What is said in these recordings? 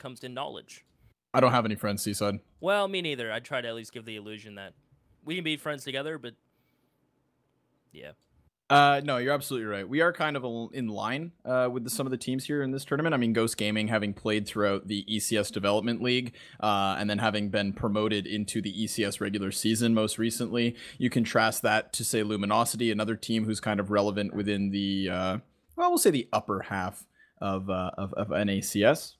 comes to knowledge. I don't have any friends, Seaside. Well, me neither. I try to at least give the illusion that we can be friends together, but yeah. No, you're absolutely right. We are kind of in line with some of the teams here in this tournament. I mean, Ghost Gaming, having played throughout the ECS Development League, and then having been promoted into the ECS regular season most recently, you contrast that to, say, Luminosity, another team who's kind of relevant within the, well, we'll say the upper half of NACS.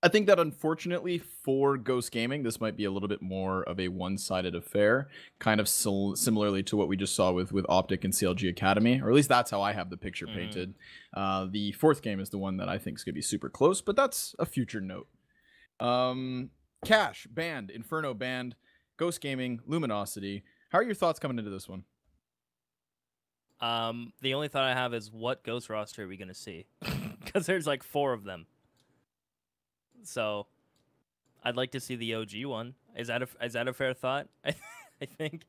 I think that unfortunately for Ghost Gaming, this might be a little bit more of a one-sided affair, kind of similarly to what we just saw with Optic and CLG Academy, or at least that's how I have the picture painted. The fourth game is the one that I think is going to be super close, but that's a future note. Cash, banned, Inferno banned, Ghost Gaming, Luminosity. How are your thoughts coming into this one? The only thought I have is what Ghost roster are we going to see? Because there's like 4 of them. So, I'd like to see the OG one. Is that a fair thought? I think.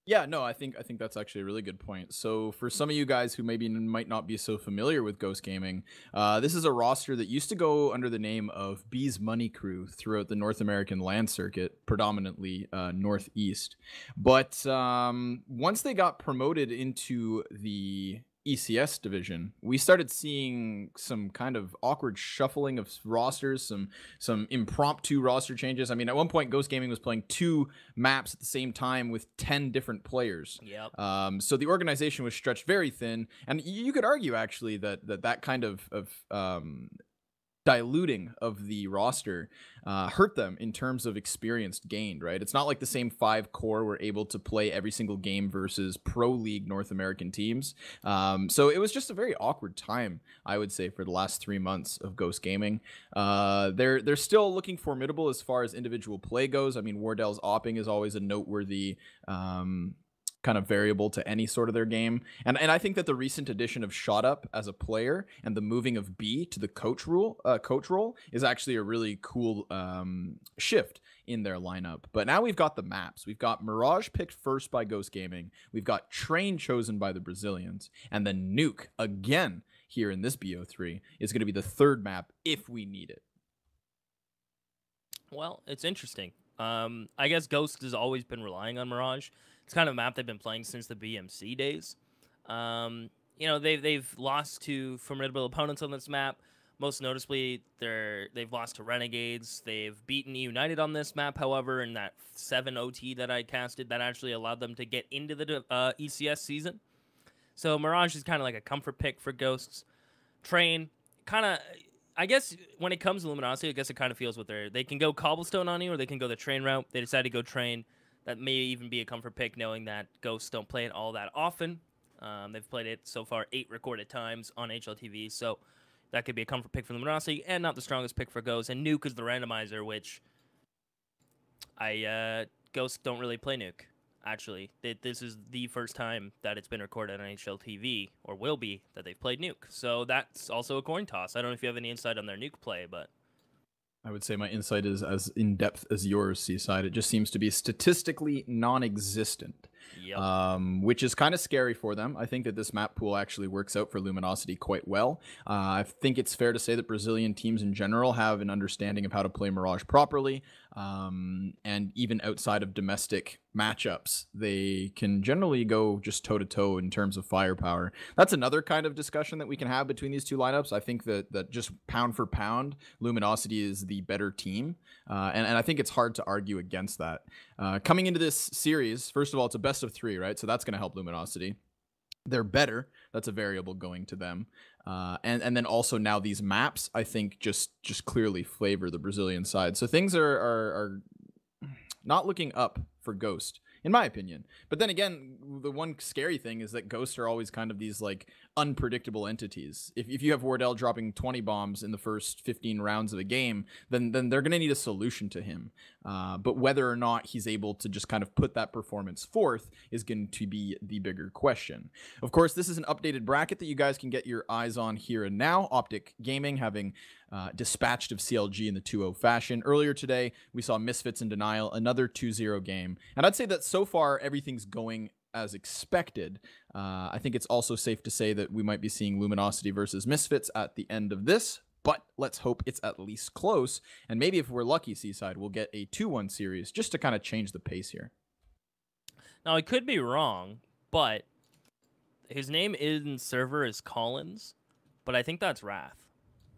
Yeah, no, I think that's actually a really good point. So for some of you guys who maybe might not be so familiar with Ghost Gaming, this is a roster that used to go under the name of B's Money Crew throughout the North American land circuit, predominantly Northeast. But once they got promoted into the ECS division, we started seeing some kind of awkward shuffling of rosters, some impromptu roster changes. I mean, at one point, Ghost Gaming was playing 2 maps at the same time with 10 different players. Yep. So the organization was stretched very thin, and you could argue actually that kind of diluting of the roster hurt them in terms of experience gained, right? It's not like the same 5 core were able to play every single game versus Pro League North American teams. So it was just a very awkward time, I would say, for the last 3 months of Ghost Gaming. They're still looking formidable as far as individual play goes. I mean, Wardell's opping is always a noteworthy kind of variable to any sort of their game. And I think that the recent addition of Shot Up as a player and the moving of B to the coach role is actually a really cool shift in their lineup. But now we've got the maps. We've got Mirage picked first by Ghost Gaming. We've got Train chosen by the Brazilians. And then Nuke, again, here in this BO3, is going to be the 3rd map if we need it. Well, it's interesting. I guess Ghost has always been relying on Mirage. It's kind of a map they've been playing since the BMC days. You know, they've lost to formidable opponents on this map. Most noticeably, they've lost to Renegades. They've beaten United on this map, however, in that 7 OT that I casted, that actually allowed them to get into the ECS season. So Mirage is kind of like a comfort pick for Ghosts. Train, kind of, I guess when it comes to Luminosity, I guess it kind of feels what they can go Cobblestone on you, or they can go the Train route. They decide to go Train. That may even be a comfort pick, knowing that Ghosts don't play it all that often. They've played it so far 8 recorded times on HLTV, so that could be a comfort pick for Luminosity, and not the strongest pick for Ghosts. And Nuke is the randomizer, which Ghosts don't really play Nuke. Actually, this is the first time that it's been recorded on HLTV, or will be, that they've played Nuke. So that's also a coin toss. I don't know if you have any insight on their Nuke play, but I would say my insight is as in-depth as yours, Seaside. It just seems to be statistically non-existent, yep. Which is kind of scary for them. I think that this map pool actually works out for Luminosity quite well. I think it's fair to say that Brazilian teams in general have an understanding of how to play Mirage properly, and even outside of domestic matchups, they can generally go just toe-to-toe in terms of firepower. That's another kind of discussion that we can have between these two lineups. I think that just pound for pound, Luminosity is the better team, and I think it's hard to argue against that. Coming into this series, first of all, it's a best of 3, right? So that's going to help Luminosity. They're better. That's a variable going to them. And then also now these maps, I think, just clearly flavor the Brazilian side. So things are not looking up for Ghost, in my opinion. But then again, the one scary thing is that Ghosts are always kind of these like unpredictable entities. If you have Wardell dropping 20 bombs in the first 15 rounds of a game, then they're going to need a solution to him. But whether or not he's able to just kind of put that performance forth is going to be the bigger question. Of course, this is an updated bracket that you guys can get your eyes on here and now. Optic Gaming having dispatched of CLG in the 2-0 fashion. Earlier today, we saw Misfits in Denial, another 2-0 game. And I'd say that so far, everything's going as expected. I think it's also safe to say that we might be seeing Luminosity versus Misfits at the end of this but let's hope it's at least close. And maybe if we're lucky, Seaside, we'll get a 2-1 series just to kind of change the pace here. Now, I could be wrong, but his name in server is Collins, but I think that's Wrath.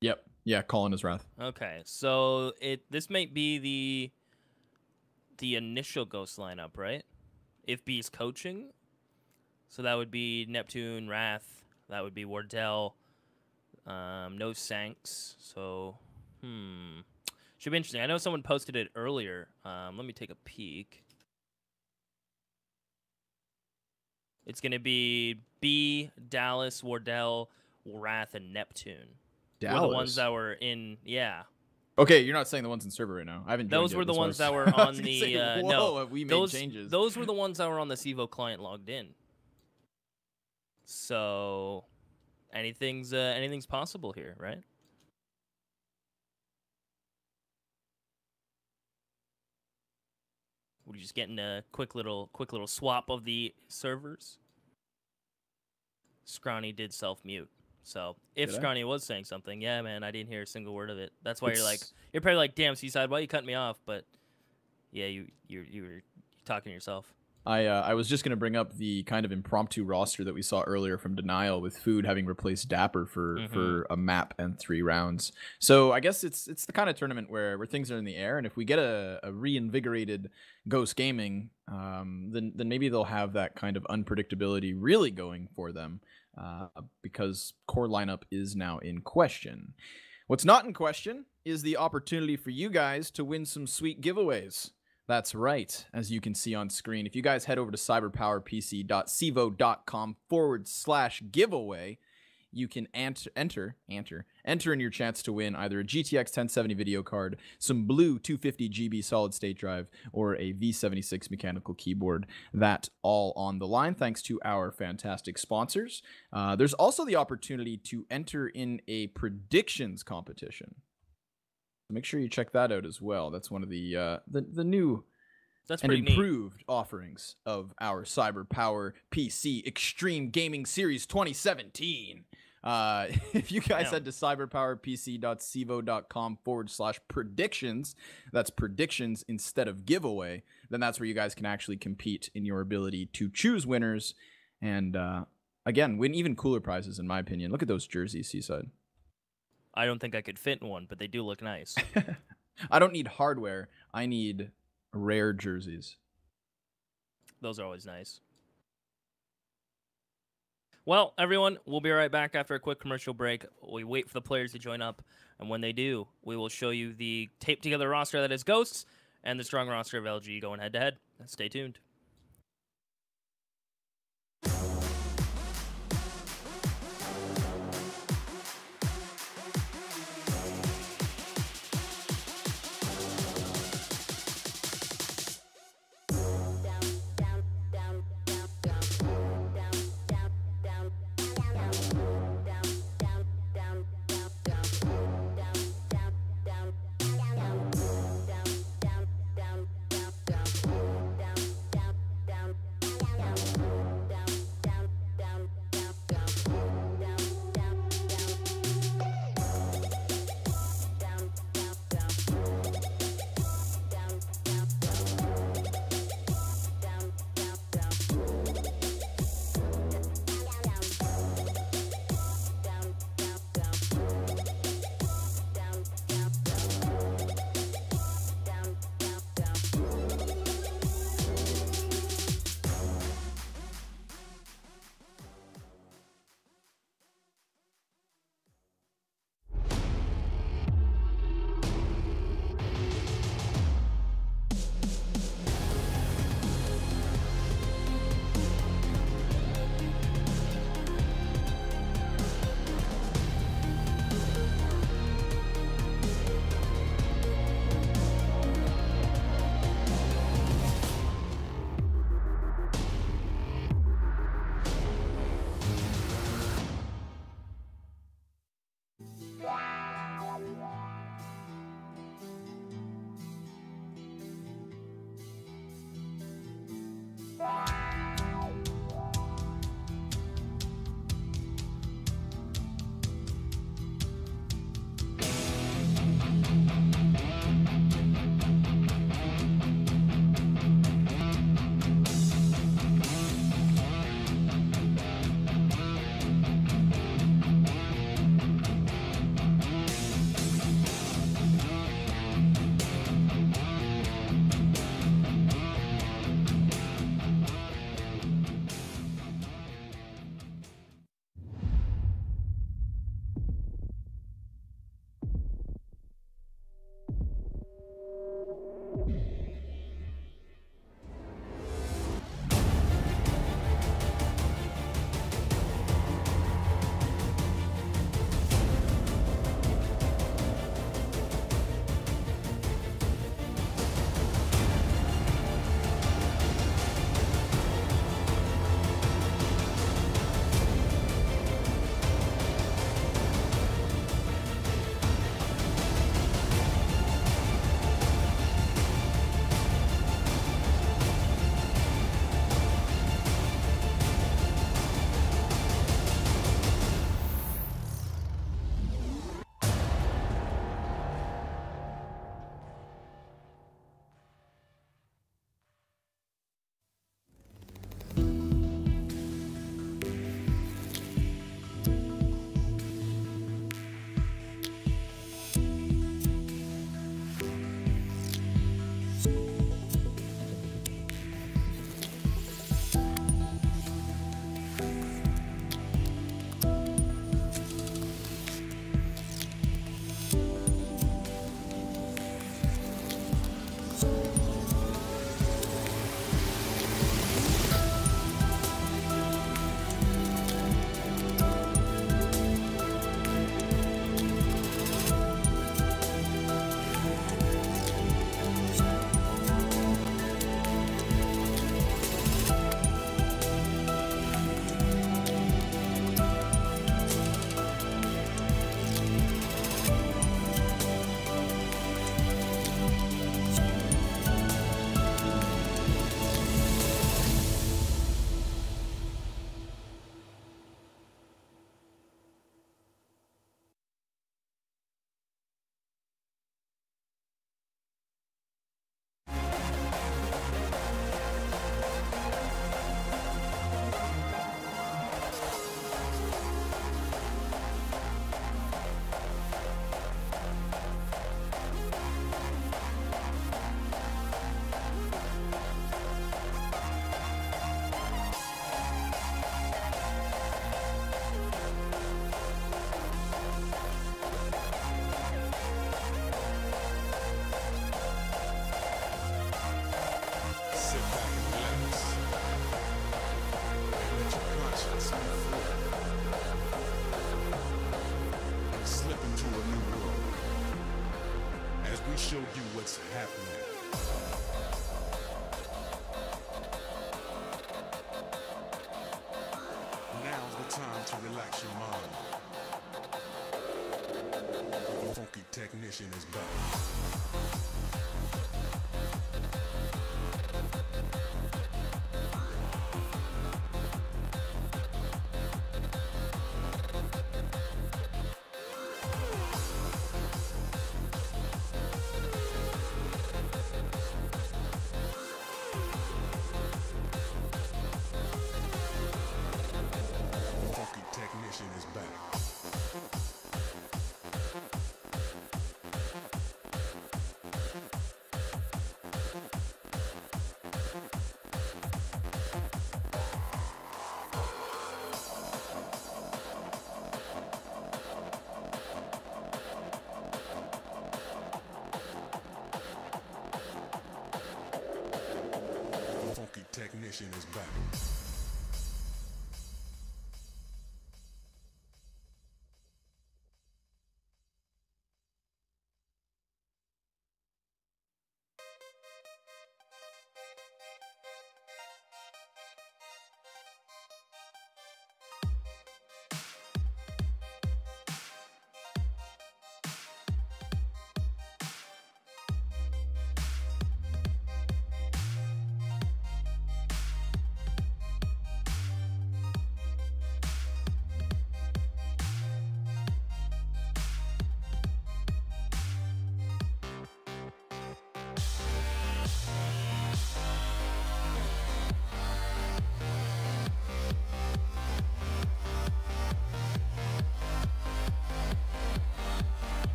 Yep. Yeah, Colin is Wrath. Okay, so this might be the initial Ghost lineup, right? If B's coaching. So that would be Neptune, Wrath, that would be Wardell, no Sanks. So, should be interesting. I know someone posted it earlier. Let me take a peek. It's going to be B, Dallas, Wardell, Wrath, and Neptune. Dallas? Were the ones that were in, yeah. Okay, you're not saying the ones in server right now. I haven't. Those were the ones that were on the. Say, no, we made changes. Those were the ones that were on the Civo client logged in. So, anything's possible here, right? We're just getting a quick little swap of the servers. Scrawny did self-mute. So if Scrawny was saying something, yeah, man, I didn't hear a single word of it. That's why you're probably like, damn, Seaside, why are you cutting me off? But yeah, you were talking to yourself. I was just going to bring up the kind of impromptu roster that we saw earlier from Denial, with Food having replaced Dapper for a map and 3 rounds. So I guess it's the kind of tournament where things are in the air, and if we get a reinvigorated Ghost Gaming, then maybe they'll have that kind of unpredictability really going for them, because core lineup is now in question. What's not in question is the opportunity for you guys to win some sweet giveaways. That's right, as you can see on screen. If you guys head over to cyberpowerpc.civo.com/giveaway, you can enter in your chance to win either a GTX 1070 video card, some blue 250 GB solid state drive, or a V76 mechanical keyboard. That all on the line thanks to our fantastic sponsors. There's also the opportunity to enter in a predictions competition. Make sure you check that out as well. That's one of the new and improved offerings of our CyberPower PC Extreme Gaming Series 2017. If you guys head to cyberpowerpc.civo.com/predictions, that's predictions instead of giveaway, then that's where you guys can actually compete in your ability to choose winners and, again, win even cooler prizes, in my opinion. Look at those jerseys, Seaside. I don't think I could fit in one, but they do look nice. I don't need hardware. I need rare jerseys. Those are always nice. Well, everyone, we'll be right back after a quick commercial break. We wait for the players to join up, and when they do, we will show you the taped-together roster that is Ghosts and the strong roster of LG going head-to-head. Stay tuned. Show you what's happening. Now's the time to relax your mind. The funky technician is back. Technician is back.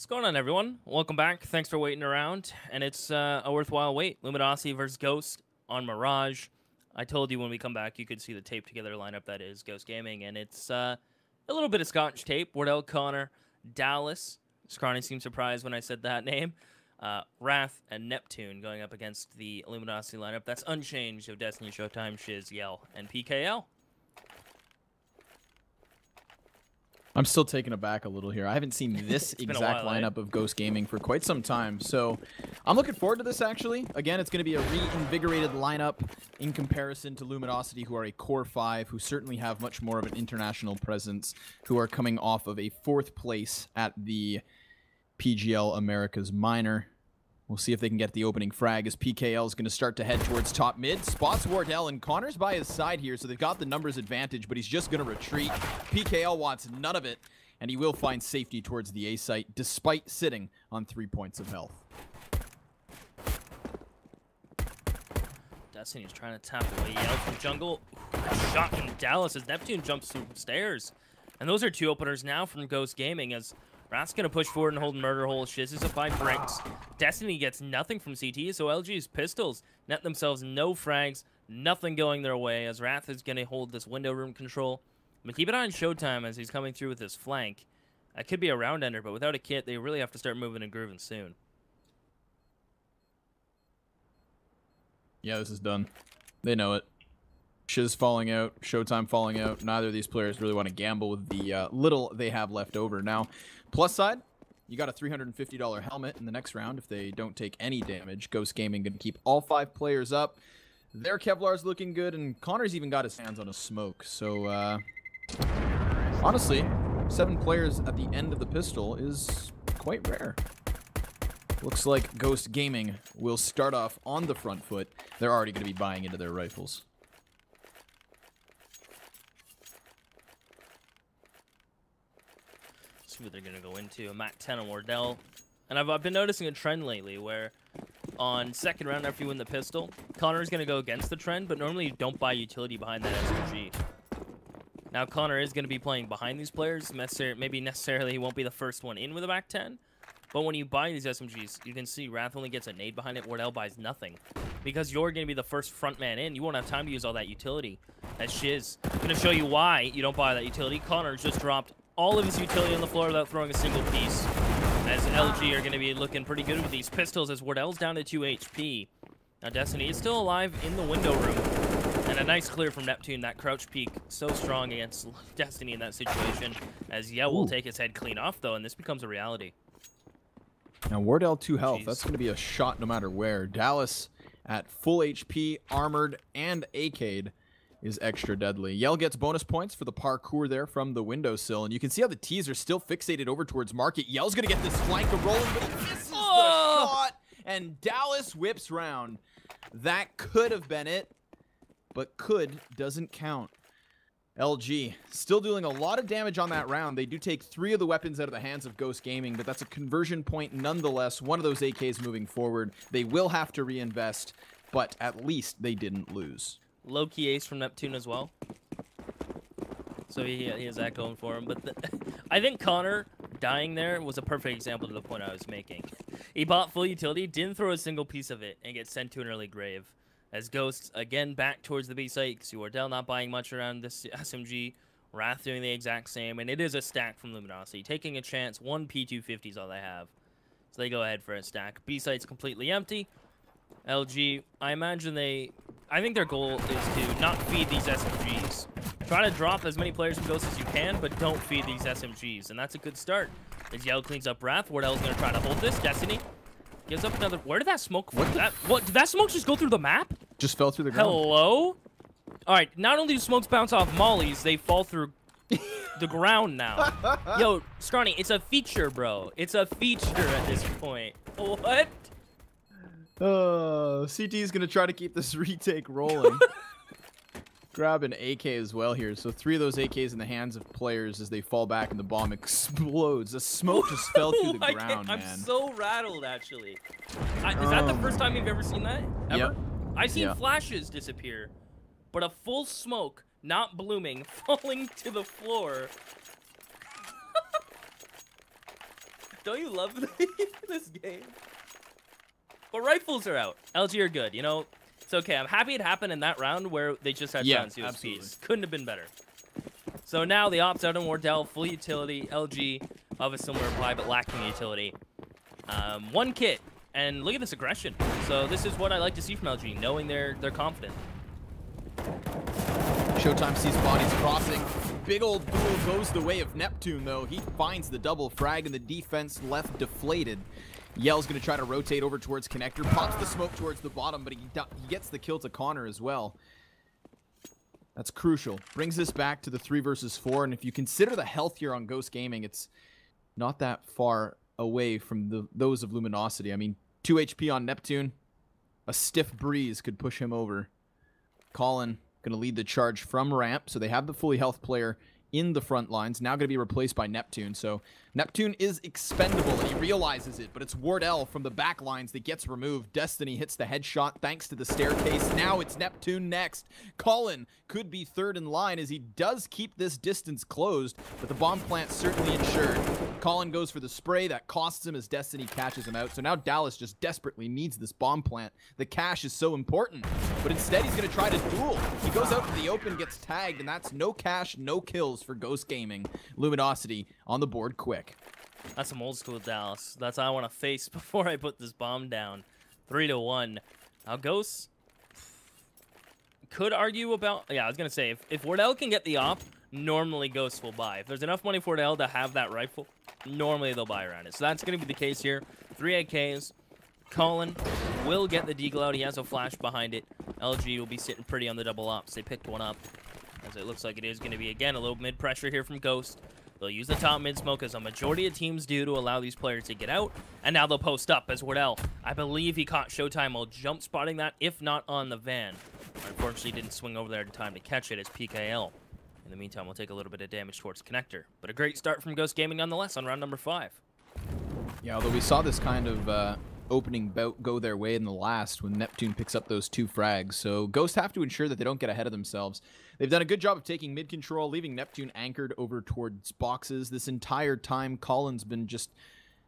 What's going on, everyone? Welcome back. Thanks for waiting around. And it's a worthwhile wait. Luminosity versus Ghost on Mirage. I told you when we come back you could see the tape together lineup that is Ghost Gaming, and it's a little bit of Scotch tape. Wardell, Connor, Dallas. Scrawny seemed surprised when I said that name. Wrath and Neptune going up against the Luminosity lineup. That's unchanged of Destiny, Showtime, Shiz, Yell, and PKL. I'm still taken aback a little here. I haven't seen this exact while, lineup of Ghost Gaming for quite some time, so I'm looking forward to this, actually. Again, it's going to be a reinvigorated lineup in comparison to Luminosity, who are a core 5, who certainly have much more of an international presence, who are coming off of a 4th place at the PGL Americas Minor. We'll see if they can get the opening frag as PKL is going to start to head towards top mid. Spots Wardell, and Connor's by his side here, so they've got the numbers advantage, but he's just going to retreat. PKL wants none of it, and he will find safety towards the A site, despite sitting on 3 points of health. Destiny's trying to tap away Yell from jungle. Shot from Dallas as Neptune jumps through stairs. And those are 2 openers now from Ghost Gaming as Wrath's going to push forward and hold Murder Hole. Shiz is up by bricks. Destiny gets nothing from CT, so LG's pistols net themselves no frags, nothing going their way, as Wrath is going to hold this window room control. But keep an eye on Showtime as he's coming through with his flank. That could be a round ender, but without a kit, they really have to start moving and grooving soon. Yeah, this is done. They know it. Shiz falling out, Showtime falling out. Neither of these players really want to gamble with the little they have left over. Now, plus side, you got a $350 helmet in the next round if they don't take any damage. Ghost Gaming going to keep all 5 players up. Their Kevlar's looking good, and Connor's even got his hands on a smoke. So, honestly, 7 players at the end of the pistol is quite rare. Looks like Ghost Gaming will start off on the front foot. They're already going to be buying into their rifles. See what they're going to go into. A Mac 10 on Wardell. And I've been noticing a trend lately where on second round after you win the pistol, Connor's going to go against the trend, but normally you don't buy utility behind that SMG. Now Connor is going to be playing behind these players. Maybe necessarily he won't be the first one in with a Mac 10. But when you buy these SMGs, you can see Wrath only gets a nade behind it. Wardell buys nothing. Because you're going to be the first front man in. You won't have time to use all that utility. That's Shiz. I'm going to show you why you don't buy that utility. Connor just dropped all of his utility on the floor without throwing a single piece. As LG are going to be looking pretty good with these pistols as Wardell's down to 2 HP. Now Destiny is still alive in the window room. And a nice clear from Neptune. That crouch peek so strong against Destiny in that situation. As Yell will take his head clean off though, and this becomes a reality. Now Wardell 2 health. That's going to be a shot no matter where. Dallas at full HP, armored, and AK'd is extra deadly. Yell gets bonus points for the parkour there from the windowsill, and you can see how the T's are still fixated over towards Market. Yell's going to get this flank rolling, but he misses the shot, and Dallas whips round. That could have been it, but could doesn't count. LG still doing a lot of damage on that round. They do take 3 of the weapons out of the hands of Ghost Gaming, but that's a conversion point nonetheless. One of those AKs moving forward. They will have to reinvest, but at least they didn't lose. Low-key ace from Neptune as well. So he has that going for him. But I think Connor dying there was a perfect example to the point I was making. He bought full utility, didn't throw a single piece of it, and gets sent to an early grave. As Ghosts, again, back towards the B site. See Wardell not buying much around this SMG. Wrath doing the exact same. And it is a stack from Luminosity. Taking a chance. 1 P250 is all they have. So they go ahead for a stack. B site's completely empty. LG, I imagine I think their goal is to not feed these SMGs. Try to drop as many players from Ghosts as you can, but don't feed these SMGs. And that's a good start. As Yell cleans up Wrath, Wardell's going to try to hold this. Destiny gives up another. Where did that smoke from? What? Did that smoke just go through the map? Just fell through the ground. Hello? All right, not only do smokes bounce off mollies, they fall through the ground now. Yo, Scrawny, it's a feature, bro. It's a feature at this point. What? CT is going to try to keep this retake rolling. Grab an AK as well here. So 3 of those AKs in the hands of players as they fall back and the bomb explodes. The smoke just fell through the ground, man. I'm so rattled, actually. Is that the first time you've ever seen that? Ever? Yep. I've seen flashes disappear, but a full smoke, not blooming, falling to the floor. Don't you love this game? But rifles are out. LG are good, you know? It's okay. I'm happy it happened in that round where they just had silence USPs. Couldn't have been better. So now the ops out on Wardell, full utility, LG of a similar reply, but lacking utility. One kit, and look at this aggression. So this is what I like to see from LG, knowing they're confident. Showtime sees bodies crossing. Big old duel goes the way of Neptune, though. He finds the double frag, and the defense left deflated. Yell's going to try to rotate over towards Connector, pops the smoke towards the bottom, but he gets the kill to Connor as well. That's crucial. Brings this back to the 3 versus 4, and if you consider the health here on Ghost Gaming, it's not that far away from those of Luminosity. I mean, 2 HP on Neptune. A stiff breeze could push him over. Colin going to lead the charge from ramp, so they have the fully health player in the front lines, now going to be replaced by Neptune. So Neptune is expendable, and he realizes it, but it's Wardell from the back lines that gets removed. Destiny hits the headshot thanks to the staircase. Now it's Neptune next. Colin could be third in line as he does keep this distance closed, but the bomb plant certainly ensured. Colin goes for the spray. That costs him as Destiny catches him out. So now Dallas just desperately needs this bomb plant. The cash is so important, but instead he's going to try to duel. He goes out to the open, gets tagged, and that's no cash, no kills for Ghost Gaming. Luminosity on the board quick. That's some old school Dallas. That's what I want to face before I put this bomb down. 3-1. Now Ghost could argue about... Yeah, I was going to say, if Wardell can get the op, normally Ghost will buy. If there's enough money for Wardell to have that rifle, normally they'll buy around it. So that's going to be the case here. 3 AKs. Colin will get the deagle out. He has a flash behind it. LG will be sitting pretty on the double ops. They picked one up, as it looks like it is going to be, again, a little mid-pressure here from Ghost. They'll use the top mid-smoke, as a majority of teams do, to allow these players to get out. And now they'll post up as Wardell. I believe he caught Showtime while jump spotting that, if not on the van. Unfortunately, didn't swing over there in time to catch it as PKL. In the meantime, we'll take a little bit of damage towards Connector. But a great start from Ghost Gaming nonetheless on round number 5. Yeah, although we saw this kind of opening bout go their way in the last when Neptune picks up those 2 frags. So Ghosts have to ensure that they don't get ahead of themselves. They've done a good job of taking mid control, leaving Neptune anchored over towards boxes. This entire time, Colin's been just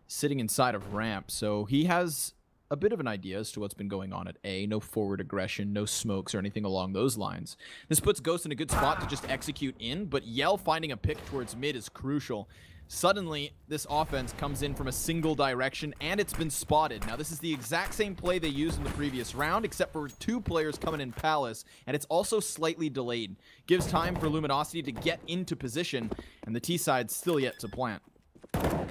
sitting inside of ramp. So he has a bit of an idea as to what's been going on at A. No forward aggression, no smokes or anything along those lines. This puts Ghost in a good spot to just execute in, but Yell finding a pick towards mid is crucial. Suddenly, this offense comes in from a single direction, and it's been spotted. Now, this is the exact same play they used in the previous round, except for 2 players coming in Palace, and it's also slightly delayed. Gives time for Luminosity to get into position, and the T-side's still yet to plant. Gonna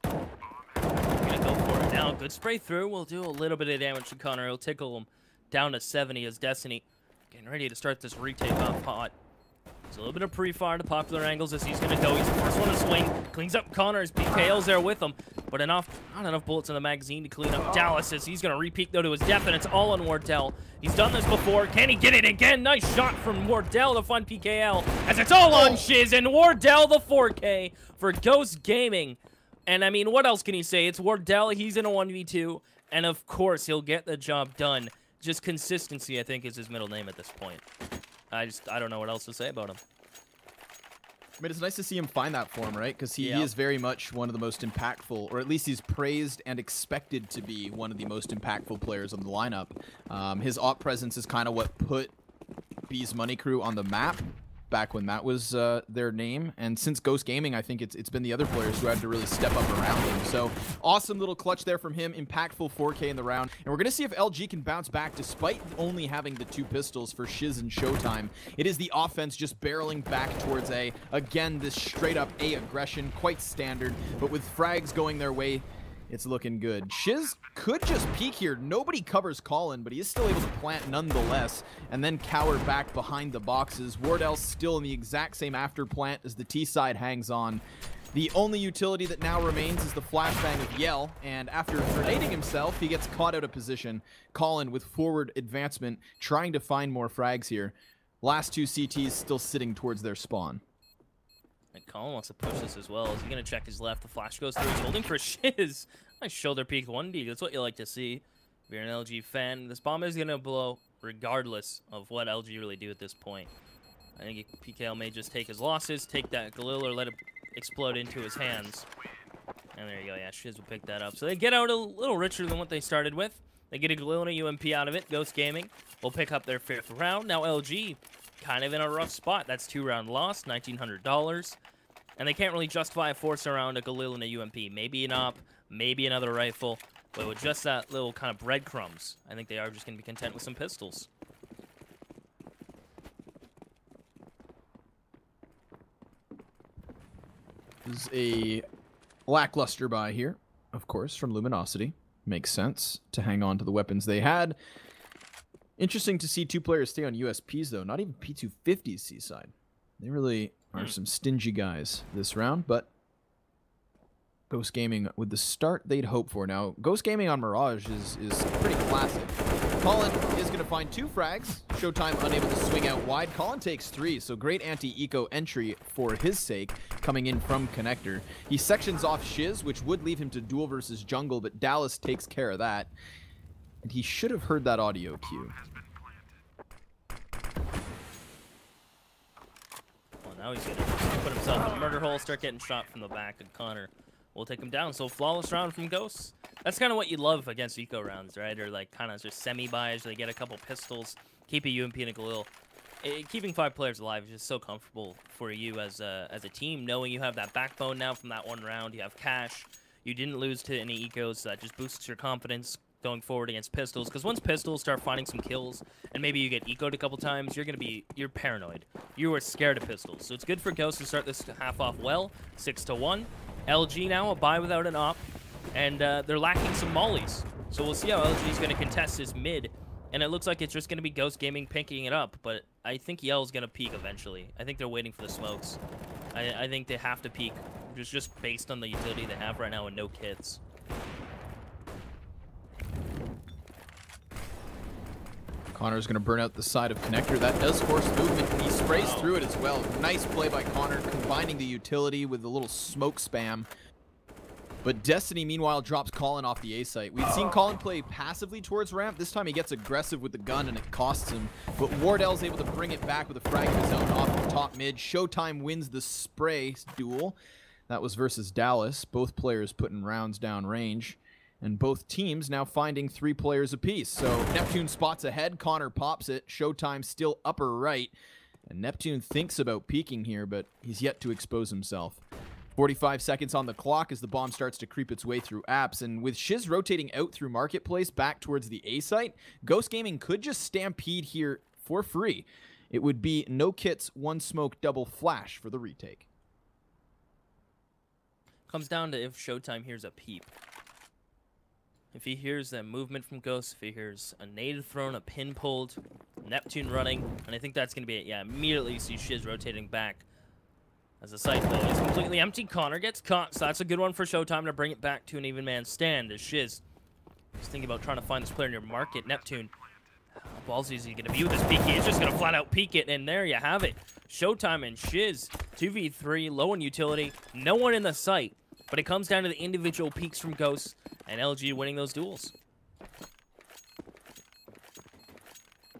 go for it now. Good spray through. Will do a little bit of damage to Connor. He'll tickle him down to 70 as Destiny getting ready to start this retake off hot. It's a little bit of pre-fire to popular angles as he's going to go. He's the first one to swing. Cleans up Connor's. PKL's there with him. But not enough bullets in the magazine to clean up Dallas as he's going to repeat, though, to his death, and it's all on Wardell. He's done this before. Can he get it again? Nice shot from Wardell to find PKL as it's all on Shiz, and Wardell the 4K for Ghost Gaming. And, I mean, what else can he say? It's Wardell. He's in a 1v2, and, of course, he'll get the job done. Just consistency, I think, is his middle name at this point. I don't know what else to say about him. I mean, it's nice to see him find that form, right? Because he is very much one of the most impactful, or at least he's praised and expected to be one of the most impactful players on the lineup. His op presence is kind of what put B's Money Crew on the map back when that was their name. And since Ghost Gaming, I think it's been the other players who had to really step up around him. So awesome little clutch there from him. Impactful 4K in the round. And we're going to see if LG can bounce back despite only having the 2 pistols for Shiz and Showtime. It is the offense just barreling back towards A. Again, this straight up A aggression, quite standard. But with frags going their way, it's looking good. Shiz could just peek here. Nobody covers Colin, but he is still able to plant nonetheless, and then cower back behind the boxes. Wardell's still in the exact same after plant as the T side hangs on. The only utility that now remains is the flashbang of Yell, and after grenading himself, he gets caught out of position. Colin with forward advancement, trying to find more frags here. Last 2 CTs still sitting towards their spawn. And Colin wants to push this as well. Is he going to check his left? The flash goes through. He's holding for Shiz. Nice shoulder peek 1D. That's what you like to see. If you're an LG fan, this bomb is going to blow regardless of what LG really do at this point. I think PKL may just take his losses, take that Galil, or let it explode into his hands. And there you go. Yeah, Shiz will pick that up. So they get out a little richer than what they started with. They get a Galil and a UMP out of it. Ghost Gaming will pick up their 5th round. Now LG kind of in a rough spot. That's 2-round loss, $1,900. And they can't really justify forcing around a Galil and a UMP. Maybe an op, maybe another rifle. But with just that little kind of breadcrumbs, I think they are just going to be content with some pistols. This is a lackluster buy here, of course, from Luminosity. Makes sense to hang on to the weapons they had. Interesting to see two players stay on USPs, though. Not even P250s, Seaside. They really are some stingy guys this round, but Ghost Gaming with the start they'd hope for. Now, Ghost Gaming on Mirage is pretty classic. Colin is going to find 2 frags. Showtime unable to swing out wide. Colin takes 3, so great anti-eco entry for his sake, coming in from Connector. He sections off Shiz, which would leave him to duel versus jungle, but Dallas takes care of that. And he should have heard that audio cue. Well, now he's going to put himself in a murder hole, start getting shot from the back, and Connor will take him down. So flawless round from Ghosts. That's kind of what you love against eco rounds, right? Or like kind of just semi-buys. They get a couple pistols, keep a UMP and a Galil. Keeping 5 players alive is just so comfortable for you as a team, knowing you have that backbone now from that one round. You have cash. You didn't lose to any ecos. So that just boosts your confidence going forward against pistols. Because once pistols start finding some kills, and maybe you get ecoed a couple times, you're paranoid. You are scared of pistols. So it's good for Ghost to start this half off well, 6-1. LG now a buy without an op, and they're lacking some mollies. So we'll see how LG is going to contest his mid, and it looks like it's just going to be Ghost Gaming picking it up, but I think Yell's going to peek eventually. I think they're waiting for the smokes. I think they have to peek just based on the utility they have right now and no kits. Connor's going to burn out the side of Connector. That does force movement. He sprays through it as well. Nice play by Connor, combining the utility with a little smoke spam. But Destiny, meanwhile, drops Colin off the A site. We've seen Colin play passively towards ramp. This time he gets aggressive with the gun, and it costs him. But Wardell's able to bring it back with a frag of his own off the top mid. Showtime wins the spray duel. That was versus Dallas. Both players putting rounds down range. And both teams now finding 3 players apiece. So Neptune spots ahead. Connor pops it. Showtime still upper right. And Neptune thinks about peeking here, but he's yet to expose himself. 45 seconds on the clock as the bomb starts to creep its way through apps. And with Shiz rotating out through Marketplace back towards the A site, Ghost Gaming could just stampede here for free. It would be no kits, 1 smoke, double flash for the retake. Comes down to if Showtime hears a peep. If he hears that movement from Ghost, if he hears a nade thrown, a pin pulled, Neptune running, and I think that's going to be it. Yeah, immediately you see Shiz rotating back. As the site, though, is completely empty. Connor gets caught, so that's a good one for Showtime to bring it back to an even man stand. As Shiz is thinking about trying to find this player in your market. Neptune, how ballsy is he going to be with this peek? He's just going to flat out peek it, and there you have it. Showtime and Shiz, 2v3, low in utility, no one in the site. But it comes down to the individual peaks from Ghost and LG winning those duels.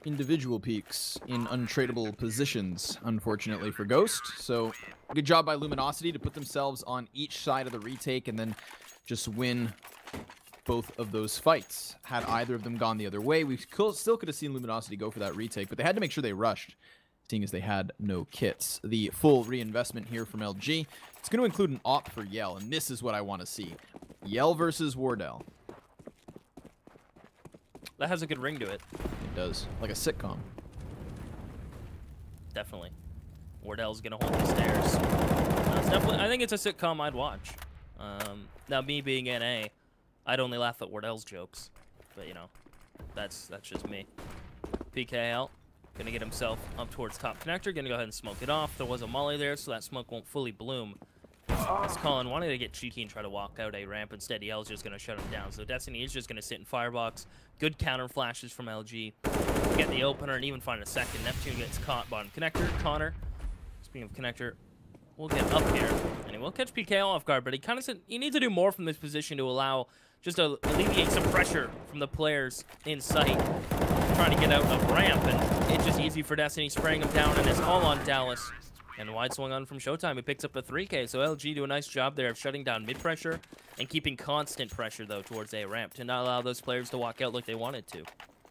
Individual peaks in untradeable positions, unfortunately for Ghost. So good job by Luminosity to put themselves on each side of the retake and then just win both of those fights. Had either of them gone the other way, we still could have seen Luminosity go for that retake, but they had to make sure they rushed, seeing as they had no kits. The full reinvestment here from LG. It's going to include an op for Yell, and this is what I want to see. Yell versus Wardell. That has a good ring to it. It does. Like a sitcom. Definitely. Wardell's going to hold the stairs. It's definitely, I think it's a sitcom I'd watch. Now, me being NA, I'd only laugh at Wardell's jokes. But, you know, that's just me. PKL. Gonna get himself up towards top connector. Gonna go ahead and smoke it off. There was a molly there, so that smoke won't fully bloom. As Colin wanted to get cheeky and try to walk out a ramp. Instead, Yell's just gonna shut him down. So Destiny is just gonna sit in firebox. Good counter flashes from LG. Get the opener and even find a second. Neptune gets caught bottom connector. Connor, speaking of connector, will get up here. And he will catch PKL off guard, but he kind of said he needs to do more from this position to allow, just to alleviate some pressure from the players in sight. Trying to get out of ramp, and it's just easy for Destiny, spraying him down, and it's all on Dallas. And wide swing on from Showtime. He picks up a 3K, so LG do a nice job there of shutting down mid-pressure and keeping constant pressure, though, towards A ramp to not allow those players to walk out like they wanted to.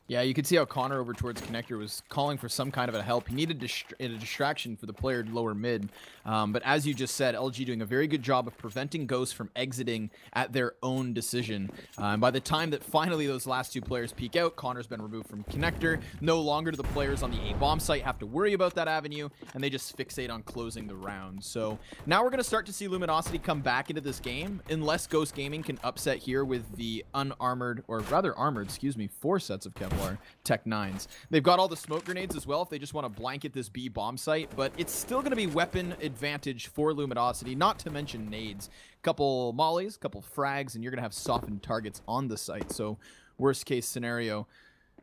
Yeah, you could see how Connor over towards Connector was calling for some kind of a help. He needed a distraction for the player lower mid. But as you just said, LG doing a very good job of preventing Ghost from exiting at their own decision. And by the time that finally those last two players peek out, Connor's been removed from Connector. No longer do the players on the A bomb site have to worry about that avenue, and they just fixate on closing the round. So now we're going to start to see Luminosity come back into this game, unless Ghost Gaming can upset here with the unarmored, or rather armored, excuse me, 4 sets of Kevlar Tech 9s. They've got all the smoke grenades as well if they just want to blanket this B bomb site, but it's still going to be weapon advantage for Luminosity, not to mention nades. Couple mollies, couple frags, and you're going to have softened targets on the site. So worst case scenario,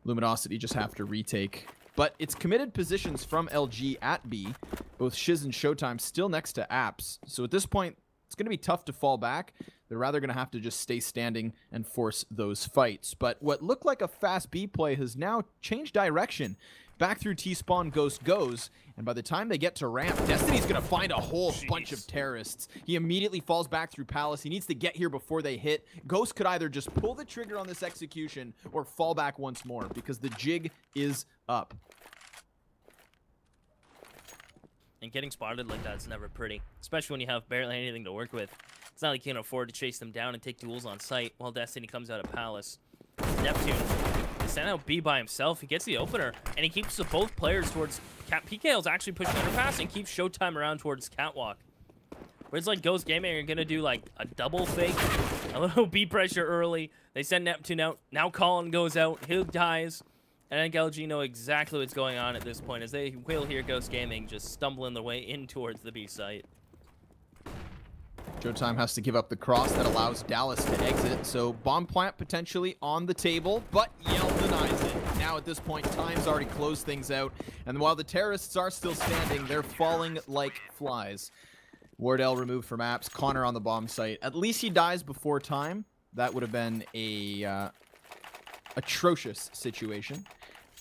Luminosity just have to retake. But it's committed positions from LG at B, both Shiz and Showtime still next to Apps. So at this point, it's going to be tough to fall back. They're rather going to have to just stay standing and force those fights. But what looked like a fast B play has now changed direction. Back through T-spawn, Ghost goes, and by the time they get to ramp, Destiny's going to find a whole bunch of terrorists. He immediately falls back through Palace. He needs to get here before they hit. Ghost could either just pull the trigger on this execution or fall back once more, because the jig is up. And getting spotted like that is never pretty, especially when you have barely anything to work with. It's not like you can afford to chase them down and take duels on site while Destiny comes out of Palace. Neptune, stand out B by himself. He gets the opener, and he keeps both players towards PKL's actually pushing underpass and keeps Showtime around towards Catwalk. Whereas like Ghost Gaming are going to do like a double fake, a little B pressure early. They send Neptune out. Now Colin goes out. He dies. And I think LG know exactly what's going on at this point, as they will hear Ghost Gaming just stumbling their way in towards the B site. Showtime has to give up the cross that allows Dallas to exit, so bomb plant potentially on the table, but Yell denies it. Now at this point, time's already closed things out, and while the terrorists are still standing, they're falling like flies. Wardell removed from Apps, Connor on the bomb site. At least he dies before time. That would have been a atrocious situation,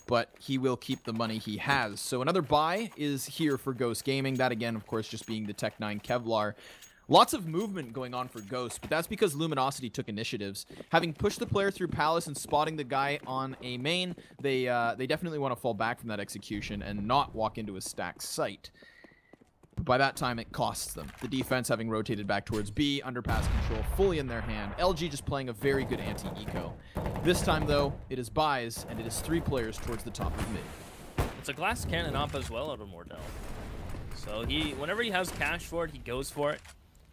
but he will keep the money he has. So another buy is here for Ghost Gaming. That again, of course, just being the Tech 9 Kevlar. Lots of movement going on for Ghost, but that's because Luminosity took initiatives. Having pushed the player through Palace and spotting the guy on a main, they definitely want to fall back from that execution and not walk into a stacked site. But by that time, it costs them. The defense having rotated back towards B, underpass control fully in their hand. LG just playing a very good anti-eco. This time, though, it is buys, and it is 3 players towards the top of mid. It's a glass cannon op as well out of Mordell. So whenever he has cash for it, he goes for it.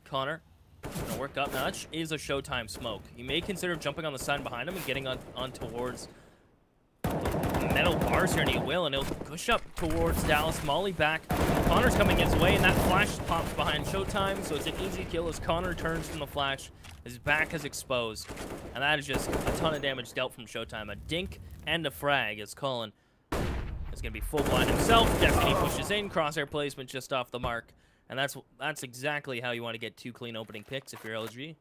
Connor gonna work up. Now that is a Showtime smoke. He may consider jumping on the side behind him and getting on towards metal bars here, and he will, and he'll push up towards Dallas. Molly back. Connor's coming his way, and that flash pops behind Showtime, so it's an easy kill as Connor turns from the flash. His back is exposed, and that is just a ton of damage dealt from Showtime. A dink and a frag as Colin is going to be full blind himself. Destiny pushes in, crosshair placement just off the mark, and that's exactly how you want to get 2 clean opening picks if you're LG.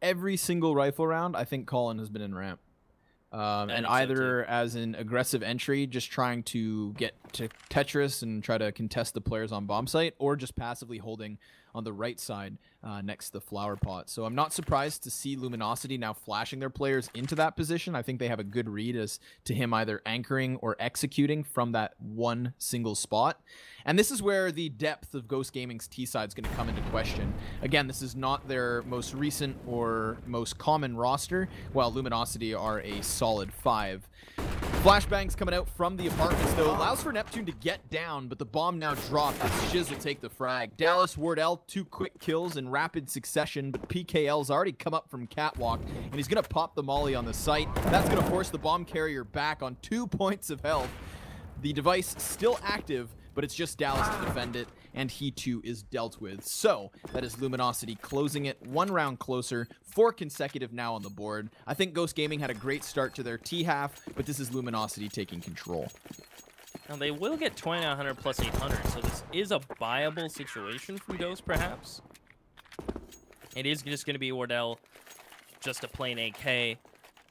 Every single rifle round, I think Colin has been in ramp. And either as an aggressive entry, just trying to get to Tetris and try to contest the players on bomb site, or just passively holding on the right side next to the flower pot. So I'm not surprised to see Luminosity now flashing their players into that position. I think they have a good read as to him either anchoring or executing from that one single spot. And this is where the depth of Ghost Gaming's T side is going to come into question. Again, this is not their most recent or most common roster, while Luminosity are a solid 5. Flashbangs coming out from the apartments, though, allows for Neptune to get down, but the bomb now dropped as Shiz will take the frag. Dallas, Wardell, 2 quick kills in rapid succession, but PKL's already come up from Catwalk, and he's going to pop the molly on the site. That's going to force the bomb carrier back on 2 points of health. The device still active, but it's just Dallas to defend it, and he too is dealt with. So that is Luminosity closing it 1 round closer, 4 consecutive now on the board. I think Ghost Gaming had a great start to their T half, but this is Luminosity taking control. Now they will get 2900 plus 800, so this is a viable situation from Ghost, perhaps. It is just going to be Wardell, just a plain AK.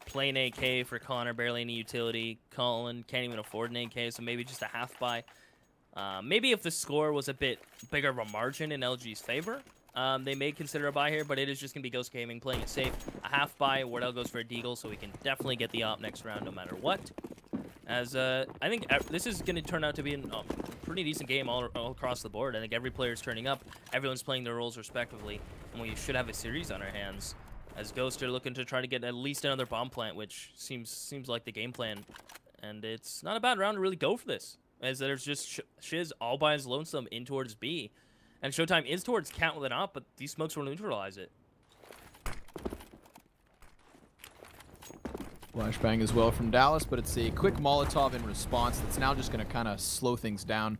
Plain AK for Connor, barely any utility. Colin can't even afford an AK, so maybe just a half buy. Maybe if the score was a bit bigger of a margin in LG's favor, they may consider a buy here, but it is just going to be Ghost Gaming playing it safe. A half buy, Wardell goes for a deagle, so we can definitely get the op next round no matter what. As I think this is going to turn out to be a pretty decent game all across the board. I think every player is turning up. Everyone's playing their roles respectively, and we should have a series on our hands. As Ghost are looking to try to get at least another bomb plant, which seems like the game plan. And it's not a bad round to really go for this, as there's just Shiz all by his lonesome in towards B. And Showtime is towards Cat with an op, but these smokes will neutralize it. Flashbang as well from Dallas, but it's a quick Molotov in response that's now just going to kind of slow things down.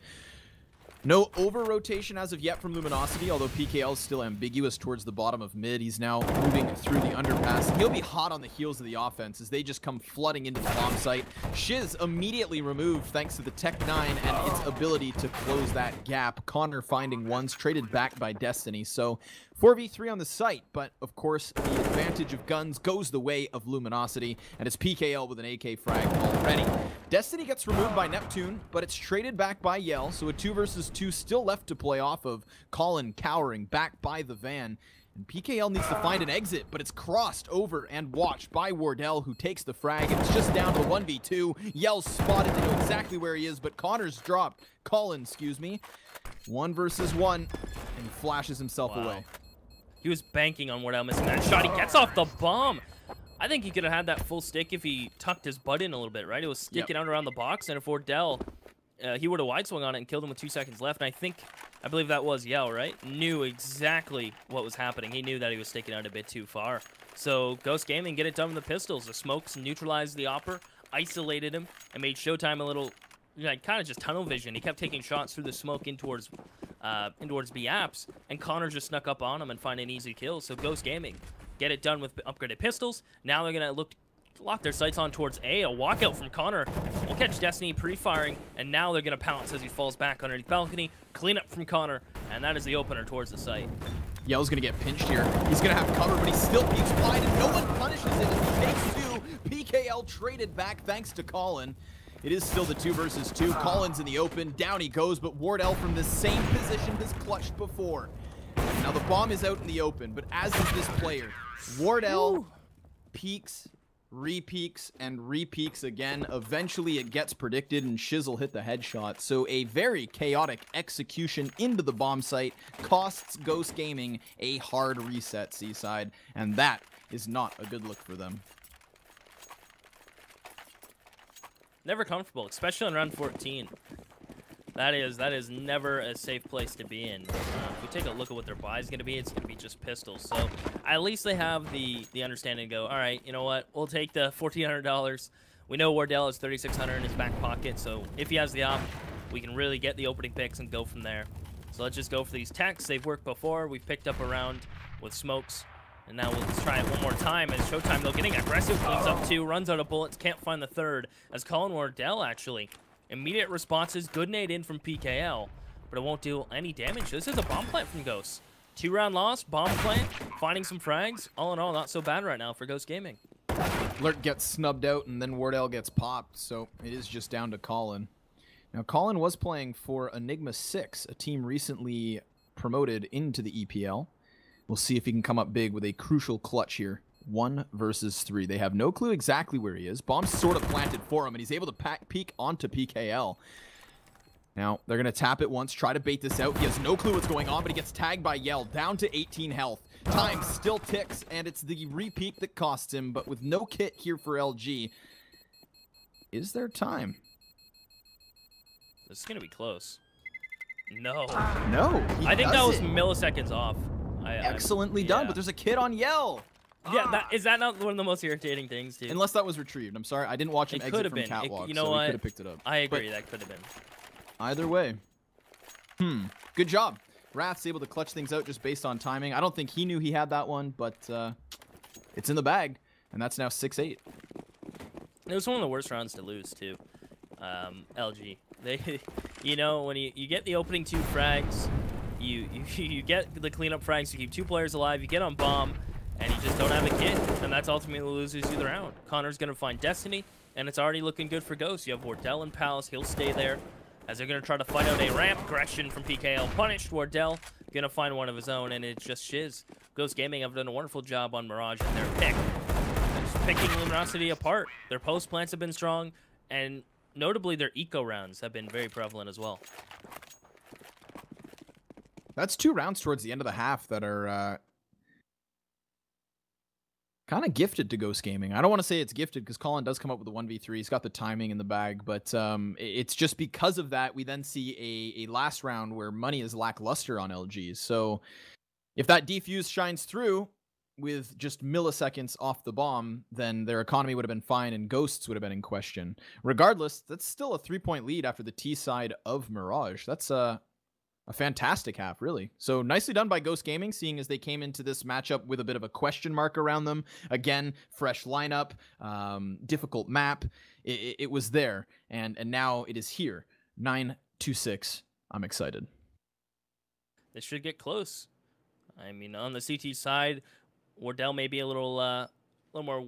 No over-rotation as of yet from Luminosity, although PKL is still ambiguous towards the bottom of mid. He's now moving through the underpass. He'll be hot on the heels of the offense as they just come flooding into the bomb site. Shiz immediately removed thanks to the Tech 9 and its ability to close that gap. Connor finding ones, traded back by Destiny. So 4v3 on the site, but of course the advantage of guns goes the way of Luminosity, and it's PKL with an AK frag already. Destiny gets removed by Neptune, but it's traded back by Yell, so a 2 versus 2 still left to play off of. Colin cowering back by the van, and PKL needs to find an exit, but it's crossed over and watched by Wardell, who takes the frag, and it's just down to 1v2. Yell's spotted to know exactly where he is, but Connor's dropped. Colin, excuse me. 1 versus 1, and flashes himself away. He was banking on Wardell missing that shot. He gets off the bomb. I think he could have had that full stick if he tucked his butt in a little bit, right? It was sticking out around the box, and if Wardell, he would have wide swung on it and killed him with 2 seconds left. And I believe that was Yell, right? Knew exactly what was happening. He knew that he was sticking out a bit too far. So Ghost Gaming get it done with the pistols. The smokes neutralized the Opper, isolated him, and made Showtime a little, kind of just tunnel vision. He kept taking shots through the smoke in towards B apps, and Connor just snuck up on him and find an easy kill. So Ghost Gaming get it done with upgraded pistols. Now they're gonna lock their sights on towards A. A walkout from Connor will catch Destiny pre-firing, and now they're gonna pounce as he falls back underneath balcony. Clean up from Connor, and that is the opener towards the site. Yell's gonna get pinched here. He's gonna have cover, but he still peeks wide, and no one punishes him as he takes 2. PKL traded back thanks to Colin. It is still the 2 versus 2. Colin's in the open. Down he goes, but Wardell from the same position has clutched before. Now the bomb is out in the open, but as is this player, Wardell peeks, re-peeks, and re-peeks again. Eventually it gets predicted, and Shizzle hit the headshot. So a very chaotic execution into the bomb site costs Ghost Gaming a hard reset, Seaside, and that is not a good look for them. Never comfortable, especially on round 14. That is never a safe place to be in. If we take a look at what their buy is going to be, it's going to be just pistols. So at least they have the understanding to go, all right, you know what? We'll take the $1,400. We know Wardell has $3,600 in his back pocket, so if he has the op, we can really get the opening picks and go from there. So let's just go for these techs. They've worked before. We've picked up a round with smokes. And now we'll try it one more time as Showtime, though, getting aggressive, cleans up 2, runs out of bullets, can't find the 3rd. As Colin Wardell, actually, immediate responses, good nade in from PKL, but it won't do any damage. This is a bomb plant from Ghost. 2-round loss, bomb plant, finding some frags. All in all, not so bad right now for Ghost Gaming. Lurk gets snubbed out, and then Wardell gets popped, so it is just down to Colin. Now, Colin was playing for Enigma 6, a team recently promoted into the EPL. We'll see if he can come up big with a crucial clutch here. 1 versus 3. They have no clue exactly where he is. Bomb's sort of planted for him, and he's able to peek onto PKL. Now, they're going to tap it once, try to bait this out. He has no clue what's going on, but he gets tagged by Yell, down to 18 health. Time still ticks, and it's the re-peek that costs him, but with no kit here for LG. Is there time? This is going to be close. No. No, I think that was milliseconds off. Excellently done, but there's a kid on Yell. Yeah, is that not one of the most irritating things, too? Unless that was retrieved. I'm sorry, I didn't watch him exit from catwalk, you know so what? we could have picked it up. I agree, that could have been. Either way. Good job. Wrath's able to clutch things out just based on timing. I don't think he knew he had that one, but it's in the bag, and that's now 6-8. It was one of the worst rounds to lose, too. LG. They, you know, when you get the opening 2 frags, you get the cleanup frags, you keep 2 players alive, you get on bomb, and you just don't have a kit, and that's ultimately what loses you the round. Connor's going to find Destiny, and it's already looking good for Ghost. You have Wardell and Palace. He'll stay there as they're going to try to fight out a ramp. Aggression from PKL punished. Wardell gonna find one of his own, and it's just shiz. Ghost Gaming have done a wonderful job on Mirage and their pick. Just picking Luminosity apart. Their post plants have been strong, and notably their eco rounds have been very prevalent as well. That's 2 rounds towards the end of the half that are kind of gifted to Ghost Gaming. I don't want to say it's gifted because Colin does come up with a 1v3. He's got the timing in the bag, but it's just because of that we then see a last round where money is lackluster on LGs. So if that defuse shines through with just milliseconds off the bomb, then their economy would have been fine and Ghosts would have been in question. Regardless, that's still a 3-point lead after the T side of Mirage. That's a fantastic half, really. So nicely done by Ghost Gaming, seeing as they came into this matchup with a bit of a question mark around them. Again, fresh lineup, difficult map. It was there, and now it is here. 9-6. I'm excited. This should get close. I mean, on the CT side, Wardell may be a little more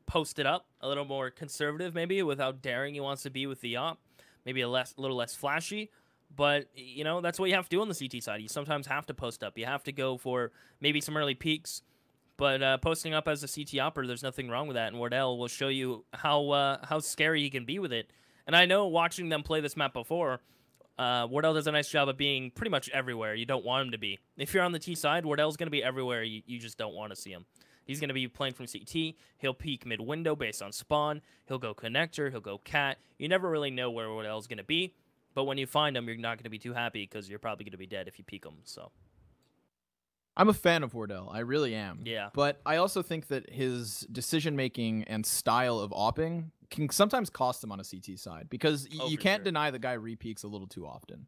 posted up, a little more conservative, maybe with how daring he wants to be with the op. Maybe a little less flashy. But, you know, that's what you have to do on the CT side. You sometimes have to post up. You have to go for maybe some early peaks. But posting up as a CT opper, there's nothing wrong with that. And Wardell will show you how scary he can be with it. And I know watching them play this map before, Wardell does a nice job of being pretty much everywhere you don't want him to be. If you're on the T side, Wardell's going to be everywhere you just don't want to see him. He's going to be playing from CT. He'll peek mid-window based on spawn. He'll go connector. He'll go cat. You never really know where Wardell's going to be. But when you find him, you're not going to be too happy because you're probably going to be dead if you peek him. So, I'm a fan of Wardell. I really am. Yeah. But I also think that his decision-making and style of opping can sometimes cost him on a CT side because you can't deny the guy re-peeks a little too often.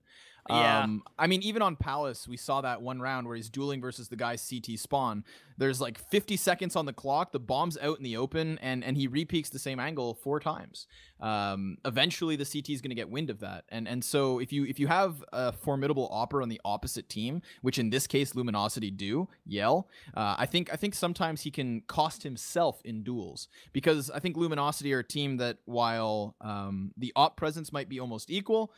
Yeah. I mean, even on Palace, we saw that one round where he's dueling versus the guy's CT spawn. There's like 50 seconds on the clock. The bomb's out in the open, and he re-peeks the same angle 4 times. Eventually, the CT is going to get wind of that. And so if you have a formidable opper on the opposite team, which in this case Luminosity do, Yell, I think sometimes he can cost himself in duels because I think Luminosity are a team that while the op presence might be almost equal,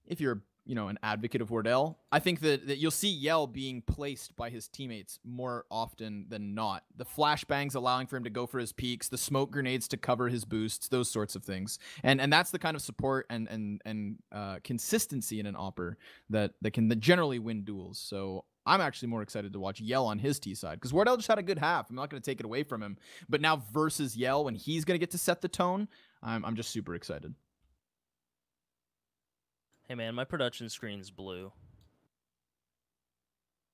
if you're an advocate of Wardell, I think that you'll see Yell being placed by his teammates more often than not. The flashbangs allowing for him to go for his peaks, the smoke grenades to cover his boosts, those sorts of things. And that's the kind of support and consistency in an opper that can generally win duels. So I'm actually more excited to watch Yell on his T side because Wardell just had a good half. I'm not going to take it away from him. But now versus Yell, when he's going to get to set the tone, I'm just super excited. Hey, man, my production screen's blue.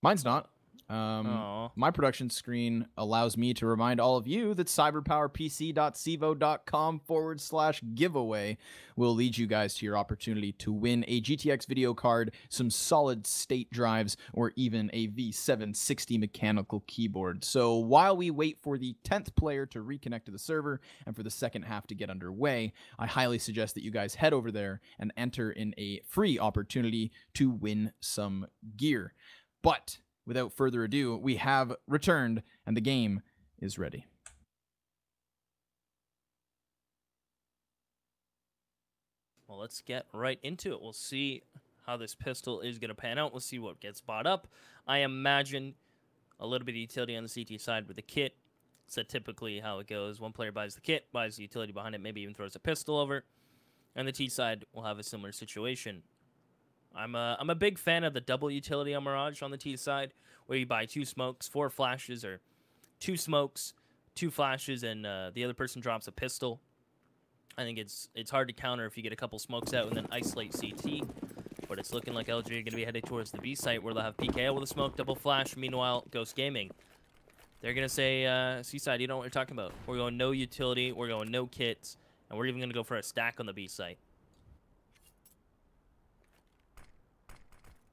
Mine's not. My production screen allows me to remind all of you that cyberpowerpc.cvo.com/giveaway will lead you guys to your opportunity to win a GTX video card, some solid state drives, or even a V760 mechanical keyboard. So while we wait for the 10th player to reconnect to the server and for the second half to get underway, I highly suggest that you guys head over there and enter in a free opportunity to win some gear. But without further ado, we have returned, and the game is ready. Well, let's get right into it. We'll see how this pistol is going to pan out. We'll see what gets bought up. I imagine a little bit of utility on the CT side with the kit. So typically how it goes, one player buys the kit, buys the utility behind it, maybe even throws a pistol over, and the T side will have a similar situation. I'm a big fan of the double utility on Mirage on the T side, where you buy 2 smokes, 4 flashes, or 2 smokes, 2 flashes, and the other person drops a pistol. I think it's hard to counter if you get a couple smokes out and then isolate CT. But it's looking like LG are going to be headed towards the B site, where they'll have PKO with a smoke, double flash. Meanwhile, Ghost Gaming, they're going to say, C side, you know what we're talking about. We're going no utility, we're going no kits, and we're even going to go for a stack on the B site.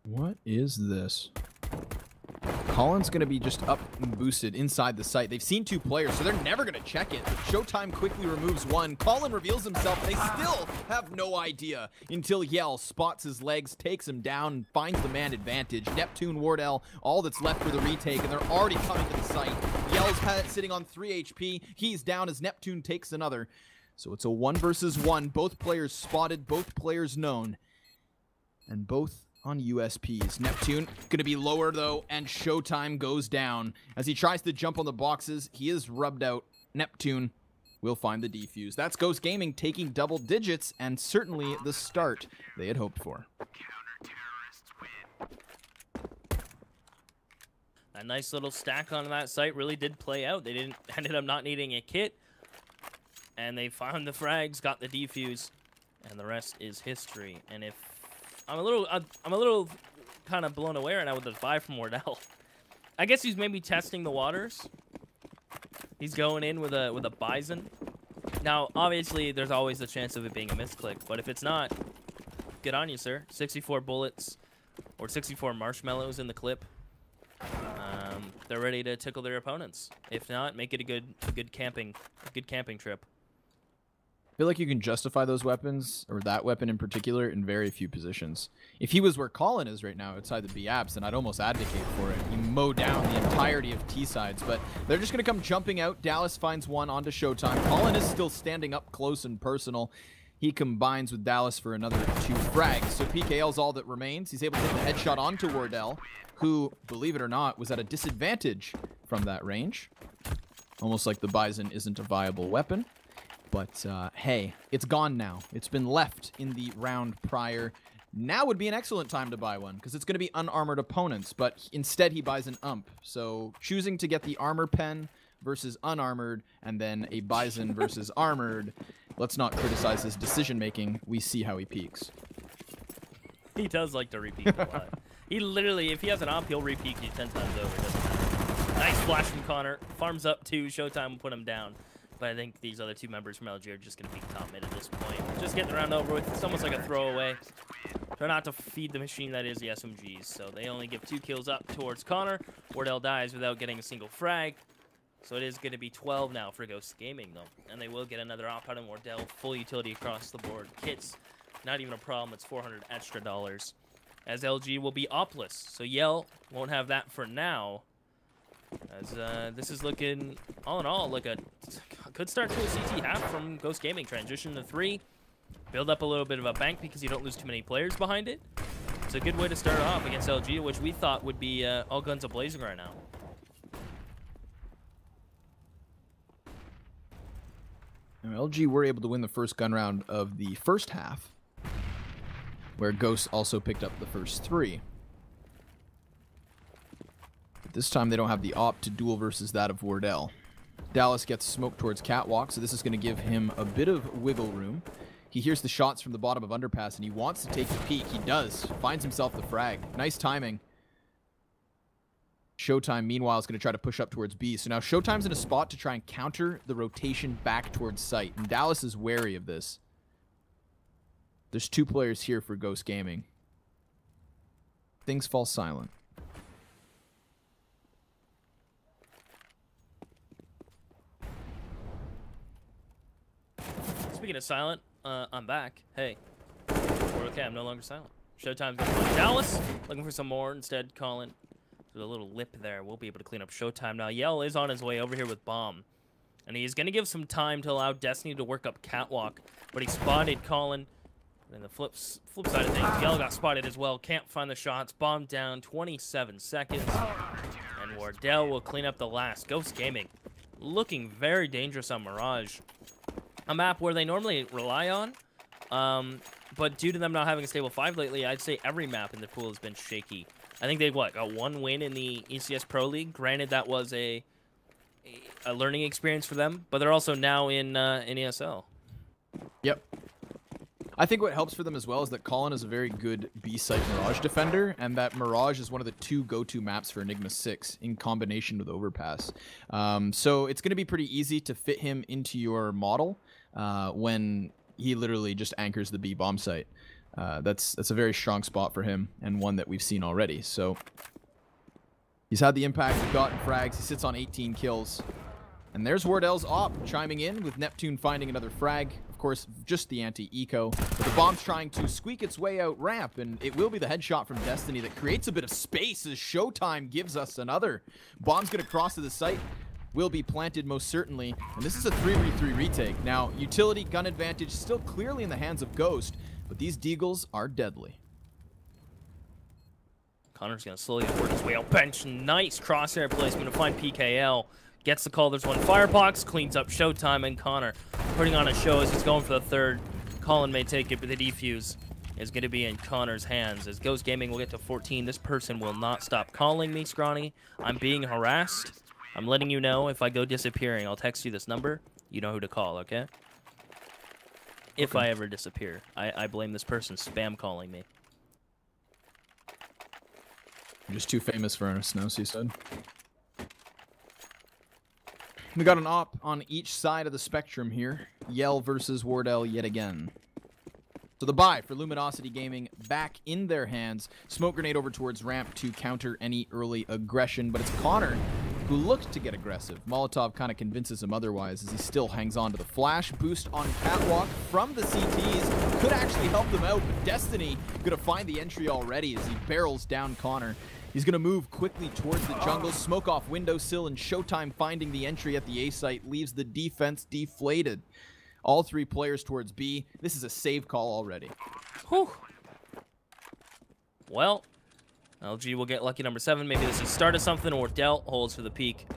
What is this? Colin's going to be just up and boosted inside the site. They've seen 2 players, so they're never going to check it. Showtime quickly removes 1. Colin reveals himself. They still have no idea until Yell spots his legs, takes him down, and finds the man advantage. Neptune, Wardell, all that's left for the retake, and they're already coming to the site. Yell's sitting on 3 HP. He's down as Neptune takes another. So it's a 1 versus 1. Both players spotted, both players known. And both on USPs. Neptune going to be lower, though, and Showtime goes down. As he tries to jump on the boxes, he is rubbed out. Neptune will find the defuse. That's Ghost Gaming taking double digits, and certainly the start they had hoped for. A nice little stack on that site really did play out. They ended up not needing a kit, and they found the frags, got the defuse, and the rest is history. And if I'm a little kind of blown away right now with the buy from Wardell. I guess he's maybe testing the waters. He's going in with a Bison. Now, obviously, there's always the chance of it being a misclick, but if it's not, good on you, sir. 64 bullets or 64 marshmallows in the clip. They're ready to tickle their opponents. If not, make it a good camping trip. I feel like you can justify those weapons, or that weapon in particular, in very few positions. If he was where Colin is right now, outside the B-apps, then I'd almost advocate for it. You mow down the entirety of T-sides, but they're just going to come jumping out. Dallas finds one onto Showtime. Colin is still standing up close and personal. He combines with Dallas for another 2 frags. So PKL's all that remains. He's able to hit the headshot onto Wardell, who, believe it or not, was at a disadvantage from that range. Almost like the Bison isn't a viable weapon. But, hey, it's gone now. It's been left in the round prior. Now would be an excellent time to buy one, because it's going to be unarmored opponents. But instead, he buys an ump. So choosing to get the armor pen versus unarmored, and then a Bison versus armored, let's not criticize his decision-making. We see how he peaks. He does like to repeat a lot. He literally, if he has an op, he'll repeat you 10 times over. It doesn't matter. Nice flash from Connor. Farms up 2. Showtime will put him down. But I think these other 2 members from LG are just going to be top mid at this point. Just getting the round over with. It's almost like a throwaway. Try not to feed the machine that is the SMGs. So they only give 2 kills up towards Connor. Wardell dies without getting a single frag. So it is going to be 12 now for Ghost Gaming, though. And they will get another op out of Wardell. Full utility across the board. Kits, not even a problem. It's $400 extra. As LG will be opless. So Yell won't have that for now. As this is looking, all in all, like a good start to a CT half from Ghost Gaming. Transition to 3. Build up a little bit of a bank because you don't lose too many players behind it. It's a good way to start off against LG, which we thought would be all guns a-blazing right now. Now, LG were able to win the first gun round of the first half, where Ghost also picked up the first 3. But this time they don't have the op to duel versus that of Wardell. Dallas gets smoked towards Catwalk, so this is going to give him a bit of wiggle room. He hears the shots from the bottom of Underpass, and he wants to take the peek. He does. Finds himself the frag. Nice timing. Showtime, meanwhile, is going to try to push up towards B. So now Showtime's in a spot to try and counter the rotation back towards site, and Dallas is wary of this. There's 2 players here for Ghost Gaming. Things fall silent. Speaking of silent, I'm back. Hey. We're okay, I'm no longer silent. Showtime's going to find Dallas. Looking for some more. Instead, Colin with a little lip there. We'll be able to clean up Showtime. Now, Yell is on his way over here with Bomb. And he's going to give some time to allow Destiny to work up Catwalk. But he spotted Colin. And the flip side of things, Yell got spotted as well. Can't find the shots. Bomb down, 27 seconds. And Wardell will clean up the last. Ghost Gaming looking very dangerous on Mirage. A map where they normally rely on. But due to them not having a stable 5 lately, I'd say every map in the pool has been shaky. I think they got 1 win in the ECS Pro League. Granted, that was a learning experience for them, but they're also now in ESL. Yep. I think what helps for them as well is that Colin is a very good B-site Mirage defender, and that Mirage is one of the 2 go-to maps for Enigma 6 in combination with Overpass. So it's going to be pretty easy to fit him into your model when he literally just anchors the B bomb site. That's a very strong spot for him, and one that we've seen already. So he's had the impact, he's gotten frags, he sits on 18 kills. And there's Wardell's op chiming in with Neptune finding another frag. Of course, just the anti-eco. But the bomb's trying to squeak its way out ramp, and it will be the headshot from Destiny that creates a bit of space as Showtime gives us another. Bomb's going to cross to the site. Will be planted most certainly. And this is a 3v3 retake. Now, utility gun advantage still clearly in the hands of Ghost, but these Deagles are deadly. Connor's going to slowly work his way out bench. Nice crosshair placement to find PKL. Gets the call. There's one firebox. Cleans up Showtime. And Connor putting on a show as he's going for the third. Colin may take it, but the defuse is going to be in Connor's hands. As Ghost Gaming will get to 14, this person will not stop calling me, Scrawny. I'm being harassed. I'm letting you know if I go disappearing, I'll text you this number. You know who to call, okay? If I ever disappear. I blame this person spam calling me. You're just too famous for a snow, he said. We got an op on each side of the spectrum here. Yell versus Wardell yet again. So the buy for Luminosity Gaming back in their hands. Smoke grenade over towards ramp to counter any early aggression, but it's Connor who looked to get aggressive. Molotov kind of convinces him otherwise as he still hangs on to the flash. Boost on Catwalk from the CTs could actually help them out, but Destiny gonna find the entry already as he barrels down Connor. He's gonna move quickly towards the jungle, smoke off windowsill, and Showtime finding the entry at the A site leaves the defense deflated. All three players towards B. This is a save call already. Whew. Well, LG will get lucky number 7. Maybe this is the start of something, or Delt holds for the peak.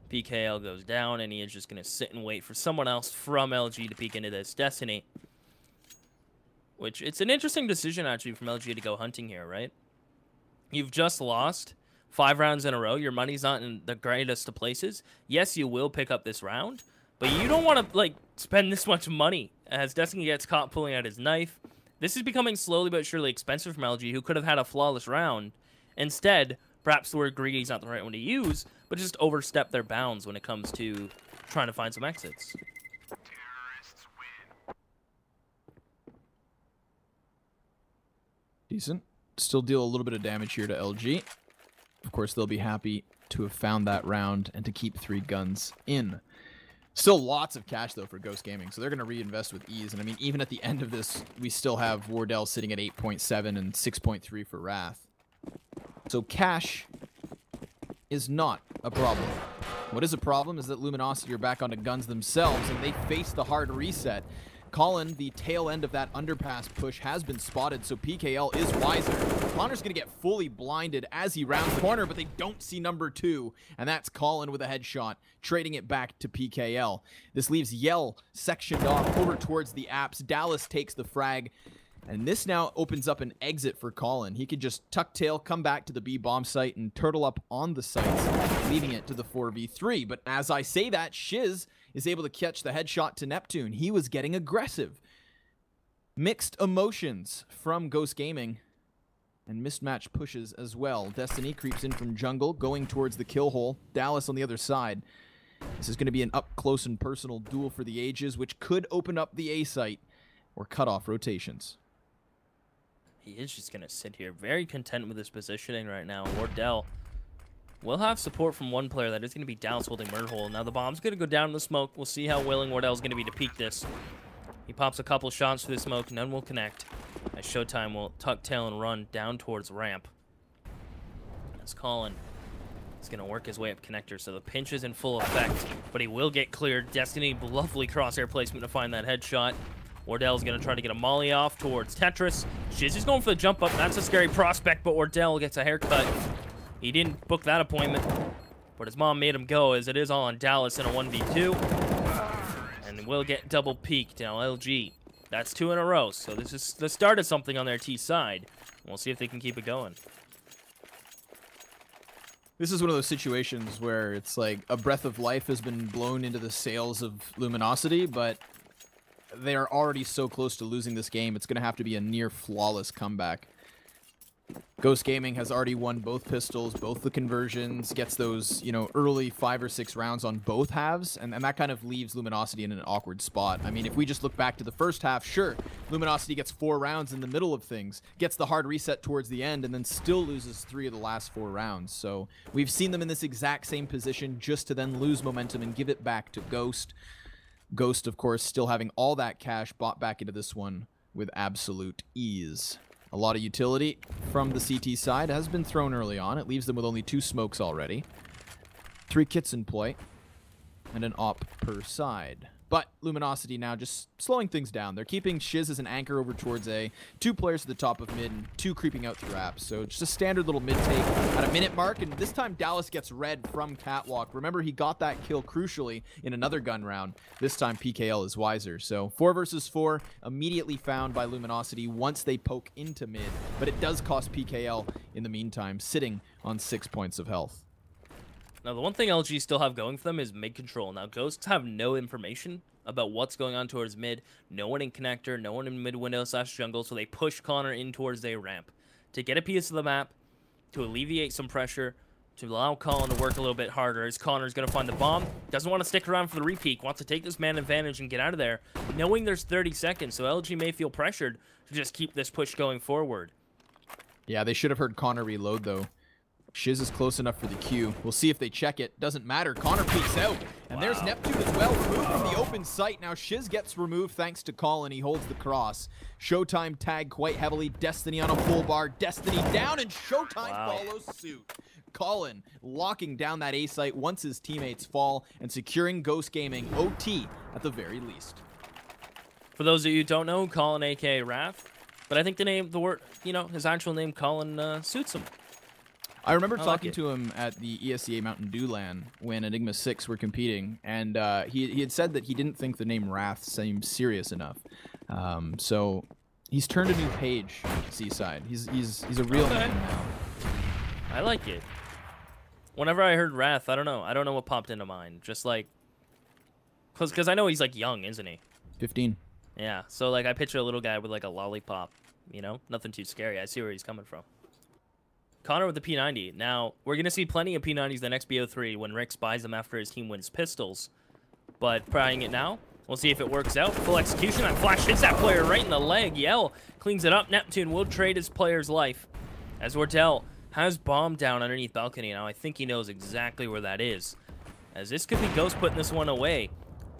PKL goes down, and he is just going to sit and wait for someone else from LG to peek into this. Destiny. Which, it's an interesting decision, actually, from LG to go hunting here, right? You've just lost 5 rounds in a row. Your money's not in the greatest of places. Yes, you will pick up this round, but you don't want to, like, spend this much money. As Destiny gets caught pulling out his knife, this is becoming slowly but surely expensive from LG, who could have had a flawless round. Instead, perhaps the word greedy is not the right one to use, but just overstep their bounds when it comes to trying to find some exits. Decent. Still deal a little bit of damage here to LG. Of course, they'll be happy to have found that round and to keep 3 guns in. Still lots of cash, though, for Ghost Gaming, so they're going to reinvest with ease. And, I mean, even at the end of this, we still have Wardell sitting at 8.7 and 6.3 for Wrath. So cash is not a problem. What is a problem is that Luminosity are back onto guns themselves, and they face the hard reset. Colin, the tail end of that underpass push, has been spotted, so PKL is wiser. Connor's going to get fully blinded as he rounds the corner, but they don't see number 2, and that's Colin with a headshot, trading it back to PKL. This leaves Yell sectioned off over towards the apps. Dallas takes the frag, and this now opens up an exit for Colin. He could just tuck tail, come back to the B bomb site, and turtle up on the sites, leaving it to the 4v3. But as I say that, Shiz is able to catch the headshot to Neptune. He was getting aggressive. Mixed emotions from Ghost Gaming, and mismatch pushes as well. Destiny creeps in from jungle, going towards the kill hole. Dallas on the other side. This is going to be an up-close and personal duel for the ages, which could open up the A site or cut off rotations. He is just going to sit here, very content with his positioning right now. Wardell will have support from one player. That is going to be Dallas holding Murder Hole. Now the bomb's going to go down in the smoke. We'll see how willing Wardell's going to be to peek this. He pops a couple shots through the smoke. None will connect. As Showtime will tuck tail and run down towards ramp. As Colin is going to work his way up connector, so the pinch is in full effect, but he will get cleared. Destiny, lovely crosshair placement to find that headshot. Wardell's going to try to get a molly off towards Tetris. Shiz is going for the jump up. That's a scary prospect, but Wardell gets a haircut. He didn't book that appointment, but his mom made him go, as it is all on Dallas in a 1v2. And will get double peaked. Now LG, that's 2 in a row, so this is the start of something on their T side. We'll see if they can keep it going. This is one of those situations where it's like a breath of life has been blown into the sails of Luminosity, but they are already so close to losing this game. It's going to have to be a near flawless comeback. Ghost Gaming has already won both pistols, both the conversions, gets those, you know, early 5 or 6 rounds on both halves, and that kind of leaves Luminosity in an awkward spot. I mean, if we just look back to the first half, sure, Luminosity gets 4 rounds in the middle of things, gets the hard reset towards the end, and then still loses 3 of the last 4 rounds. So we've seen them in this exact same position just to then lose momentum and give it back to Ghost. Ghost, of course, still having all that cash bought back into this one with absolute ease. A lot of utility from the CT side has been thrown early on. It leaves them with only 2 smokes already. 3 kits in play. And an op per side. But Luminosity now just slowing things down. They're keeping Shiz as an anchor over towards A, 2 players at the top of mid, and 2 creeping out through apps. So just a standard little mid take at a minute mark, and this time Dallas gets red from Catwalk. Remember, he got that kill crucially in another gun round. This time PKL is wiser. So 4 versus 4, immediately found by Luminosity once they poke into mid, but it does cost PKL in the meantime, sitting on 6 points of health. Now, the one thing LG still have going for them is mid control. Now, Ghosts have no information about what's going on towards mid. No one in connector, no one in mid window / jungle, so they push Connor in towards a ramp to get a piece of the map, to alleviate some pressure, to allow Colin to work a little bit harder, as Connor's going to find the bomb. Doesn't want to stick around for the repeat, wants to take this man advantage and get out of there, knowing there's 30 seconds, so LG may feel pressured to just keep this push going forward. Yeah, they should have heard Connor reload, though. Shiz is close enough for the Q. We'll see if they check it. Doesn't matter. Connor peeks out. And there's Neptune as well, removed from the open site. Now Shiz gets removed thanks to Colin. He holds the cross. Showtime tagged quite heavily. Destiny on a full bar. Destiny down, and Showtime follows suit. Colin locking down that A site once his teammates fall and securing Ghost Gaming OT at the very least. For those of you who don't know, Colin, aka Wrath, but I think his actual name, Colin, suits him. I remember talking to him at the ESEA Mountain Dew LAN when Enigma 6 were competing, and he had said that he didn't think the name Wrath seemed serious enough. So he's turned a new page, Seaside. He's a real man now. I like it. Whenever I heard Wrath, I don't know what popped into mind. Just like, cause I know he's like young, isn't he? 15. Yeah. So like I picture a little guy with like a lollipop. You know, nothing too scary. I see where he's coming from. Connor with the P90. Now, we're going to see plenty of P90s the next BO3 when Rix buys them after his team wins pistols. But trying it now, we'll see if it works out. Full execution. That flash hits that player right in the leg. Yell cleans it up. Neptune will trade his player's life. As Wardell has bomb down underneath balcony. Now, I think he knows exactly where that is. As this could be Ghost putting this one away.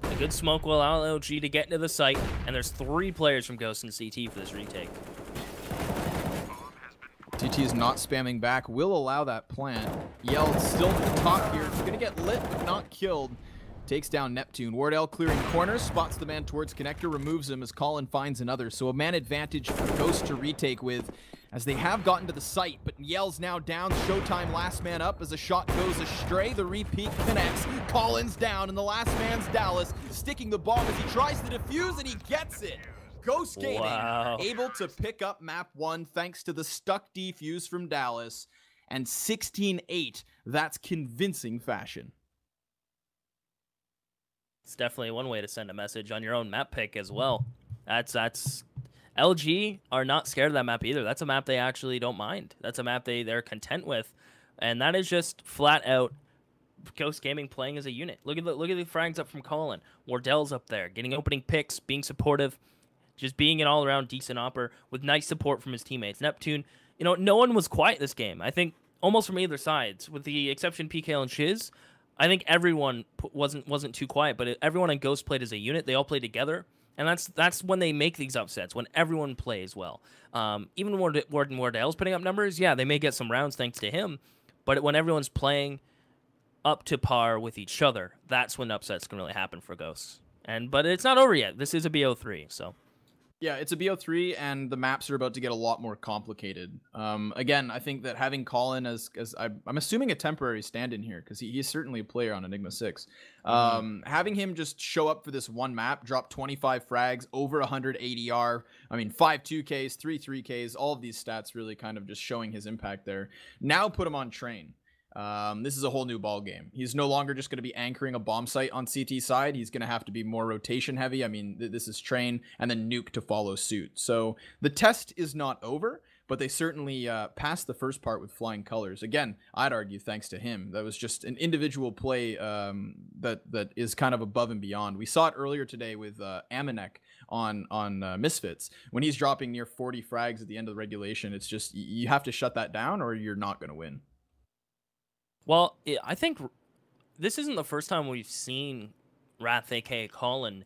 A good smoke will allow LG to get into the site. And there's 3 players from Ghost and CT for this retake. TT is not spamming back, will allow that plant. Yell still at the top here. It's going to get lit, but not killed. Takes down Neptune. Wardell clearing corners, spots the man towards connector, removes him as Colin finds another. So a man advantage for Ghost to retake with, as they have gotten to the site, but Yell's now down. Showtime last man up as a shot goes astray. The repeat connects. Colin's down, and the last man's Dallas, sticking the bomb as he tries to defuse, and he gets it. Ghost Gaming able to pick up map 1 thanks to the stuck defuse from Dallas, and 16-8. That's convincing fashion. It's definitely one way to send a message on your own map pick as well. That's LG are not scared of that map either. That's a map they actually don't mind. That's a map they're content with, and that is just flat out Ghost Gaming playing as a unit. Look at the frags up from Colin. Wardell's up there getting opening picks, being supportive. Just being an all-around decent opper with nice support from his teammates. Neptune, no one was quiet this game. I think almost from either sides, with the exception PK and Shiz. I think everyone wasn't too quiet, but everyone in Ghost played as a unit. They all played together, and that's when they make these upsets, when everyone plays well. Even Wardell's putting up numbers, yeah, they may get some rounds thanks to him, but when everyone's playing up to par with each other, that's when upsets can really happen for Ghosts. But it's not over yet. This is a BO3, so... Yeah, it's a BO3, and the maps are about to get a lot more complicated. Again, I think that having Colin as I'm assuming a temporary stand-in here, because he's certainly a player on Enigma 6. Having him just show up for this one map, drop 25 frags, over 100 ADR, 5 2Ks, 3 3Ks, all of these stats really kind of just showing his impact there. Now put him on train. This is a whole new ball game. He's no longer just going to be anchoring a bomb site on CT side. He's going to have to be more rotation heavy. This is train and then nuke to follow suit. So the test is not over, but they certainly passed the first part with flying colors. Again, I'd argue thanks to him. That was just an individual play that is kind of above and beyond. We saw it earlier today with Amanek on Misfits. When he's dropping near 40 frags at the end of the regulation, it's just you have to shut that down or you're not going to win. Well, I think this isn't the first time we've seen Wrath, aka Colin,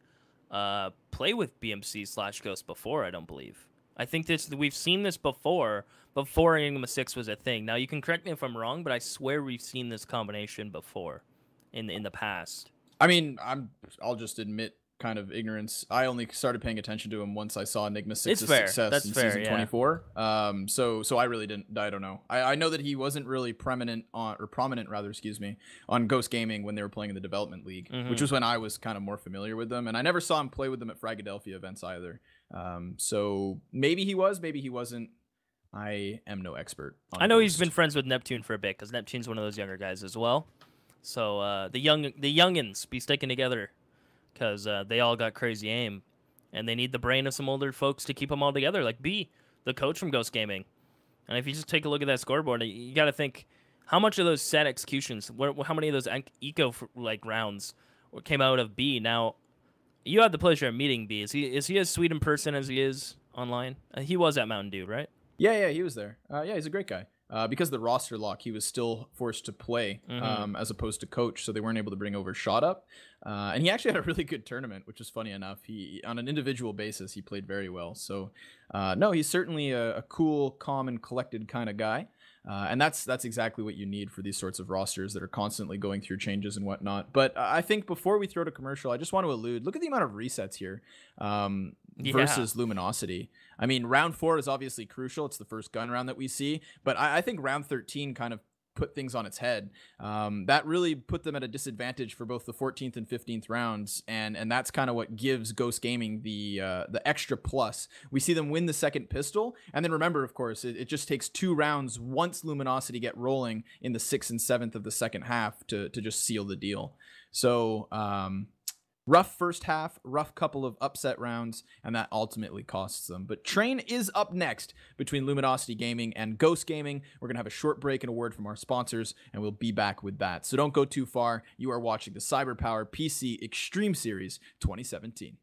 play with BMC / Ghost before, I don't believe. I think we've seen this before Enigma 6 was a thing. Now, you can correct me if I'm wrong, but I swear we've seen this combination before in the past. I'll just admit kind of ignorance, I only started paying attention to him once I saw Enigma 6's fair. success That's in fair, season yeah. 24. So I really didn't. I don't know. I know that he wasn't really prominent rather, excuse me, on Ghost Gaming when they were playing in the development league, which was when I was kind of more familiar with them, and I never saw him play with them at Fragadelphia events either. So maybe he was, maybe he wasn't. I am no expert on I know he's Ghost. been friends with Neptune for a bit because Neptune's one of those younger guys as well. So the youngins be sticking together because they all got crazy aim, and they need the brain of some older folks to keep them all together, like B, the coach from Ghost Gaming. And if you just take a look at that scoreboard, you got to think how much of those set executions, how many of those eco rounds came out of B. Now, you had the pleasure of meeting B. Is he as sweet in person as he is online? He was at Mountain Dew, right? Yeah, he was there. Yeah, he's a great guy. Because of the roster lock, he was still forced to play as opposed to coach, so they weren't able to bring over Shot Up. And he actually had a really good tournament, which is funny enough. He, on an individual basis, he played very well. So, no, he's certainly a cool, calm, and collected kind of guy. And that's exactly what you need for these sorts of rosters that are constantly going through changes and whatnot. But I think before we throw to commercial, I just want to allude, look at the amount of resets here versus Luminosity. I mean, round 4 is obviously crucial. It's the first gun round that we see. But I think round 13 kind of put things on its head. That really put them at a disadvantage for both the 14th and 15th rounds, and that's kind of what gives Ghost Gaming the extra plus. We see them win the second pistol, and then remember, of course, it just takes 2 rounds once Luminosity get rolling in the 6th and 7th of the second half to just seal the deal. So rough first half, rough couple of upset rounds, and that ultimately costs them. But Train is up next between Luminosity Gaming and Ghost Gaming. We're going to have a short break and a word from our sponsors, and we'll be back with that. So don't go too far. You are watching the CyberPowerPC Extreme Series 2017.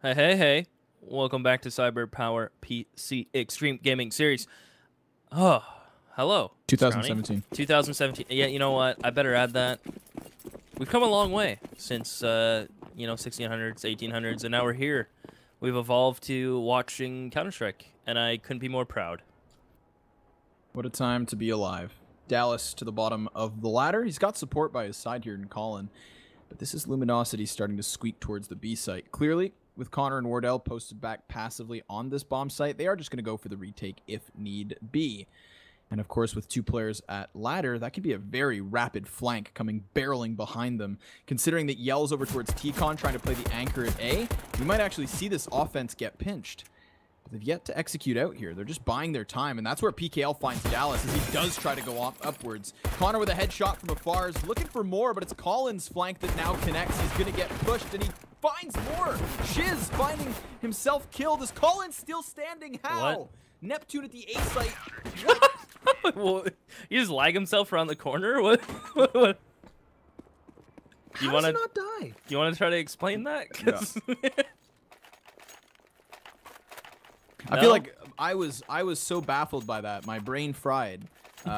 Hey, hey, hey. Welcome back to CyberPowerPC Extreme Gaming Series. Oh, hello. 2017. 2017. Yeah, you know what? I better add that. We've come a long way since, 1600s, 1800s, and now we're here. We've evolved to watching Counter-Strike, and I couldn't be more proud. What a time to be alive. Dallas to the bottom of the ladder. He's got support by his side here in Colin, but this is Luminosity starting to squeak towards the B site. Clearly, with Connor and Wardell posted back passively on this bomb site, they are just going to go for the retake if need be. And of course, with two players at ladder, that could be a very rapid flank coming barreling behind them. Considering that Yell's over towards T-Con trying to play the anchor at A, we might actually see this offense get pinched. But they've yet to execute out here. They're just buying their time, and that's where PKL finds Dallas as he does try to go upwards. Connor with a headshot from afar is looking for more, but it's Colin's flank that now connects. He's going to get pushed, and he finds more. Shiz finding himself killed. Is Colin still standing? How? What? Neptune at the A site. What? Well, you just lag himself around the corner? What? What? How does he not die? You want to try to explain that? 'Cause I feel like I was so baffled by that. My brain fried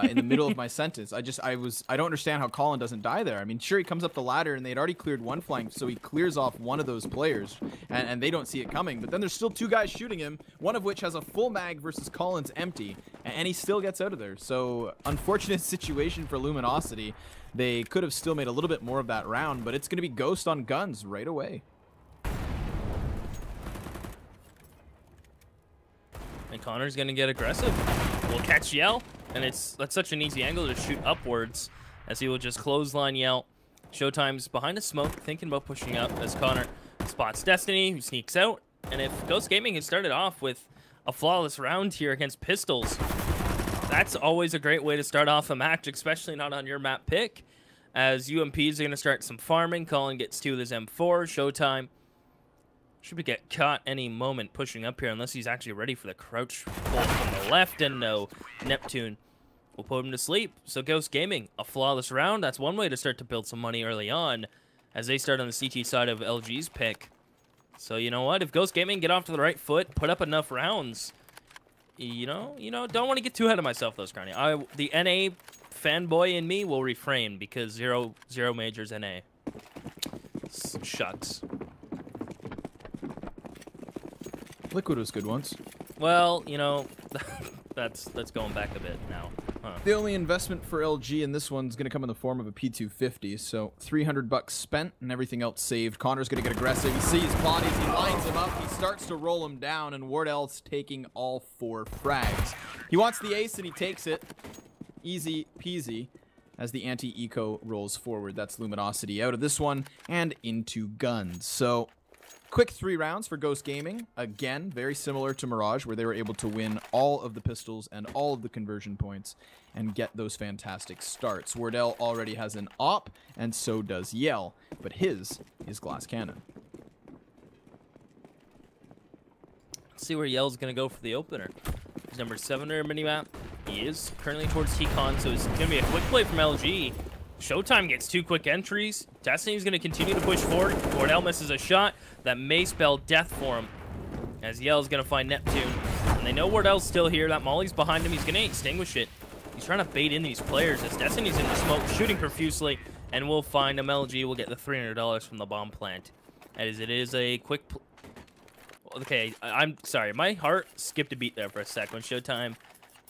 in the middle of my sentence. I don't understand how Colin doesn't die there. I mean, sure, he comes up the ladder and they'd already cleared one flank, so he clears off one of those players and they don't see it coming. But then there's still two guys shooting him, one of which has a full mag versus Colin's empty, and he still gets out of there. So unfortunate situation for Luminosity. They could have still made a little bit more of that round, but it's going to be Ghost on guns right away. And Connor's gonna get aggressive. We'll catch Yell, and that's such an easy angle to shoot upwards, as he will just clothesline Yell Showtime's behind a smoke, thinking about pushing up as Connor spots Destiny, who sneaks out. And if Ghost Gaming has started off with a flawless round here against Pistols, that's always a great way to start off a match, especially not on your map pick, as UMPs are going to start some farming. Colin gets 2 with his M4. Showtime should get caught any moment pushing up here, unless he's actually ready for the crouch pull from the left, and no, Neptune will put him to sleep. So Ghost Gaming, a flawless round. That's one way to start to build some money early on, as they start on the CT side of LG's pick. So you know what? If Ghost Gaming get off to the right foot, put up enough rounds, you know, don't want to get too ahead of myself, though, Scrawny. The NA fanboy in me will refrain, because zero majors NA. Shucks. Liquid was good once. Well, you know, that's going back a bit now. Huh. The only investment for LG in this one's going to come in the form of a P250, so $300 spent and everything else saved. Connor's going to get aggressive. He sees bodies, he lines him up, he starts to roll him down, and Wardell's taking all 4 frags. He wants the ace and he takes it. Easy peasy as the anti-eco rolls forward. That's Luminosity out of this one and into guns. So quick 3 rounds for Ghost Gaming. Again, very similar to Mirage, where they were able to win all of the pistols and all of the conversion points and get those fantastic starts. Wardell already has an op, and so does Yell, but his is Glass Cannon. Let's see where Yell's going to go for the opener. He's number 7 on minimap. He is currently towards T-Con, so it's going to be a quick play from LG. Showtime gets 2 quick entries. Destiny's going to continue to push forward. Wardell misses a shot that may spell death for him, as Yell's going to find Neptune. And they know Wardell's still here. That Molly's behind him. He's going to extinguish it. He's trying to bait in these players as Destiny's in the smoke, shooting profusely, and we'll find him. LG will get the $300 from the bomb plant, as it is a quick... Okay, I'm sorry. My heart skipped a beat there for a sec when Showtime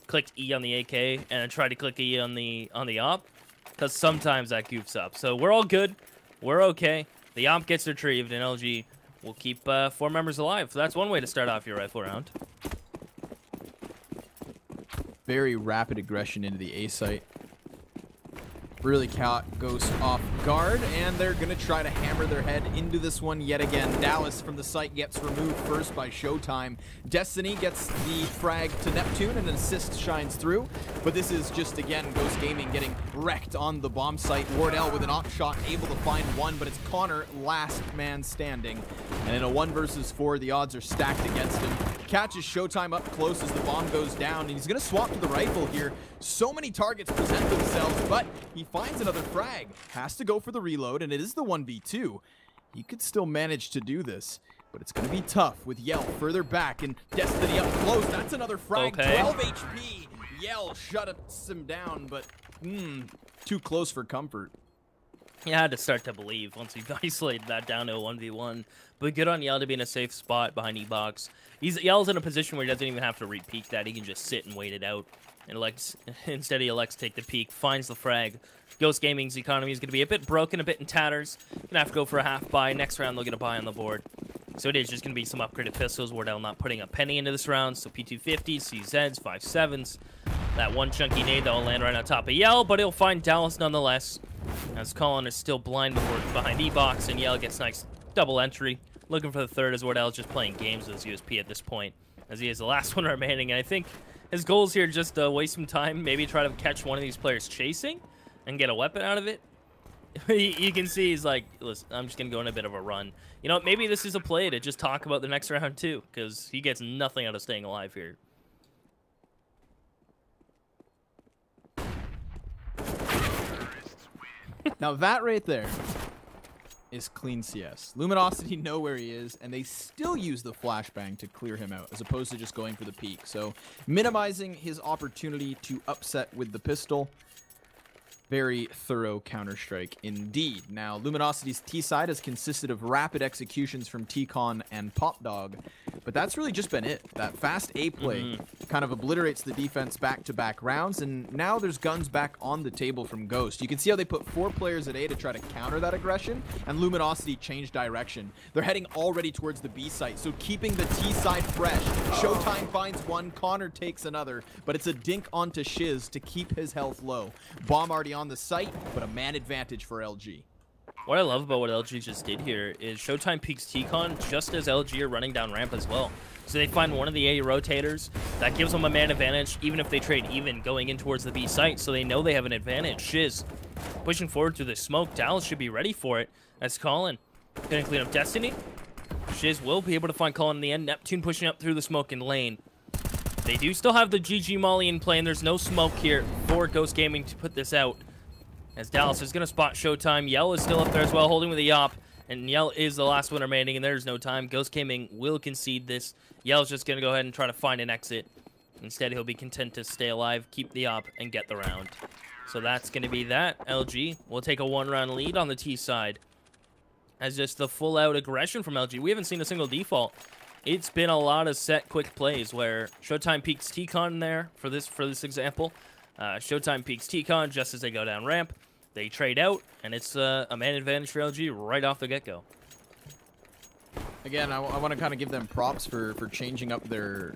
clicked E on the AK and I tried to click E on the op, because sometimes that goofs up. So we're all good. We're okay. The op gets retrieved, and LG will keep 4 members alive. So that's one way to start off your rifle round. Very rapid aggression into the A site. Really caught Ghost off guard, and they're going to try to hammer their head into this one yet again. Dallas from the site gets removed first by Showtime. Destiny gets the frag to Neptune, and an assist shines through. But this is just, again, Ghost Gaming getting wrecked on the bomb site. Wardell with an op shot, able to find one, but it's Connor, last man standing. And in a 1 versus 4, the odds are stacked against him. Catches Showtime up close as the bomb goes down, and he's going to swap to the rifle here. So many targets present themselves, but he finds another frag. Has to go for the reload, and it is the 1v2. He could still manage to do this, but it's going to be tough with Yell further back and Destiny up close. That's another frag. Okay. 12 HP. Yell shuts him down, but too close for comfort. You had to start to believe once he isolated that down to a 1v1. But good on Yell to be in a safe spot behind E-Box. Yell's in a position where he doesn't even have to re-peek that. He can just sit and wait it out. And instead he elects to take the peek, finds the frag. Ghost Gaming's economy is going to be a bit broken, a bit in tatters. Going to have to go for a half buy. Next round they'll get a buy on the board. So it is just going to be some upgraded pistols. Wardell not putting a penny into this round. So P250s, CZs, 5.7s. That one chunky nade that will land right on top of Yell, but he'll find Dallas nonetheless. As Colin is still blind behind E-Box, and Yell gets nice double entry. Looking for the third, as Wardell's just playing games with his USP at this point, as he is the last one remaining. And I think his goal is here just to waste some time, maybe try to catch one of these players chasing and get a weapon out of it. You can see he's like, listen, I'm just going to go on a bit of a run. You know, maybe this is a play to just talk about the next round too, because he gets nothing out of staying alive here. Now that right there is clean CS. Luminosity know where he is, and they still use the flashbang to clear him out, as opposed to just going for the peak. So minimizing his opportunity to upset with the pistol. Very thorough Counter-Strike indeed. Now, Luminosity's T-side has consisted of rapid executions from T-Con and Pop Dog, but that's really just been it. That fast A play kind of obliterates the defense back-to-back rounds, and now there's guns back on the table from Ghost. You can see how they put 4 players at A to try to counter that aggression, and Luminosity changed direction. They're heading already towards the B site, so keeping the T-side fresh. Showtime finds one, Connor takes another, but it's a dink onto Shiz to keep his health low. Bomb already on the site, but a man advantage for LG. What I love about what LG just did here is Showtime peeks T-Con just as LG are running down ramp as well. So they find one of the A rotators. That gives them a man advantage, even if they trade even going in towards the B site. So they know they have an advantage. Shiz pushing forward through the smoke. Dallas should be ready for it. That's Colin. Gonna clean up Destiny. Shiz will be able to find Colin in the end. Neptune pushing up through the smoke in lane. They do still have the GG Molly in play, and there's no smoke here for Ghost Gaming to put this out. As Dallas is going to spot Showtime. Yell is still up there as well, holding with the Yop. And Yell is the last one remaining, and there's no time. Ghost Gaming will concede this. Yell's just going to go ahead and try to find an exit. Instead, he'll be content to stay alive, keep the Yop, and get the round. So that's going to be that. LG will take a one-round lead on the T side. As just the full-out aggression from LG. We haven't seen a single default. It's been a lot of set quick plays where Showtime peeks T-Con there for this example. Showtime peeks T-Con just as they go down ramp. They trade out, and it's a man advantage for LG right off the get-go. Again, I want to kind of give them props for changing up their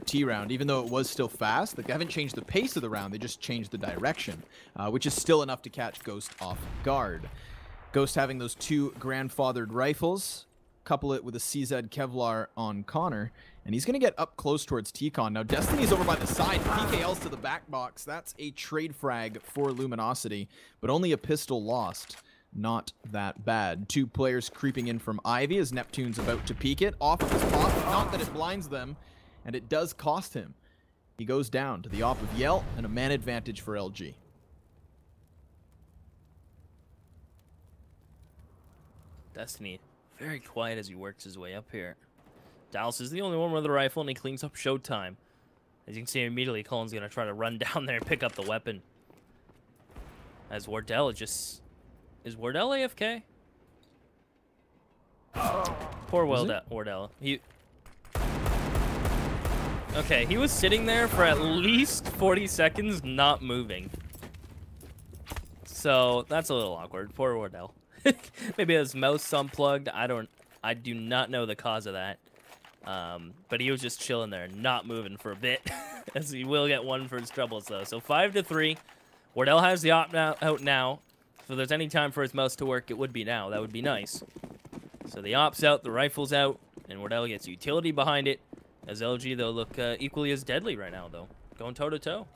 T round, even though it was still fast. Like, they haven't changed the pace of the round, they just changed the direction, which is still enough to catch Ghost off guard. Ghost having those two grandfathered rifles, couple it with a CZ Kevlar on Connor, and he's going to get up close towards T-Con. Now, Destiny's over by the side. PKL's to the back box. That's a trade frag for Luminosity, but only a pistol lost. Not that bad. Two players creeping in from Ivy as Neptune's about to peek it. Off of his pop, not that it blinds them, and it does cost him. He goes down to the op of Yell, and a man advantage for LG. Destiny, very quiet as he works his way up here. Dallas is the only one with a rifle, and he cleans up Showtime. As you can see immediately, Colin's going to try to run down there and pick up the weapon. As Wardell just... Is Wardell AFK? Poor Wardell. Okay, he was sitting there for at least 40 seconds not moving. So, that's a little awkward. Poor Wardell. Maybe his mouse unplugged. I do not know the cause of that. But he was just chilling there, not moving for a bit. As he will get one for his troubles, though. So 5-3. Wardell has the op out now. So if there's any time for his mouse to work, it would be now. That would be nice. So the op's out, the rifle's out, and Wardell gets utility behind it. As LG, though, look equally as deadly right now, though. Going toe-to-toe.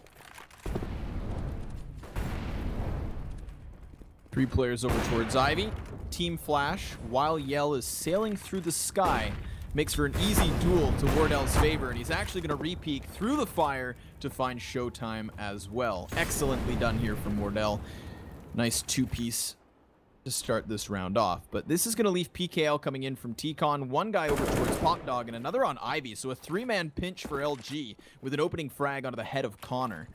Three players over towards Ivy. Team Flash, while Yell is sailing through the sky, makes for an easy duel to Wardell's favor, and he's actually going to re-peek through the fire to find Showtime as well. Excellently done here from Wardell. Nice two-piece to start this round off. But this is going to leave PKL coming in from T-Con, one guy over towards Pop Dog, and another on Ivy. So a three-man pinch for LG with an opening frag onto the head of Connor.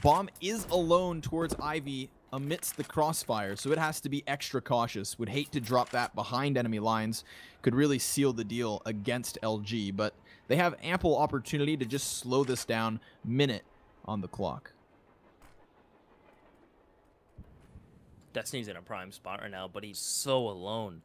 Bomb is alone towards Ivy amidst the crossfire, so it has to be extra cautious. Would hate to drop that behind enemy lines. Could really seal the deal against LG, but they have ample opportunity to just slow this down. Minute on the clock. Destiny's in a prime spot right now, but he's so alone.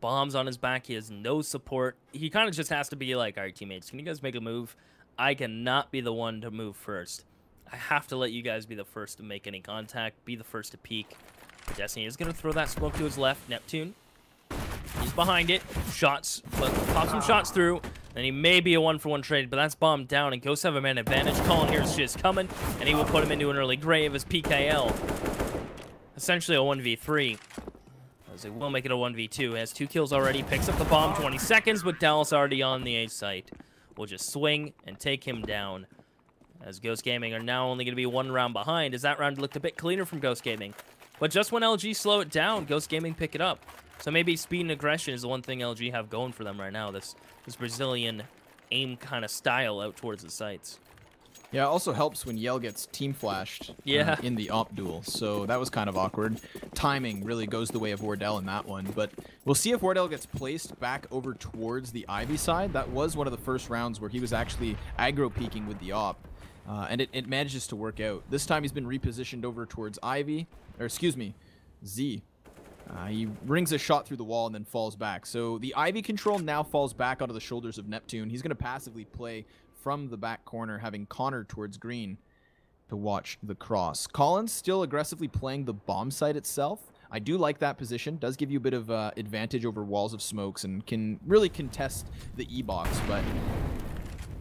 Bombs on his back. He has no support. He kind of just has to be like, all right, teammates, can you guys make a move? I cannot be the one to move first. I have to let you guys be the first to make any contact, be the first to peek. Destiny is going to throw that smoke to his left. Neptune, he's behind it. Shots, but pops some shots through. And he may be a one-for-one trade, but that's bombed down, and Ghosts have a man advantage. Colin here's just coming, and he will put him into an early grave as PKL. Essentially a 1v3. As he will make it a 1v2. He has 2 kills already, picks up the bomb, 20 seconds, but Dallas already on the A site. We'll just swing and take him down. As Ghost Gaming are now only going to be 1 round behind, as that round looked a bit cleaner from Ghost Gaming. But just when LG slow it down, Ghost Gaming pick it up. So maybe speed and aggression is the one thing LG have going for them right now. This Brazilian aim kind of style out towards the sites. Yeah, it also helps when Yell gets team flashed in the op duel. So that was kind of awkward. Timing really goes the way of Wardell in that one. But we'll see if Wardell gets placed back over towards the Ivy side. That was one of the first rounds where he was actually aggro peeking with the op. And it manages to work out. This time he's been repositioned over towards Ivy. Or excuse me, Z. He rings a shot through the wall and then falls back. So the Ivy control now falls back onto the shoulders of Neptune. He's going to passively play from the back corner, having Connor towards green to watch the cross. Colin's still aggressively playing the bomb site itself. I do like that position. Does give you a bit of advantage over walls of smokes and can really contest the E-box. But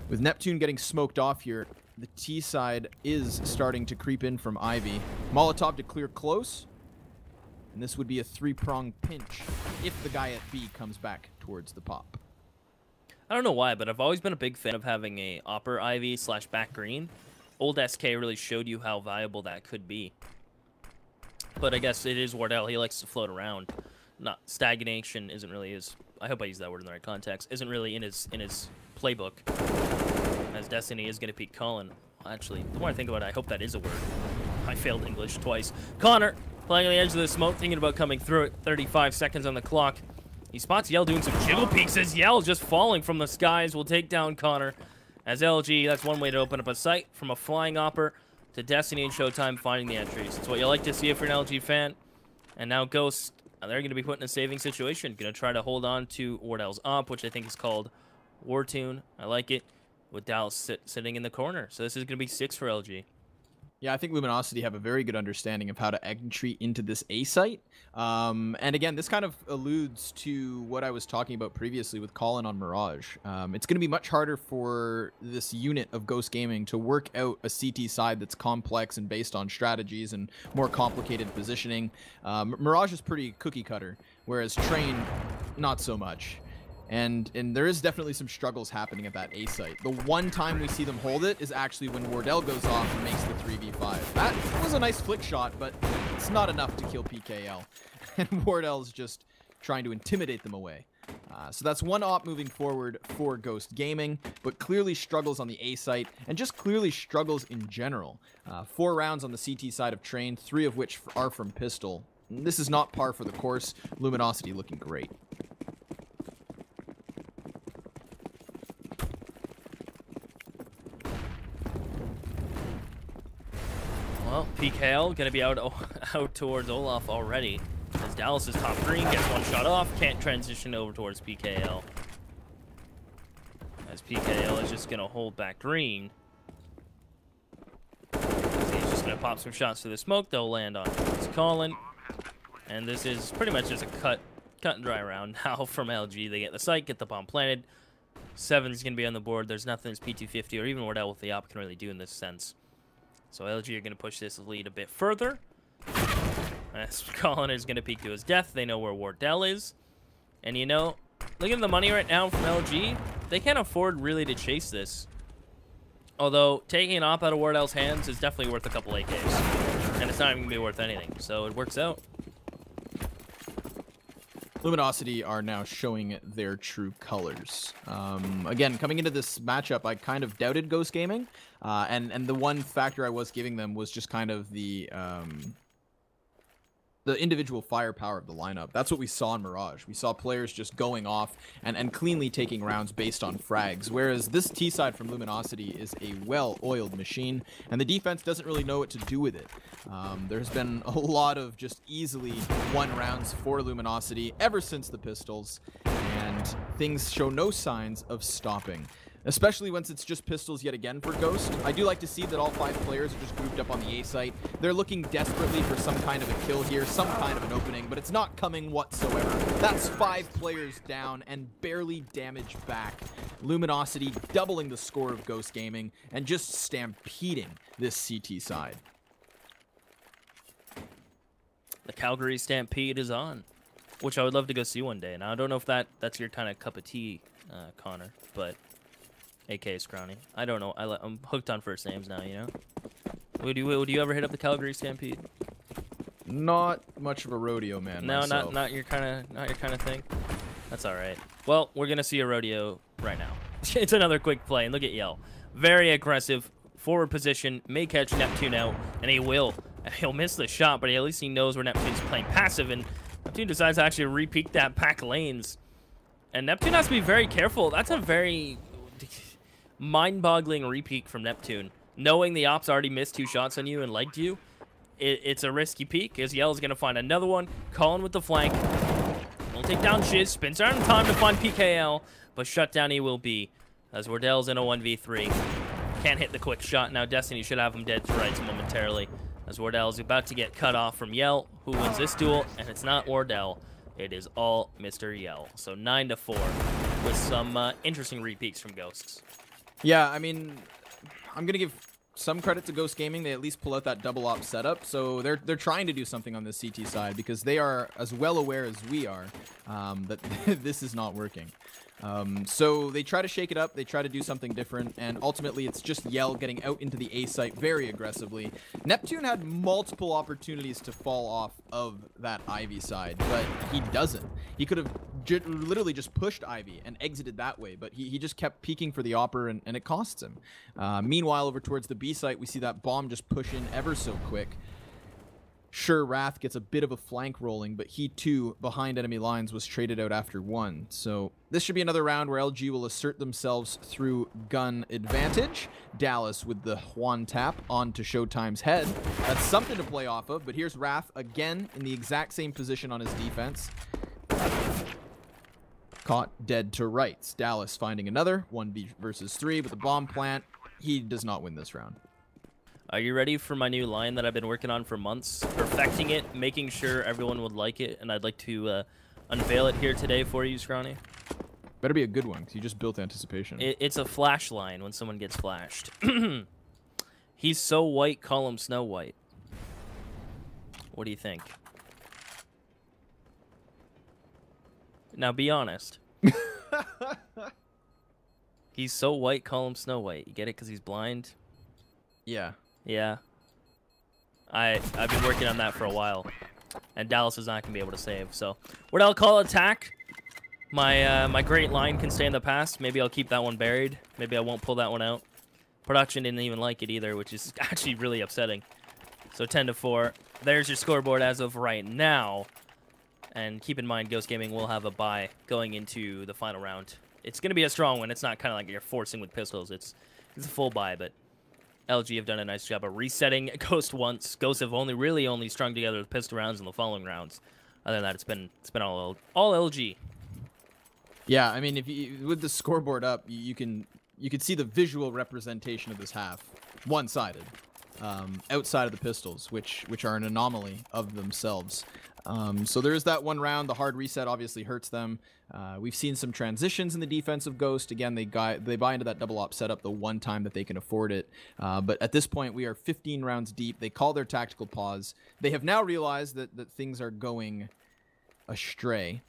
with Neptune getting smoked off here, the T side is starting to creep in from Ivy. Molotov to clear close. And this would be a 3-prong pinch if the guy at B comes back towards the pop. I don't know why, but I've always been a big fan of having a Opper Ivy / back green. Old SK really showed you how valuable that could be. But I guess it is Wardell. He likes to float around. Not stagnation isn't really his. I hope I use that word in the right context. Isn't really in his playbook. As Destiny is going to peek Colin. Actually, the more I think about it, I hope that is a word. I failed English twice. Connor playing on the edge of the smoke, thinking about coming through it. 35 seconds on the clock. He spots Yell doing some jiggle peeks as Yell just falling from the skies will take down Connor. As LG, that's one way to open up a sight from a flying Opper to Destiny and Showtime finding the entries. It's what you like to see if you're an LG fan. And now Ghost, they're going to be put in a saving situation. Going to try to hold on to Wardell's op, which I think is called War Tune. I like it. With Dallas sitting in the corner. So this is going to be 6 for LG. Yeah, I think Luminosity have a very good understanding of how to entry into this A site. And again, this kind of alludes to what I was talking about previously with Colin on Mirage. It's going to be much harder for this unit of Ghost Gaming to work out a CT side that's complex and based on strategies and more complicated positioning. Mirage is pretty cookie cutter, whereas Train, not so much. And there is definitely some struggles happening at that A site. The one time we see them hold it is actually when Wardell goes off and makes the 3v5. That was a nice flick shot, but it's not enough to kill PKL. And Wardell's just trying to intimidate them away. So that's one op moving forward for Ghost Gaming, but clearly struggles on the A site, and just clearly struggles in general. 4 rounds on the CT side of Train, 3 of which are from pistol. This is not par for the course. Luminosity looking great. Well, PKL going to be out towards Olaf already. As Dallas is top green, gets one shot off, can't transition over towards PKL. As PKL is just going to hold back green. As he's just going to pop some shots to the smoke. They'll land on Colin. And this is pretty much just a cut and dry round now from LG. They get the site, get the bomb planted. 7's going to be on the board. There's nothing as P250 or even Wardell with the op can really do in this sense. So LG are going to push this lead a bit further. As Colin is going to peek to his death. They know where Wardell is. And you know, look at the money right now from LG. They can't afford really to chase this. Although, taking an op out of Wardell's hands is definitely worth a couple AKs. And it's not even going to be worth anything. So it works out. Luminosity are now showing their true colors. Again, coming into this matchup, I kind of doubted Ghost Gaming, and the one factor I was giving them was just kind of the individual firepower of the lineup. That's what we saw in Mirage. We saw players just going off and cleanly taking rounds based on frags, whereas this T side from Luminosity is a well-oiled machine, and the defense doesn't really know what to do with it. There's been a lot of just easily won rounds for Luminosity ever since the pistols, and things show no signs of stopping. Especially once it's just pistols yet again for Ghost. I do like to see that all 5 players are just grouped up on the A site. They're looking desperately for some kind of a kill here, some kind of an opening, but it's not coming whatsoever. That's 5 players down and barely damaged back. Luminosity doubling the score of Ghost Gaming and just stampeding this CT side. The Calgary Stampede is on, which I would love to go see one day. Now, I don't know if that's your kind of cup of tea, Connor, but... AK Scrawny. I don't know. I'm hooked on first names now, you know? Would you ever hit up the Calgary Stampede? Not much of a rodeo man. No, myself. not your kind of thing. That's all right. Well, we're gonna see a rodeo right now. It's another quick play, and look at Yell. Very aggressive, forward position, may catch Neptune out, and he will. He'll miss the shot, but at least he knows where Neptune's playing passive, and Neptune decides to actually re-peek that back lanes. And Neptune has to be very careful. That's a very mind-boggling re-peek from Neptune. Knowing the ops already missed 2 shots on you and legged you, it's a risky peek, as Yell's going to find another one. Colin with the flank. He'll take down Shiz. Spins out in time to find PKL, but shut down he will be, as Wardell's in a 1v3. Can't hit the quick shot. Now Destiny should have him dead to rights momentarily. as Wardell is about to get cut off from Yell, who wins this duel, and it's not Wardell, it is all Mr. Yell. So 9-4 with some interesting repeats from Ghosts. Yeah, I mean, I'm going to give some credit to Ghost Gaming. They at least pull out that double op setup, so they're trying to do something on the CT side because they are as well aware as we are that this is not working. So they try to shake it up, they try to do something different, and ultimately it's just Yell getting out into the A site very aggressively. Neptune had multiple opportunities to fall off of that Ivy side, but he doesn't. He could have literally just pushed Ivy and exited that way, but he just kept peeking for the Opper, and it costs him. Meanwhile, over towards the B site, we see that bomb just push in ever so quick. Sure, Wrath gets a bit of a flank rolling, but he too, behind enemy lines, was traded out after 1. So this should be another round where LG will assert themselves through gun advantage. Dallas with the Juan tap onto Showtime's head. That's something to play off of, but here's Wrath again in the exact same position on his defense. Caught dead to rights. Dallas finding another 1v versus 3, but the bomb plant, he does not win this round. Are you ready for my new line that I've been working on for months? Perfecting it, making sure everyone would like it, and I'd like to unveil it here today for you, Scrawny. Better be a good one, because you just built anticipation. It's a flash line when someone gets flashed. He's so white, call him Snow White. What do you think? Now be honest. He's so white, call him Snow White. You get it because he's blind? Yeah. Yeah. I've been working on that for a while. And Dallas is not going to be able to save. So, what I'll call attack. My great line can stay in the past. Maybe I'll keep that one buried. Maybe I won't pull that one out. Production didn't even like it either, which is actually really upsetting. So 10-4. There's your scoreboard as of right now. And keep in mind, Ghost Gaming will have a bye going into the final round. It's going to be a strong one. It's not kind of like you're forcing with pistols. It's a full bye, but LG have done a nice job of resetting Ghost once. Ghosts have only strung together with pistol rounds in the following rounds. Other than that, it's been all LG. Yeah, I mean, if you with the scoreboard up, you can see the visual representation of this half, one-sided, outside of the pistols, which are an anomaly of themselves. So there is that one round. The hard reset obviously hurts them. We've seen some transitions in the defense of Ghost. Again, they buy into that double op setup the one time that they can afford it. But at this point, we are 15 rounds deep. They call their tactical pause. They have now realized that things are going astray.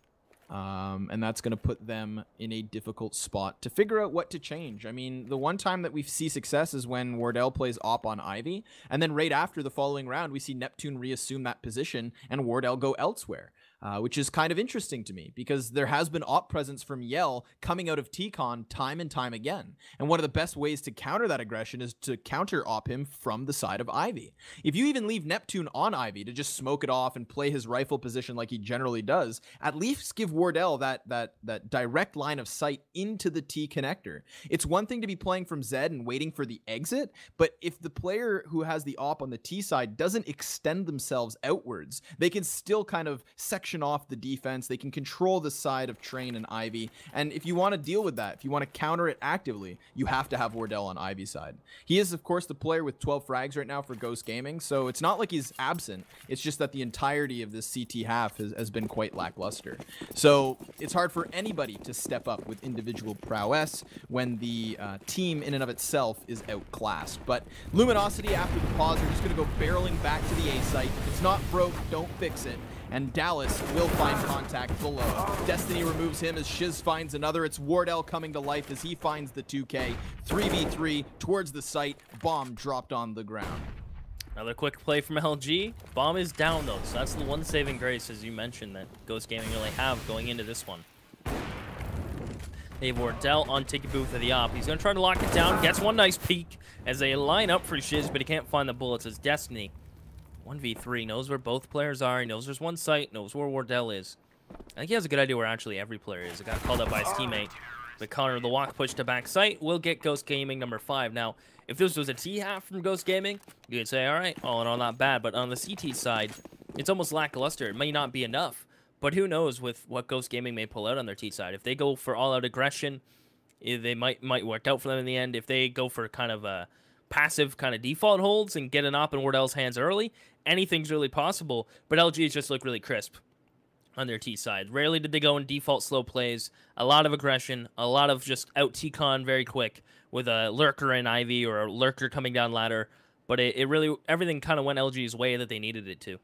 And that's going to put them in a difficult spot to figure out what to change. I mean, the one time that we see success is when Wardell plays op on Ivy, and then right after the following round, we see Neptune reassume that position and Wardell go elsewhere. Which is kind of interesting to me because there has been op presence from Yell coming out of TCon time and time again. And one of the best ways to counter that aggression is to counter op him from the side of Ivy. If you even leave Neptune on Ivy to just smoke it off and play his rifle position like he generally does, at least give Wardell that direct line of sight into the T connector. It's one thing to be playing from Zed and waiting for the exit, but if the player who has the op on the T side doesn't extend themselves outwards, they can still kind of section off the defense. They can control the side of Train and Ivy. And if you want to deal with that, if you want to counter it actively, you have to have Wardell on Ivy's side. He is, of course, the player with 12 frags right now for Ghost Gaming, so it's not like he's absent. It's just that the entirety of this CT half has been quite lackluster. So it's hard for anybody to step up with individual prowess when the team in and of itself is outclassed. But Luminosity, after the pause, are just going to go barreling back to the A site. If it's not broke, don't fix it. And Dallas will find contact below. Destiny removes him as Shiz finds another. It's Wardell coming to life as he finds the 2K. 3v3 towards the site. Bomb dropped on the ground. Another quick play from LG. Bomb is down, though, so that's the one saving grace, as you mentioned, that Ghost Gaming really have going into this one. They have Wardell on Ticket Booth of the op. He's going to try to lock it down. Gets one nice peek as they line up for Shiz, but he can't find the bullets as Destiny 1v3, knows where both players are. He knows there's one site, knows where Wardell is. I think he has a good idea where actually every player is. It got called out by his teammate. But Connor, the walk push to back site, will get Ghost Gaming number 5. Now, if this was a T half from Ghost Gaming, you could say, all right, all in all, not bad. But on the CT side, it's almost lackluster. It may not be enough. But who knows with what Ghost Gaming may pull out on their T side. If they go for all-out aggression, they might work out for them in the end. If they go for kind of a passive kind of default holds and get an op in Wardell's hands early, anything's really possible. But LG just look really crisp on their T side. Rarely did they go in default slow plays. A lot of aggression, a lot of just out T-con very quick with a lurker in Ivy or a lurker coming down ladder. But it really, everything kind of went LG's way that they needed it to.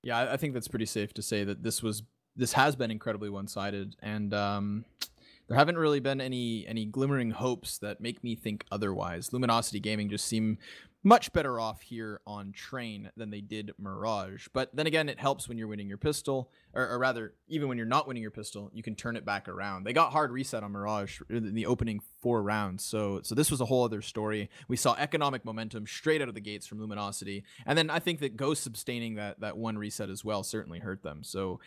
Yeah, I think that's pretty safe to say that this has been incredibly one-sided, and there haven't really been any glimmering hopes that make me think otherwise. Luminosity Gaming just seem much better off here on Train than they did Mirage. But then again, it helps when you're winning your pistol, or rather, even when you're not winning your pistol, you can turn it back around. They got hard reset on Mirage in the opening 4 rounds, so this was a whole other story. We saw economic momentum straight out of the gates from Luminosity, and then I think that Ghost sustaining that one reset as well certainly hurt them. So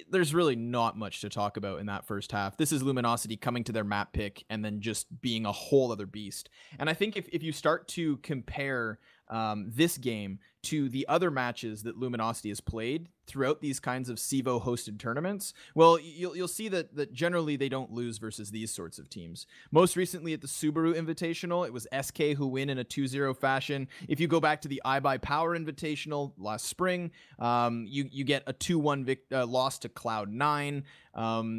there's really not much to talk about in that first half. This is Luminosity coming to their map pick and then just being a whole other beast. And I think if you start to compare this game to the other matches that Luminosity has played throughout these kinds of CEVO hosted tournaments, well, you'll see that generally they don't lose versus these sorts of teams. Most recently at the Subaru Invitational, it was SK who win in a 2-0 fashion. If you go back to the iBuyPower Invitational last spring, you get a 2-1 loss to Cloud9.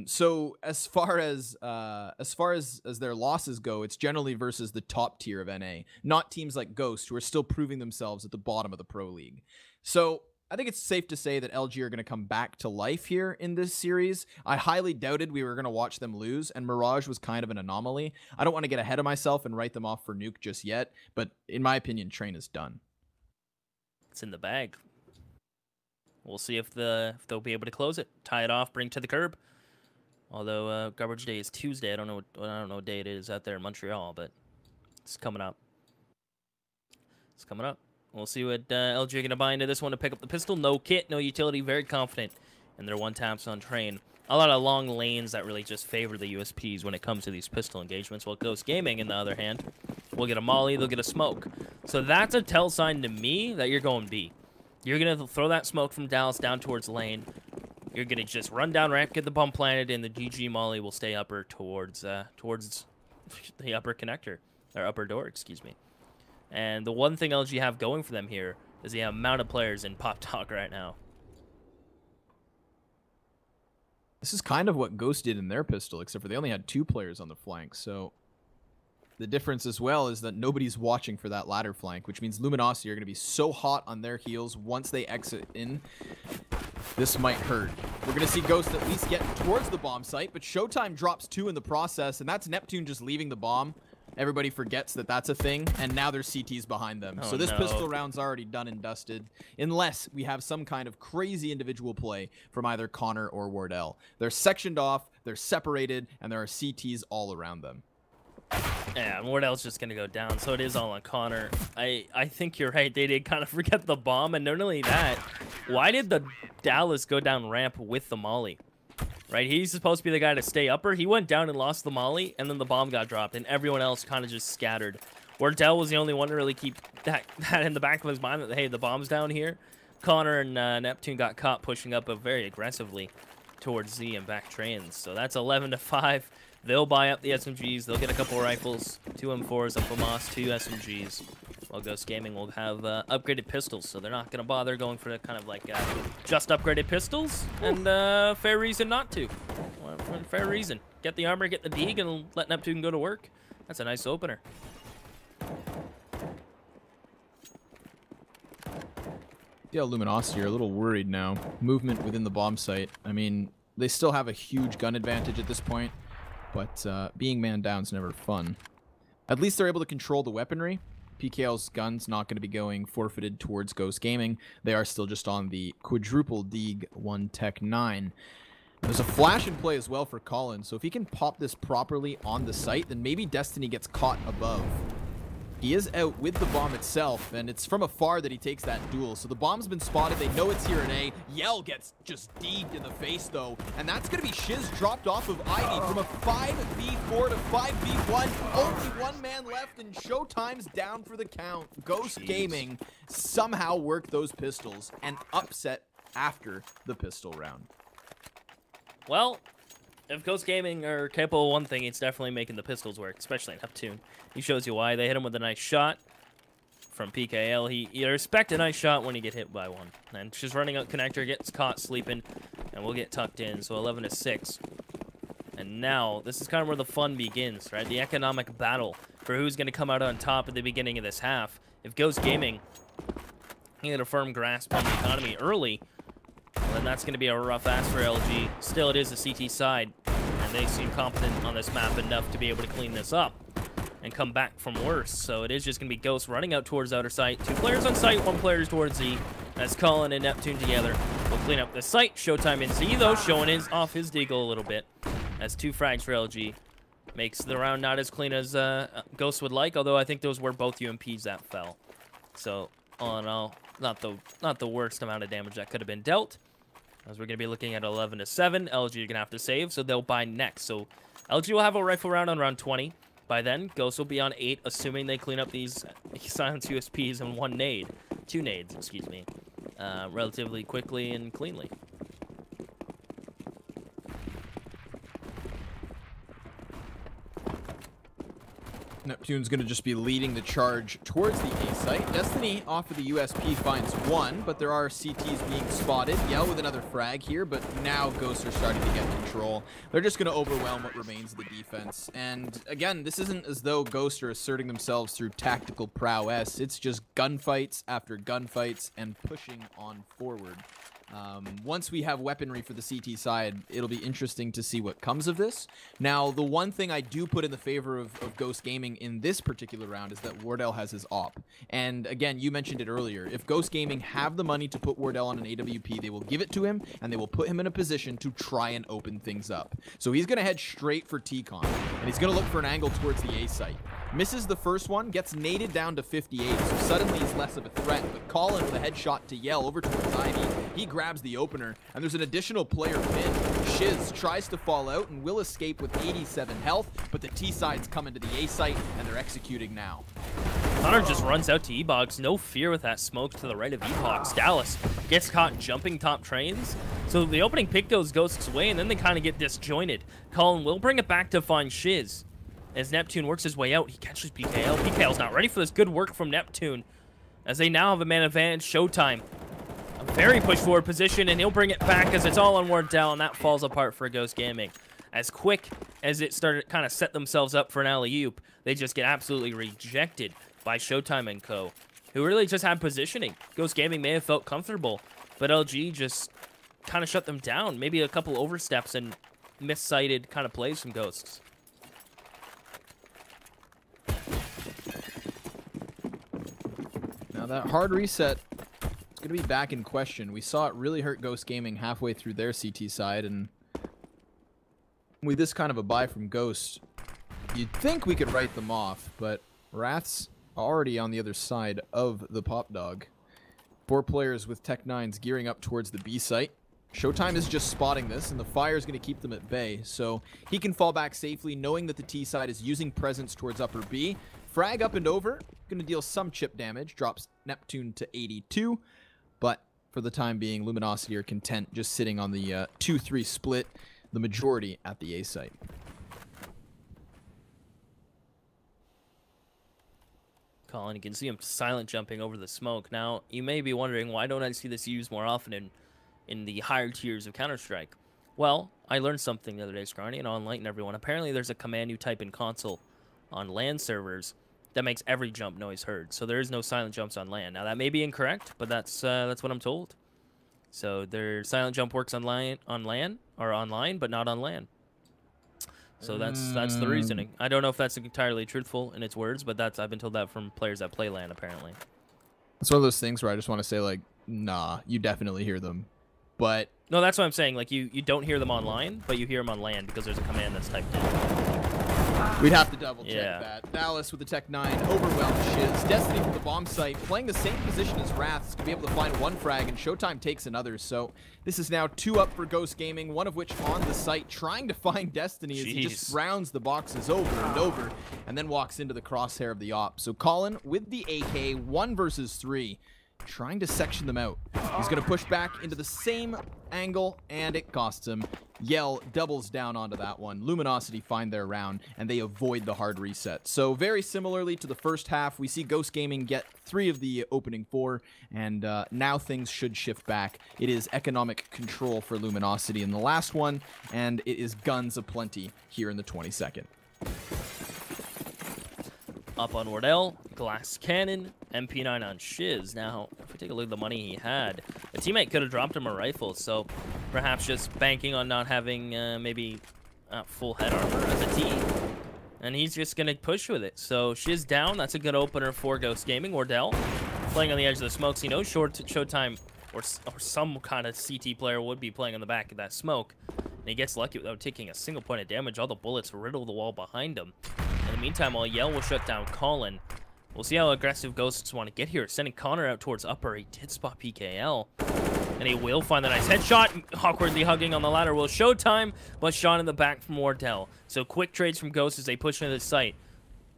So as far as their losses go, it's generally versus the top tier of NA, not teams like Ghost who are still proving themselves at the bottom of the Pro League. So I think it's safe to say that LG are going to come back to life here in this series. I highly doubted we were going to watch them lose, and Mirage was kind of an anomaly. I don't want to get ahead of myself and write them off for Nuke just yet, but in my opinion, Train is done. It's in the bag. We'll see if they'll be able to close it, tie it off, bring it to the curb. Although Garbage Day is Tuesday, I don't know what day it is out there in Montreal, but it's coming up. It's coming up. We'll see what LG are going to buy into this one to pick up the pistol. No kit, no utility, very confident in their one-taps on Train. A lot of long lanes that really just favor the USPs when it comes to these pistol engagements. While Ghost Gaming, on the other hand, will get a molly, they'll get a smoke. So that's a tell sign to me that you're going B. You're going to throw that smoke from Dallas down towards lane. You're going to just run down ramp, get the bomb planted, and the GG molly will stay upper towards the upper connector, or upper door, excuse me. And the one thing LG have going for them here is the amount of players in Pop Talk right now. This is kind of what Ghost did in their pistol, except for they only had 2 players on the flank. So the difference as well is that nobody's watching for that ladder flank, which means Luminosity are going to be so hot on their heels once they exit in. This might hurt. We're going to see Ghost at least get towards the bomb site, but Showtime drops 2 in the process, and that's Neptune just leaving the bomb. Everybody forgets that that's a thing, and now there's CTs behind them. So this pistol round's already done and dusted, unless we have some kind of crazy individual play from either Connor or Wardell. They're sectioned off, they're separated, and there are CTs all around them. Yeah, and Wardell's just going to go down, so it is all on Connor. I think you're right. They did kind of forget the bomb, and not only that, why did the Dallas go down ramp with the molly? Right, he's supposed to be the guy to stay upper. He went down and lost the molly, and then the bomb got dropped, and everyone else kind of just scattered. Wardell was the only one to really keep that in the back of his mind that, hey, the bomb's down here. Connor and Neptune got caught pushing up very aggressively towards Z and back Trains. So that's 11-5. They'll buy up the SMGs. They'll get a couple rifles, 2 M4s, a FAMAS, 2 SMGs. While Ghost Gaming will have upgraded pistols, so they're not going to bother going for the kind of like just upgraded pistols, and fair reason not to. Well, fair reason. Get the armor, get the Deeg, and let Neptune go to work. That's a nice opener. Yeah, Luminosity are a little worried now. Movement within the bomb site. I mean, they still have a huge gun advantage at this point, but being man down is never fun. At least they're able to control the weaponry. PKL's gun's not going to be going forfeited towards Ghost Gaming. They are still just on the quadruple Deeg 1 Tech 9. There's a flash in play as well for Colin, so if he can pop this properly on the site, then maybe Destiny gets caught above. He is out with the bomb itself, and it's from afar that he takes that duel. So the bomb's been spotted. They know it's here in A. Yell gets just deeged in the face, though. And that's going to be Shiz dropped off of Ivy from a 5v4 to 5v1. Only 1 man left, and Showtime's down for the count. Ghost Gaming somehow worked those pistols and upset after the pistol round. Well, If Ghost Gaming are capable of one thing, it's definitely making the pistols work, especially Neptune. He shows you why. They hit him with a nice shot from PKL. You respect a nice shot when you get hit by one. And just running out connector, gets caught sleeping, and we'll get tucked in. So 11-6. And now, this is kind of where the fun begins, right? The economic battle for who's going to come out on top at the beginning of this half. If Ghost Gaming can get a firm grasp on the economy early, well, then that's going to be a rough ass for LG. Still, it is a CT side, and they seem competent on this map enough to be able to clean this up and come back from worse. So it is just going to be Ghost running out towards outer site. 2 players on site, 1 player towards Z. As Colin and Neptune together will clean up the site. Showtime in Z, though, showing off his deagle a little bit. As 2 frags for LG. Makes the round not as clean as Ghost would like, although I think those were both UMPs that fell. So, all in all, not the worst amount of damage that could have been dealt. As we're going to be looking at 11-7. LG are going to have to save, so they'll buy next. So, LG will have a rifle round on round 20. By then, Ghost will be on 8, assuming they clean up these silence USPs and 1 nade. 2 nades, excuse me. Relatively quickly and cleanly. Neptune's going to just be leading the charge towards the A site. Destiny off of the USP finds 1, but there are CTs being spotted. Yell with another frag here, but now Ghosts are starting to get control. They're just going to overwhelm what remains of the defense. And again, this isn't as though Ghosts are asserting themselves through tactical prowess. It's just gunfights after gunfights and pushing on forward. Once we have weaponry for the CT side, it'll be interesting to see what comes of this. Now, the one thing I do put in the favor of Ghost Gaming in this particular round is that Wardell has his op. And again, you mentioned it earlier. If Ghost Gaming have the money to put Wardell on an AWP, they will give it to him, and they will put him in a position to try and open things up. So he's going to head straight for T-Con, and he's going to look for an angle towards the A site. Misses the first one, gets naded down to 58, so suddenly he's less of a threat. But Colin with a headshot to Yell over towards Ivy. He grabs the opener, and there's an additional player pinned. Shiz tries to fall out and will escape with 87 health, but the T side's coming to the A site, and they're executing now. Connor just runs out to E-Box. No fear with that smoke to the right of E-Box. Dallas gets caught jumping top trains. So the opening pick goes Ghost's way, and then they kind of get disjointed. Colin will bring it back to find Shiz. As Neptune works his way out, he catches PKL. PKL's not ready for this. Good work from Neptune. As they now have a man advantage, Showtime. A very push-forward position, and he'll bring it back as it's all on Wardell, and that falls apart for Ghost Gaming. As quick as it started kind of set themselves up for an alley-oop, they just get absolutely rejected by Showtime and co, who really just had positioning. Ghost Gaming may have felt comfortable, but LG just kind of shut them down. Maybe a couple oversteps and missighted kind of plays from Ghosts. Now that hard reset, it's going to be back in question. We saw it really hurt Ghost Gaming halfway through their CT side, and with this kind of a buy from Ghost, you'd think we could write them off, but Wrath's already on the other side of the Pop Dog. 4 players with Tech 9s gearing up towards the B site. Showtime is just spotting this, and the fire is going to keep them at bay, so he can fall back safely knowing that the T side is using presence towards upper B. Frag up and over, going to deal some chip damage, drops Neptune to 82, but for the time being, Luminosity are content just sitting on the 2-3 split, the majority at the A site. Colin, you can see him silent jumping over the smoke. Now, you may be wondering, why don't I see this used more often in the higher tiers of Counter-Strike? Well, I learned something the other day, Scrawny, and I'll enlighten everyone. Apparently, there's a command you type in console on LAN servers that makes every jump noise heard. So there is no silent jumps on LAN. Now, that may be incorrect, but that's what I'm told. So their silent jump works on LAN, or online, but not on LAN. So that's the reasoning. I don't know if that's entirely truthful in its words, but I've been told that from players that play LAN, apparently. It's one of those things where I just want to say, like, nah, you definitely hear them. But no, that's what I'm saying. Like, you don't hear them online, but you hear them on LAN because there's a command that's typed in. We'd have to double check that. Dallas with the Tech 9, overwhelmed Shiz. Destiny from the bomb site, playing the same position as Wrath's, to be able to find 1 frag, and Showtime takes another. So this is now 2 up for Ghost Gaming, one of which on the site, trying to find Destiny as he just rounds the boxes over and over, and then walks into the crosshair of the op. So Colin with the AK, 1 versus 3. trying to section them out. He's going to push back into the same angle, and it costs him. Yell doubles down onto that one. Luminosity find their round, and they avoid the hard reset. So very similarly to the first half, we see Ghost Gaming get 3 of the opening 4, and now things should shift back. It is economic control for Luminosity in the last one, and it is guns aplenty here in the 22nd. Up on Wardell, Glass Cannon, MP9 on Shiz. Now, if we take a look at the money he had, a teammate could have dropped him a rifle, so perhaps just banking on not having maybe full head armor as a team. And he's just going to push with it. So Shiz down. That's a good opener for Ghost Gaming. Wardell playing on the edge of the smoke. So he knows Showtime or some kind of CT player would be playing on the back of that smoke. And he gets lucky without taking a single point of damage. All the bullets riddle the wall behind him. In the meantime, while Yell will shut down Colin, we'll see how aggressive Ghosts want to get here. Sending Connor out towards upper. He did spot PKL. And he will find the nice headshot. Awkwardly hugging on the ladder will Showtime, but shot in the back from Wardell. So quick trades from Ghosts as they push into the site.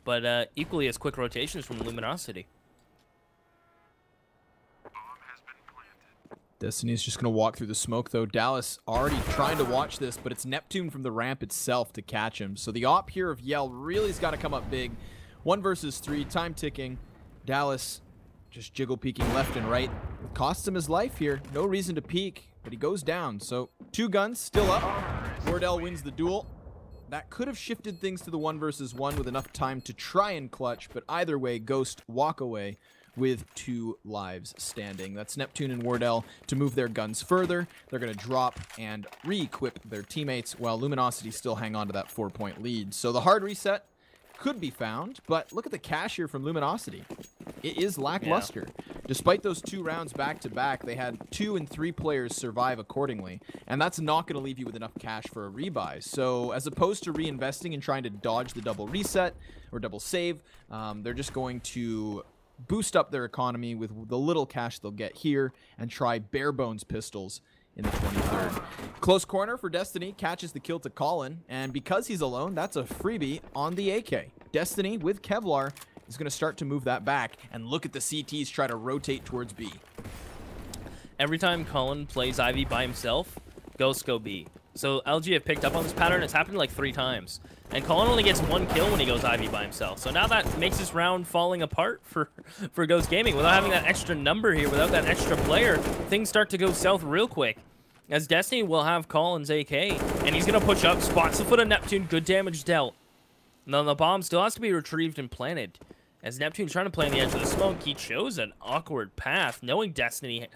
But equally as quick rotations from Luminosity. Destiny's just going to walk through the smoke, though. Dallas already trying to watch this, but it's Neptune from the ramp itself to catch him. So the op here of Yell really has got to come up big. 1 versus 3, time ticking. Dallas just jiggle peeking left and right. It costs him his life here. No reason to peek, but he goes down. So 2 guns still up. Wardell wins the duel. That could have shifted things to the 1 versus 1 with enough time to try and clutch, but either way, Ghost walk away with 2 lives standing. That's Neptune and Wardell to move their guns further. They're going to drop and re-equip their teammates while Luminosity still hang on to that 4-point lead. So the hard reset could be found, but look at the cash here from Luminosity. It is lackluster. Yeah. Despite those 2 rounds back-to-back, they had 2 and 3 players survive accordingly, and that's not going to leave you with enough cash for a rebuy. So as opposed to reinvesting and trying to dodge the double reset or double save, they're just going to boost up their economy with the little cash they'll get here and try bare bones pistols in the 23rd. Close corner for Destiny, catches the kill to Colin, and because he's alone, that's a freebie on the AK. Destiny with Kevlar is going to start to move that back, and look at the CTs try to rotate towards B. Every time Colin plays Ivy by himself, Ghosts go B. So LG have picked up on this pattern. It's happened like 3 times. And Colin only gets 1 kill when he goes Ivy by himself. So now that makes this round falling apart for Ghost Gaming. Without having that extra number here, without that extra player, things start to go south real quick. As Destiny will have Colin's AK, and he's going to push up, spots the foot of Neptune, good damage dealt. And then the bomb still has to be retrieved and planted. As Neptune's trying to play on the edge of the smoke, he chose an awkward path, knowing Destiny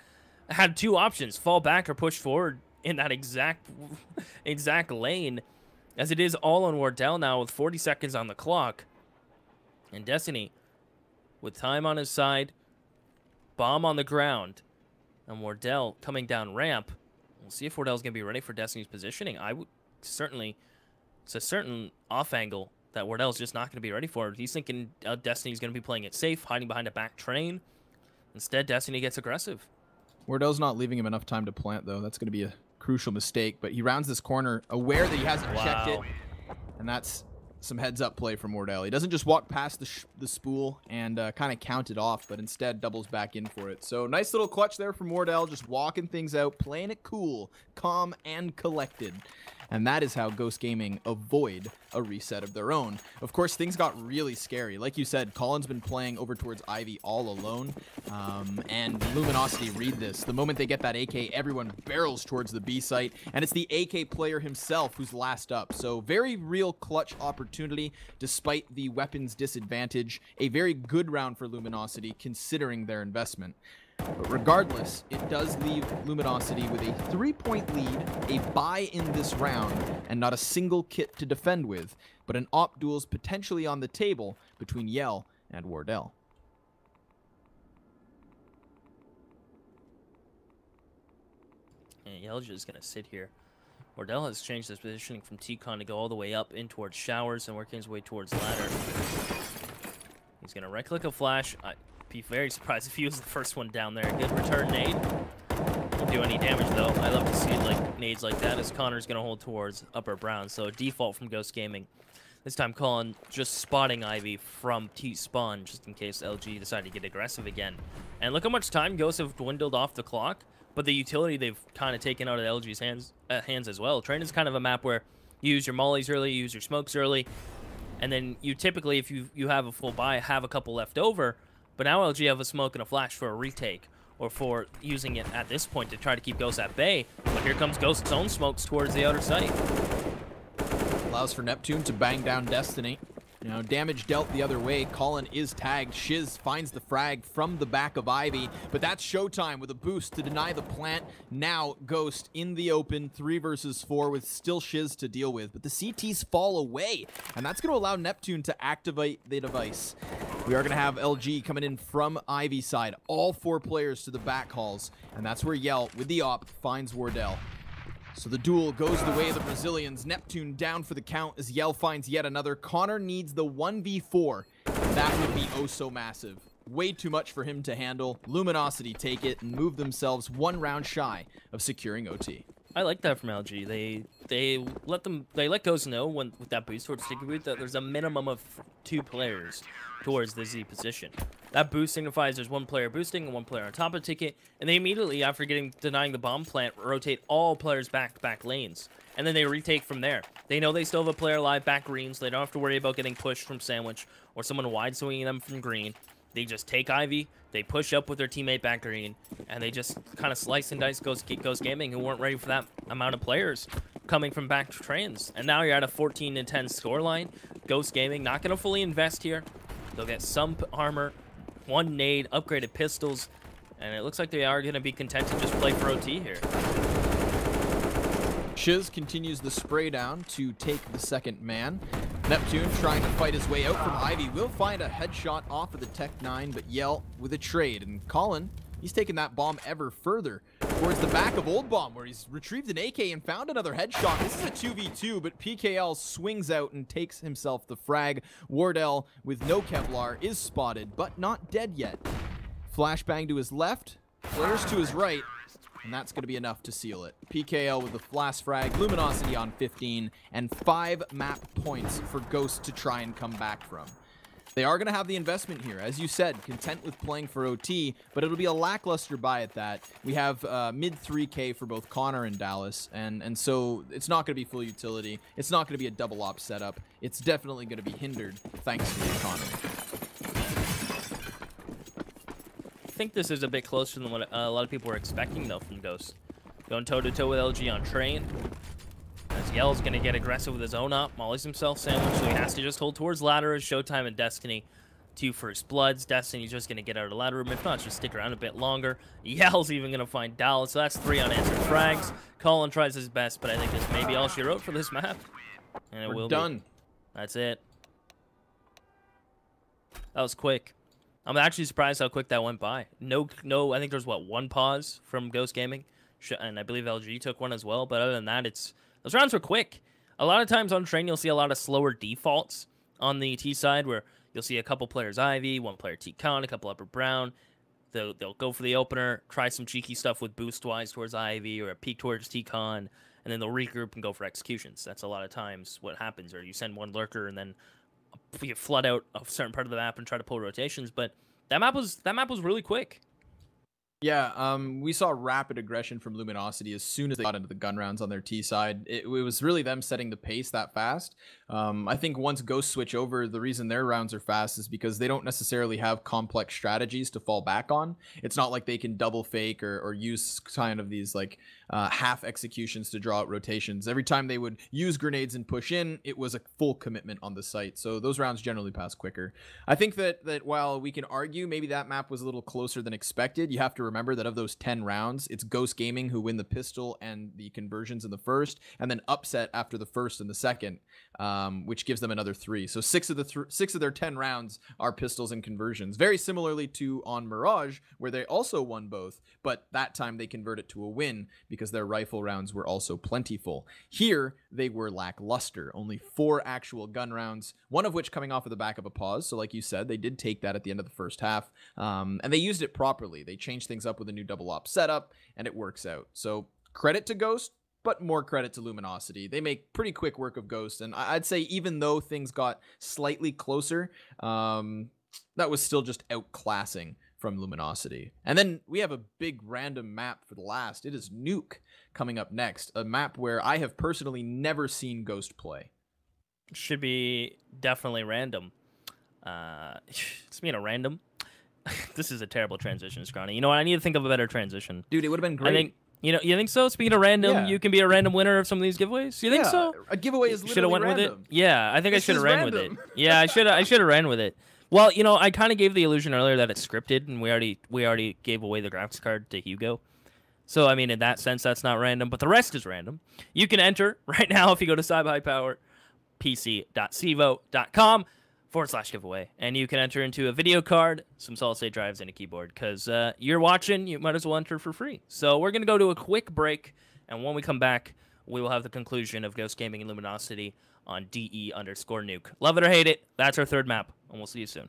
had 2 options, fall back or push forward in that exact lane. As it is all on Wardell now with 40 seconds on the clock. And Destiny, with time on his side, bomb on the ground, and Wardell coming down ramp. We'll see if Wardell's going to be ready for Destiny's positioning. I would certainly, it's a certain off angle that Wardell's just not going to be ready for. He's thinking Destiny's going to be playing it safe, hiding behind a back train. Instead, Destiny gets aggressive. Wardell's not leaving him enough time to plant, though. That's going to be a crucial mistake, but he rounds this corner aware that he hasn't checked it, and that's some heads-up play from Wardell. He doesn't just walk past the spool and kind of count it off, but instead doubles back in for it. So nice little clutch there from Wardell, just walking things out, playing it cool, calm, and collected. And that is how Ghost Gaming avoid a reset of their own. Of course, things got really scary. Like you said, Colin's been playing over towards Ivy all alone. And Luminosity read this. The moment they get that AK, everyone barrels towards the B site. And it's the AK player himself who's last up. So very real clutch opportunity despite the weapons disadvantage. A very good round for Luminosity considering their investment. But regardless, it does leave Luminosity with a 3-point lead, a bye in this round, and not a single kit to defend with, but an op duel's potentially on the table between Yell and Wardell. And Yell's just going to sit here. Wardell has changed his positioning from T-Con to go all the way up in towards showers and working his way towards ladder. He's going to right-click a flash. Be very surprised if he was the first one down there. Good return nade. Won't do any damage though. I love to see like nades like that as Connor's gonna hold towards upper brown. So default from Ghost Gaming. This time Colin just spotting Ivy from T-spawn just in case LG decide to get aggressive again. And look how much time Ghosts have dwindled off the clock, but the utility they've kind of taken out of LG's hands as well. Train is kind of a map where you use your mollies early, you use your smokes early, and then you typically, if you have a full buy, have a couple left over. But now LG have a smoke and a flash for a retake, or for using it at this point to try to keep Ghost at bay. But here comes Ghost's own smokes towards the outer site. Allows for Neptune to bang down Destiny. You know, damage dealt the other way. Colin is tagged. Shiz finds the frag from the back of Ivy, but that's showtime with a boost to deny the plant. Now Ghost in the open, 3 versus 4 with still Shiz to deal with, but the CTs fall away, and that's going to allow Neptune to activate the device. We are going to have LG coming in from Ivy side. All 4 players to the back halls, and that's where Yell, with the op, finds Wardell. So the duel goes the way of the Brazilians. Neptune down for the count as Yell finds yet another. Connor needs the 1v4. That would be oh so massive. Way too much for him to handle. Luminosity take it and move themselves 1 round shy of securing OT. I like that from LG. They let Ghost know when with that boost towards Sticky Boot that there's a minimum of 2 players towards the Z position. That boost signifies there's 1 player boosting and 1 player on top of the ticket, and they immediately, after denying the bomb plant, rotate all players back to back lanes, and then they retake from there. They know they still have a player alive back green, so they don't have to worry about getting pushed from sandwich or someone wide swinging them from green. They just take Ivy, they push up with their teammate back green, and they just kind of slice and dice Ghost Gaming, who weren't ready for that amount of players coming from back trains. And now you're at a 14-10 scoreline. Ghost Gaming not going to fully invest here. They'll get some armor, 1 nade, upgraded pistols, and it looks like they are going to be content to just play for OT here. Shiz continues the spray down to take the second man. Neptune trying to fight his way out from Ivy. Will find a headshot off of the Tech 9, but Yell with a trade. And Colin, he's taking that bomb ever further towards the back of Old Bomb, where he's retrieved an AK and found another headshot. This is a 2v2, but PKL swings out and takes himself the frag. Wardell, with no Kevlar, is spotted, but not dead yet. Flashbang to his left, flares to his right, and that's going to be enough to seal it. PKL with the flash frag, Luminosity on 15, and 5 map points for Ghost to try and come back from. They are going to have the investment here. As you said, content with playing for OT, but it'll be a lackluster buy at that. We have mid 3K for both Connor and Dallas, and so it's not going to be full utility. It's not going to be a double op setup. It's definitely going to be hindered thanks to the economy. I think this is a bit closer than what a lot of people were expecting, though, from Ghost. Going toe-to-toe with LG on train. As Yell's going to get aggressive with his own up, mollies himself sandwich, so he has to just hold towards ladder as Showtime and Destiny. 2 first bloods. Destiny's just going to get out of the ladder room. If not, just stick around a bit longer. Yell's even going to find Dallas, so that's 3 unanswered frags. Colin tries his best, but I think this may be all she wrote for this map. And it will be. Done. That's it. That was quick. I'm actually surprised how quick that went by. No, I think there's, what, 1 pause from Ghost Gaming? And I believe LG took 1 as well. But other than that, those rounds were quick. A lot of times on train, you'll see a lot of slower defaults on the T side, where you'll see a couple players Ivy, 1 player T-Con, a couple upper Brown. They'll go for the opener, try some cheeky stuff with boost-wise towards Ivy, or a peek towards T-Con, and then they'll regroup and go for executions. That's a lot of times what happens, or you send 1 lurker and then you flood out a certain part of the map and try to pull rotations. But that map was really quick. Yeah, we saw rapid aggression from Luminosity as soon as they got into the gun rounds on their T side. It was really them setting the pace that fast. I think once Ghosts switch over, the reason their rounds are fast is because they don't necessarily have complex strategies to fall back on. It's not like they can double fake or use kind of these like half executions to draw out rotations. Every time they would use grenades and push in, it was a full commitment on the site. So those rounds generally pass quicker. I think that while we can argue maybe that map was a little closer than expected, you have to remember that of those 10 rounds, it's Ghost Gaming who win the pistol and the conversions in the first, and then upset after the first and the second, which gives them another 3. So 6 of their 10 rounds are pistols and conversions. Very similarly to on Mirage, where they also won both, but that time they convert it to a win because their rifle rounds were also plentiful. Here, they were lackluster. Only 4 actual gun rounds, one of which coming off of the back of a pause. So like you said, they did take that at the end of the first half, and they used it properly. They changed things up with a new double op setup, and it works out. So credit to Ghost. but more credit to Luminosity. They make pretty quick work of Ghost, and I'd say even though things got slightly closer, that was still just outclassing from Luminosity. And then we have a big random map for the last. It is Nuke coming up next, a map where I have personally never seen Ghost play. Should be definitely random. Speaking of random, this is a terrible transition, Scrawny. You know what? I need to think of a better transition. Dude, it would have been great. I think, you think so? Speaking of random, Yeah. you can be a random winner of some of these giveaways. You think so? A giveaway is Should have literally went random. with it. Yeah, I think This I should have is ran with it. random. Yeah, I should have ran with it. Well, I kind of gave the illusion earlier that it's scripted, and we already gave away the graphics card to Hugo. So I mean, in that sense, that's not random, but the rest is random. You can enter right now if you go to cyberpowerpc.cvo.com/giveaway, and you can enter into a video card, some solid-state drives, and a keyboard. Because you're watching, you might as well enter for free. So we're gonna go to a quick break, and when we come back, we will have the conclusion of Ghost Gaming and Luminosity on DE_nuke. Love it or hate it, that's our third map, and we'll see you soon.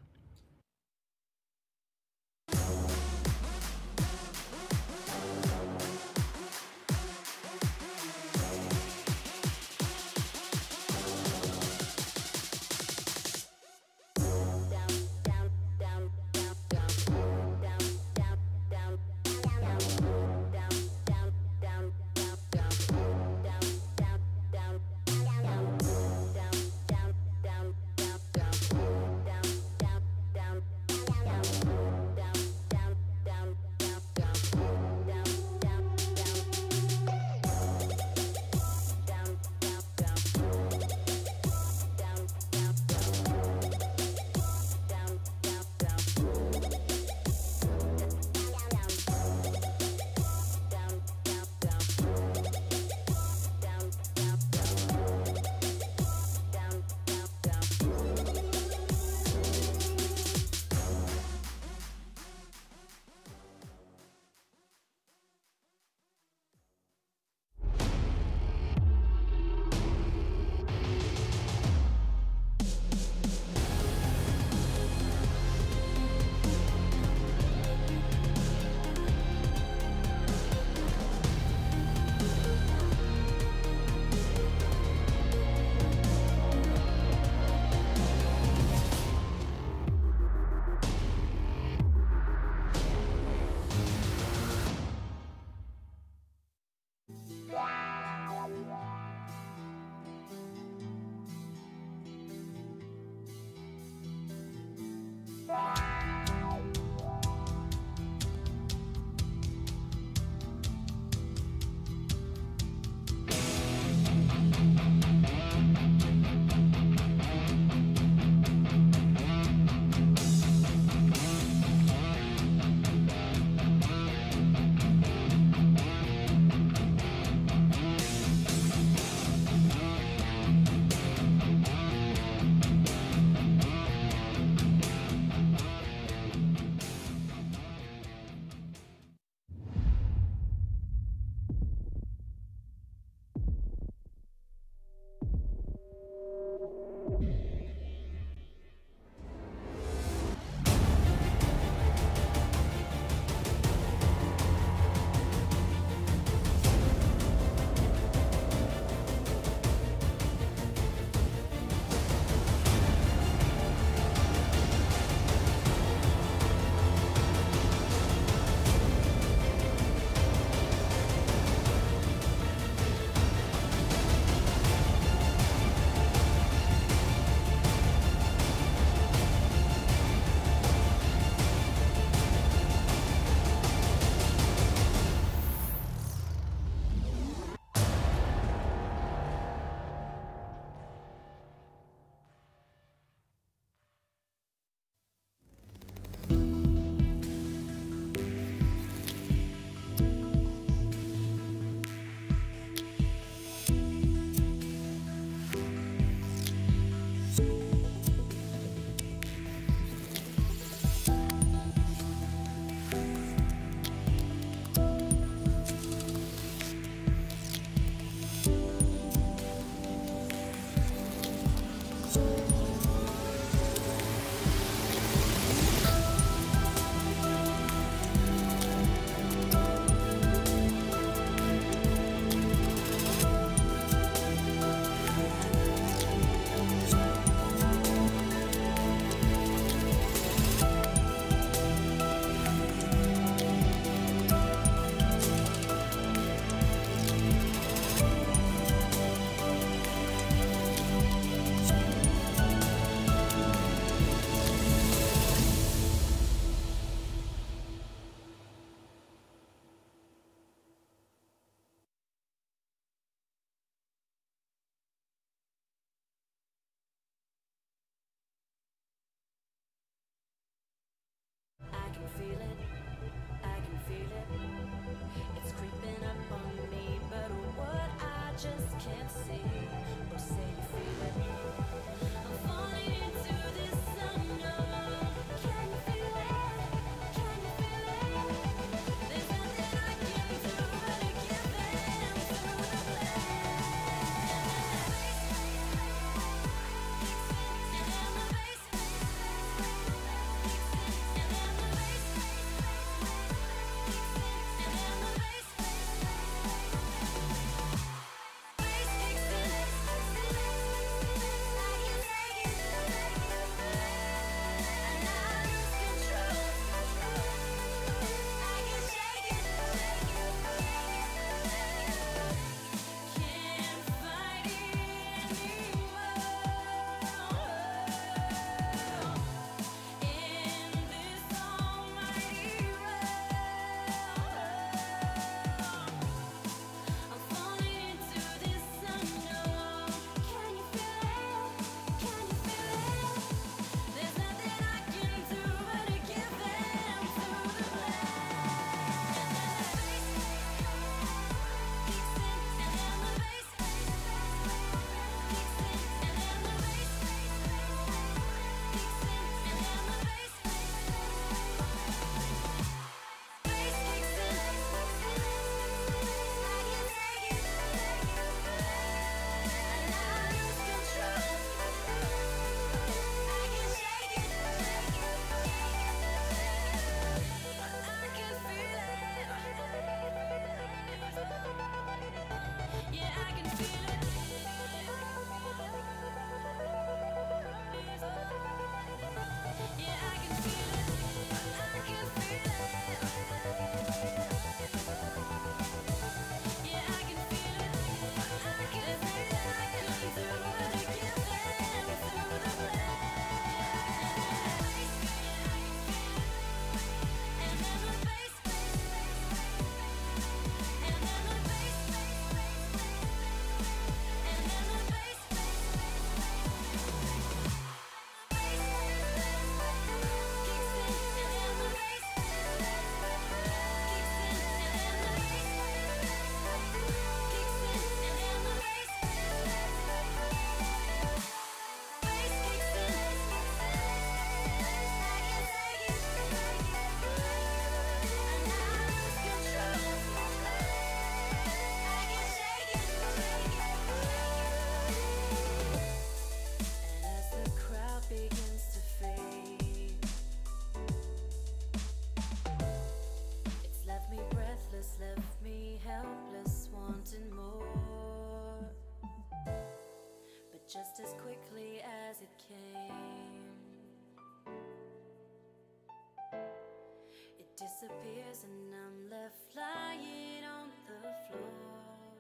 disappears and I'm left lying on the floor,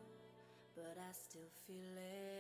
but I still feel it.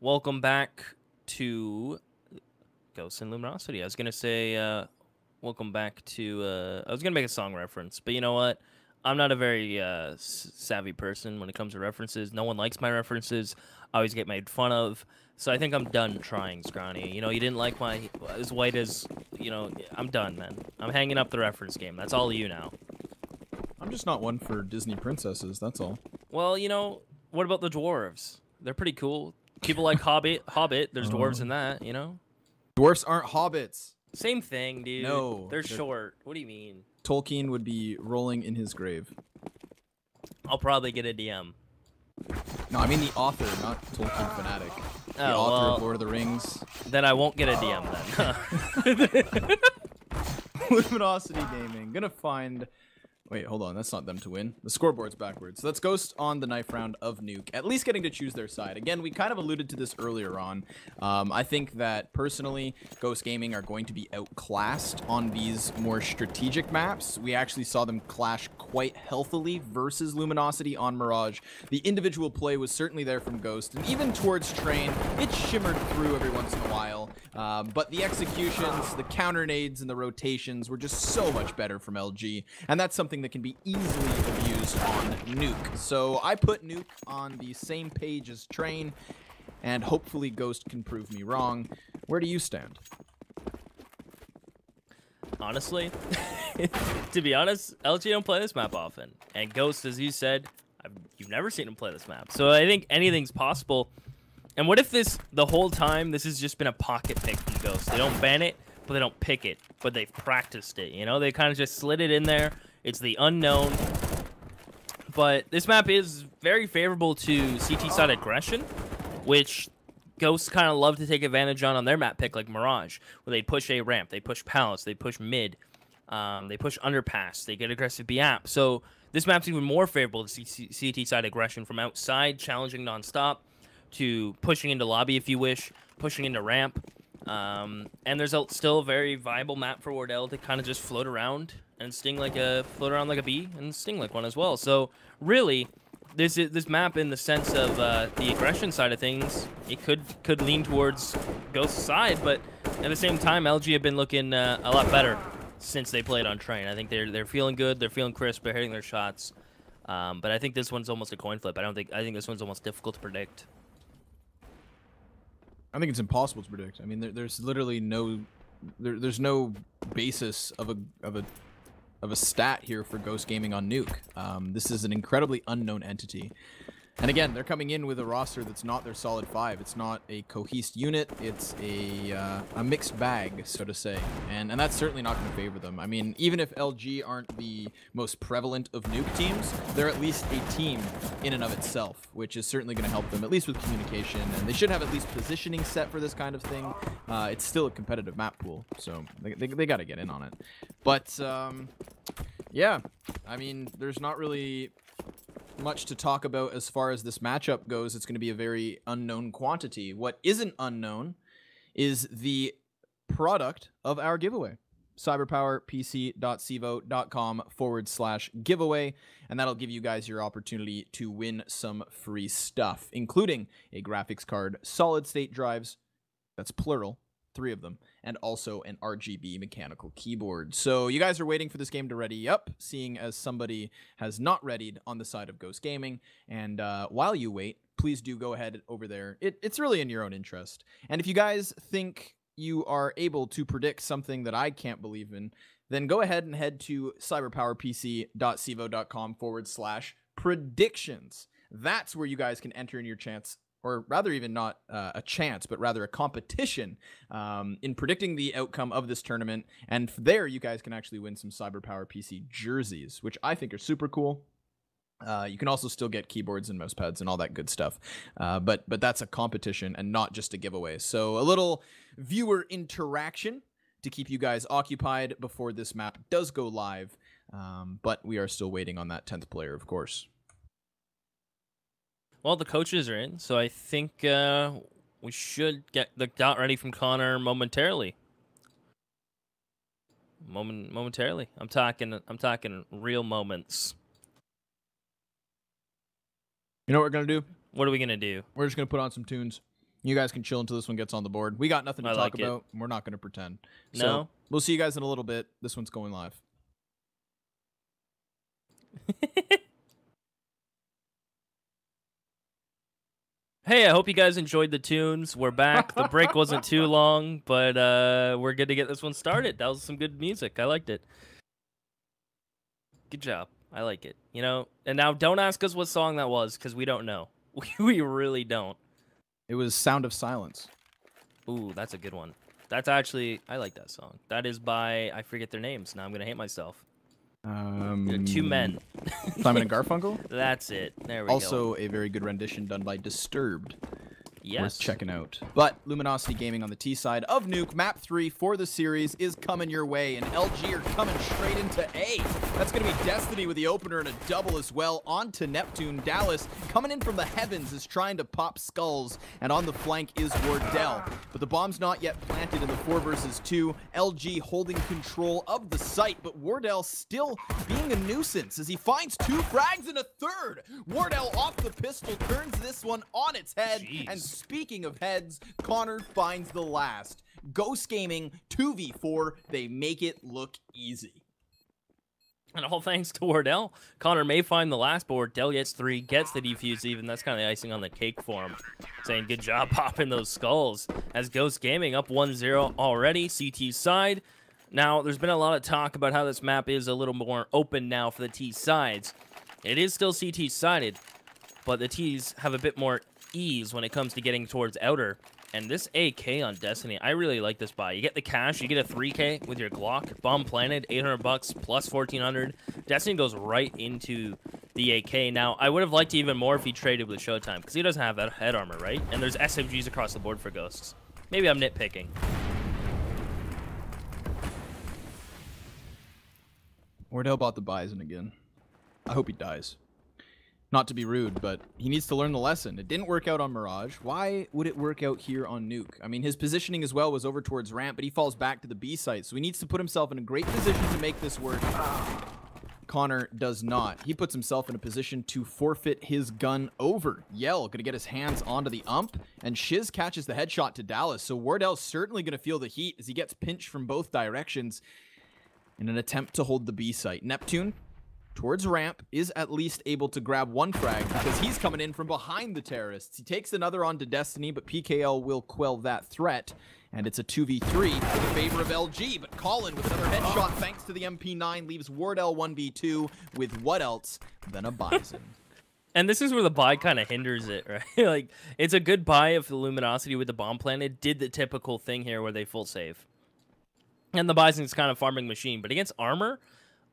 welcome back to Ghost and Luminosity. I was gonna say welcome back to. I was gonna make a song reference, but you know what? I'm not a very savvy person when it comes to references. No one likes my references. I always get made fun of. So I think I'm done trying, Scrawny. You know, you didn't like my as white as, you know, I'm done, man. I'm hanging up the reference game. That's all you now. I'm just not one for Disney princesses, that's all. Well, you know, what about the dwarves? They're pretty cool. People like Hobbit. There's dwarves in that, you know? Dwarfs aren't hobbits. Same thing, dude. No, They're short. What do you mean? Tolkien would be rolling in his grave. I'll probably get a DM. No, I mean the author, not Tolkien fanatic. The author of Lord of the Rings. Then I won't get a DM then. Luminosity Gaming. Gonna find... Wait, hold on. That's not them to win. The scoreboard's backwards. So that's Ghost on the knife round of Nuke. At least getting to choose their side. Again, we kind of alluded to this earlier on. I think that, personally, Ghost Gaming are going to be outclassed on these more strategic maps. We actually saw them clash quite healthily versus Luminosity on Mirage. The individual play was certainly there from Ghost. And even towards Train, it shimmered through every once in a while. But the executions, the counter nades, and the rotations were just so much better from LG. And that's something that can be easily abused on Nuke. So I put Nuke on the same page as Train, and hopefully Ghost can prove me wrong. Where do you stand? Honestly, to be honest, LG don't play this map often. And Ghost, as you said, you've never seen him play this map. So I think anything's possible. And what if the whole time, this has just been a pocket pick from Ghost? They don't ban it, but they don't pick it. But they've practiced it, you know? They kind of just slid it in there. It's the unknown. But this map is very favorable to CT side aggression, which Ghosts kind of love to take advantage on their map pick, like Mirage, where they push A ramp, they push Palace, they push mid, they push underpass, they get aggressive B-app. So this map's even more favorable to CT side aggression, from outside, challenging nonstop, to pushing into lobby if you wish, pushing into ramp. And there's still a very viable map for Wardell to kind of just float around and float around like a bee and sting like one as well. So really, this map, in the sense of the aggression side of things, it could lean towards Ghost's side, but at the same time, LG have been looking a lot better since they played on Train. I think they're feeling good, they're feeling crisp, they're hitting their shots. But I think this one's almost a coin flip. I think this one's almost difficult to predict. I think it's impossible to predict. I mean, there's literally there's no basis of a stat here for Ghost Gaming on Nuke. This is an incredibly unknown entity. And again, they're coming in with a roster that's not their solid 5. It's not a cohesed unit. It's a mixed bag, so to say. And that's certainly not going to favor them. I mean, even if LG aren't the most prevalent of Nuke teams, they're at least a team in and of itself, which is certainly going to help them, at least with communication. And they should have at least positioning set for this kind of thing. It's still a competitive map pool, so they got to get in on it. But, yeah, I mean, there's not really much to talk about as far as this matchup goes. It's going to be a very unknown quantity. What isn't unknown is the product of our giveaway. CyberPowerPC.cvo.com/giveaway, and that'll give you guys your opportunity to win some free stuff, including a graphics card, solid state drives, that's plural, 3 of them, and also an RGB mechanical keyboard. So you guys are waiting for this game to ready up, seeing as somebody has not readied on the side of Ghost Gaming. And while you wait, please do go ahead over there. It's really in your own interest. And if you guys think you are able to predict something that I can't believe in, then go ahead and head to cyberpowerpc.cvo.com/predictions. That's where you guys can enter in your chance, or rather even not a chance, but rather a competition in predicting the outcome of this tournament. And there, you guys can actually win some CyberPowerPC jerseys, which I think are super cool. You can also still get keyboards and mouse pads and all that good stuff. But that's a competition and not just a giveaway. So a little viewer interaction to keep you guys occupied before this map does go live. But we are still waiting on that 10th player, of course. Well, the coaches are in, so I think we should get the dot ready from Connor momentarily. Momentarily. I'm talking real moments. You know what we're gonna do? What are we gonna do? We're just gonna put on some tunes. You guys can chill until this one gets on the board. We got nothing to talk about. We're not going to pretend. So No? we'll see you guys in a little bit. This one's going live. Hey, I hope you guys enjoyed the tunes. We're back. The break wasn't too long, but we're good to get this one started. That was some good music. I liked it. Good job. I like it. You know, and now don't ask us what song that was, because we don't know. We really don't. It was Sound of Silence. Ooh, that's a good one. That's actually, I like that song. That is by, I forget their names. Now I'm going to hate myself. Two men. Simon and Garfunkel? That's it. There we go. Also a very good rendition done by Disturbed. Yes. Worth checking out. But Luminosity Gaming on the T side of Nuke, map 3 for the series is coming your way, and LG are coming straight into A. That's going to be Destiny with the opener and a double as well. On to Neptune. Dallas coming in from the heavens is trying to pop skulls, and on the flank is Wardell. But the bomb's not yet planted in the 4 versus 2. LG holding control of the site, but Wardell still being a nuisance as he finds 2 frags and a third. Wardell off the pistol turns this one on its head. Jeez. And speaking of heads, Connor finds the last. Ghost Gaming 2v4, they make it look easy. And all thanks to Wardell. Connor may find the last, but Wardell gets 3, gets the defuse even. That's kind of the icing on the cake for him. Saying good job popping those skulls. As Ghost Gaming up 1-0 already, CT side. Now, there's been a lot of talk about how this map is a little more open now for the T sides. It is still CT sided, but the T's have a bit more ease when it comes to getting towards outer. And this AK on Destiny, I really like this buy. You get the cash, you get a 3K with your Glock, bomb planted, $800 plus 1,400. Destiny goes right into the AK. Now, I would have liked even more if he traded with Showtime, because he doesn't have that head armor, right? And there's SMGs across the board for Ghosts. Maybe I'm nitpicking. Wardell bought the Bison again. I hope he dies. Not to be rude, but he needs to learn the lesson. It didn't work out on Mirage. Why would it work out here on Nuke? I mean, his positioning as well was over towards ramp, but he falls back to the B site, so he needs to put himself in a great position to make this work. Connor does not. He puts himself in a position to forfeit his gun over. Yell gonna get his hands onto the ump, and Shiz catches the headshot to Dallas, so Wardell's certainly gonna feel the heat as he gets pinched from both directions in an attempt to hold the B site. Neptune towards ramp is at least able to grab 1 frag because he's coming in from behind the terrorists. He takes another on to Destiny, but PKL will quell that threat, and it's a 2v3 in favor of LG. But Colin with another headshot thanks to the MP9 leaves Wardell 1v2 with what else than a Bison. And this is where the buy kind of hinders it, right? Like, it's a good buy if the Luminosity with the bomb planted did the typical thing here where they full save. And the Bison's kind of farming machine, but against armor,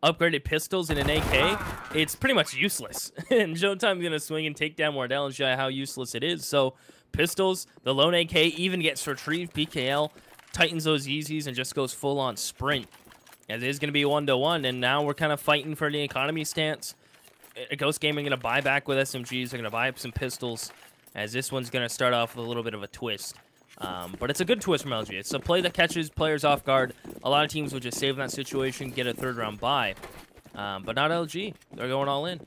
upgraded pistols in an AK, it's pretty much useless. And Showtime's going to swing and take down Wardell and show you how useless it is. So, pistols, the lone AK even gets retrieved. PKL tightens those Yeezys and just goes full-on sprint. As it is going to be 1-1, and now we're kind of fighting for the economy stance. Ghost Gaming going to buy back with SMGs. They're going to buy up some pistols, as this one's going to start off with a little bit of a twist. But it's a good twist from LG. It's a play that catches players off guard. A lot of teams would just save in that situation, get a 3rd round buy. But not LG. They're going all in.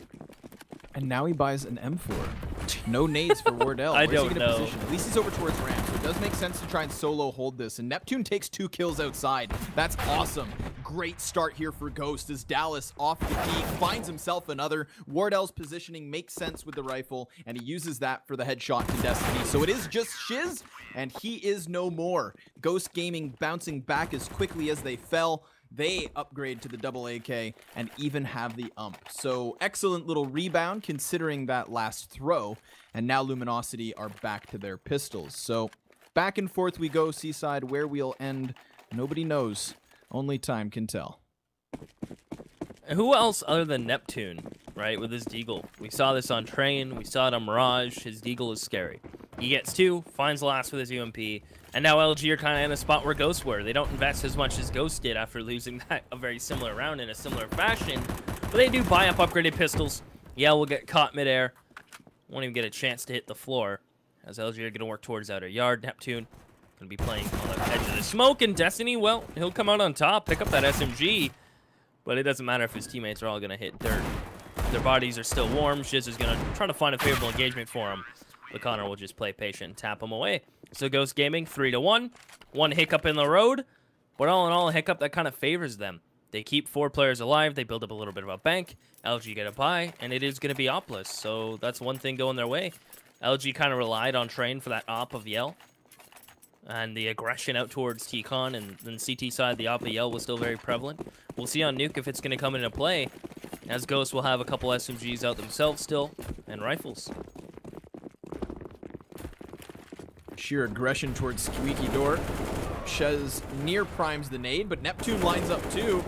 And now he buys an M4. No nades for Wardell. I Where's he don't gonna know. position? At least he's over towards ramp, so it does make sense to try and solo hold this. And Neptune takes 2 kills outside. That's awesome. Great start here for Ghost as Dallas off the peak finds himself another. Wardell's positioning makes sense with the rifle, and he uses that for the headshot to Destiny. So it is just Shiz, and he is no more. Ghost Gaming bouncing back as quickly as they fell. They upgrade to the double AK and even have the ump. So excellent little rebound considering that last throw. And now Luminosity are back to their pistols. So back and forth we go, Seaside. Where we'll end, nobody knows. Only time can tell. Who else other than Neptune, right, with his deagle? We saw this on Train. We saw it on Mirage. His deagle is scary. He gets 2, finds the last with his UMP, and now LG are kind of in a spot where Ghosts were. They don't invest as much as Ghost did after losing that a very similar round in a similar fashion, but they do buy up upgraded pistols. Yeah, we'll get caught midair. Won't even get a chance to hit the floor, as LG are going to work towards outer yard. Neptune going to be playing on the edge of the smoke, and Destiny, well, he'll come out on top, pick up that SMG, but it doesn't matter if his teammates are all going to hit dirt. Their bodies are still warm. Shiz is going to try to find a favorable engagement for him. but Connor will just play patient and tap him away. So Ghost Gaming 3-1. One hiccup in the road, but all in all, a hiccup that kind of favors them. They keep 4 players alive. They build up a little bit of a bank. LG get a buy, and it is going to be opless. So that's one thing going their way. LG kind of relied on Train for that op of Yell. And the aggression out towards T-Con, and then CT side, the op of Yell was still very prevalent. We'll see on Nuke if it's going to come into play, as Ghost will have a couple SMGs out themselves still, and rifles. Sheer aggression towards Squeaky Door. Shez near primes the nade, but Neptune lines up too.